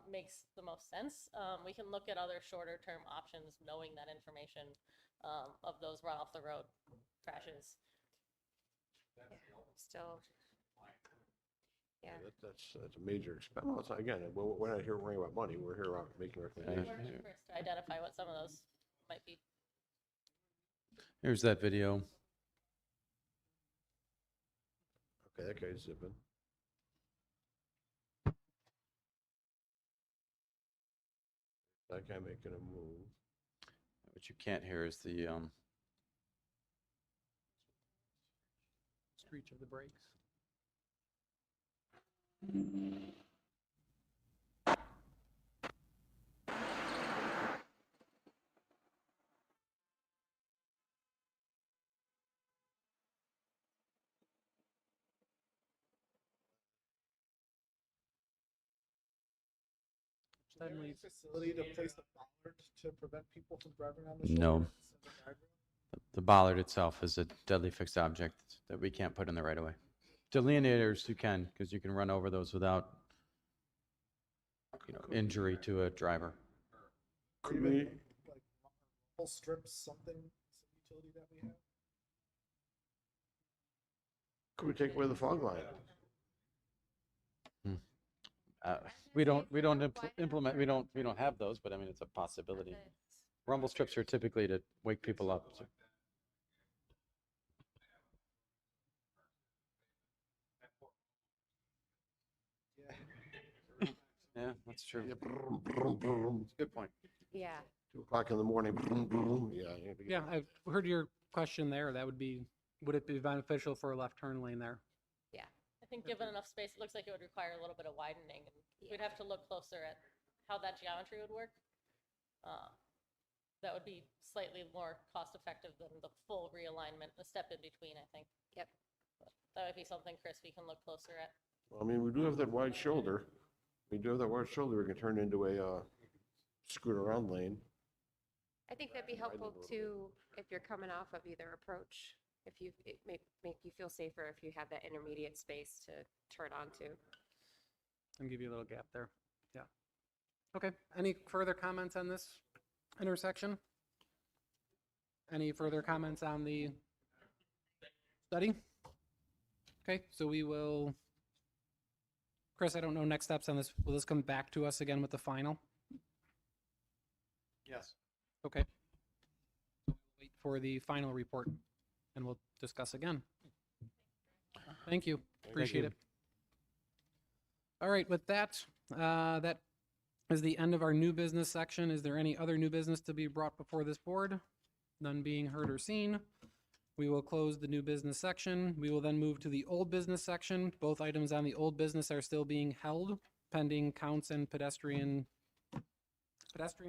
makes the most sense. We can look at other shorter term options, knowing that information of those run off the road crashes. Still, yeah. That's a major expense. Well, it's not- Again, we're not here worrying about money. We're here about making recommendations. Work with Chris to identify what some of those might be. Here's that video. Okay, that guy's zipping. That guy making a move. What you can't hear is the, Screech of the brakes. Is there any facility to place a bollard to prevent people from driving on the No. shoulder? instead of guide rail? the bollard itself is a deadly fixed object that we can't put in the right of way. Delineators you can, because you can run over those without, injury to a driver. Or Could even, we, like, full strips, some utility that we have? could we take away the fog line? We don't implement, we don't have those, but I mean, it's a possibility. Rumble strips are typically to wake people up. so- Yeah, that's true. Yeah, brum, brum, brum. Good point. Yeah. 2 o'clock in the morning. Brum, brum. Yeah. Yeah, I've heard your question there. That would be, would it be beneficial for a left turn lane there? I think given enough space, it looks like it would require a little bit of widening, and we'd have to look closer at how that geometry would work. That would be slightly more cost-effective than the full realignment, the step in between, I think. Yep. But that would be something, Chris, we can look closer at. Well, I mean, we do have that wide shoulder. We do have that wide shoulder. We can turn into a scoot around lane. I think that'd be helpful too if you're coming off of either approach. If it make you feel safer if you have that intermediate space to turn onto. And give you a little gap there. Yeah. Okay, any further comments on this intersection? Any further comments on the study? Okay, so we will, Chris, I don't know next steps on this. Will this come back to us again with the final? Yes. Okay. Wait for the final report and we'll discuss again. Thank you. Appreciate you. it. All right, with that, that is the end of our new business section. Is there any other new business to be brought before this board? None being heard or seen. We will close the new business section. We will then move to the old business section. Both items on the old business are still being held pending counts and pedestrian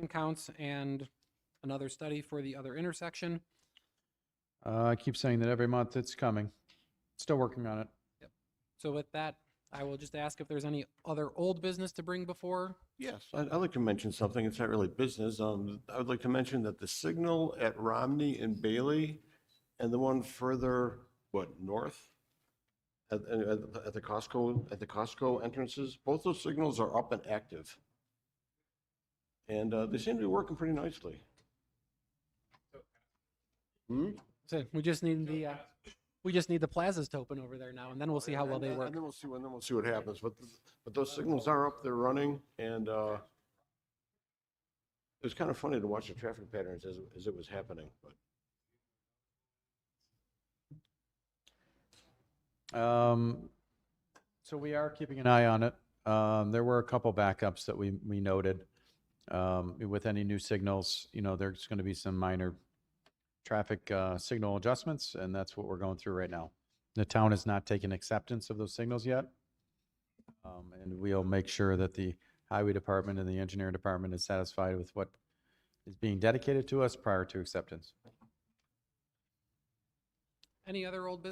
counts and another study for the other intersection. I keep saying that every month it's coming. Still working on it. So with that, I will just ask if there's any other old business to bring before. Yes, I'd like to mention something. It's not really business. I would like to mention that the signal at Romney and Bailey and the one further, north? At the Costco entrances, both those signals are up and active. And they seem to be working pretty nicely. So we just need the plazas to open over there now, and then we'll see how well they work. And then we'll see what happens. But those signals are up, they're running, and it was kind of funny to watch the traffic patterns as it was happening. But So we are keeping an eye on it. There were a couple backups that we noted. With any new signals, there's going to be some minor traffic signal adjustments, and that's what we're going through right now. The town has not taken acceptance of those signals yet. And we'll make sure that the highway department and the engineering department is satisfied with what is being dedicated to us prior to acceptance. Any other old business?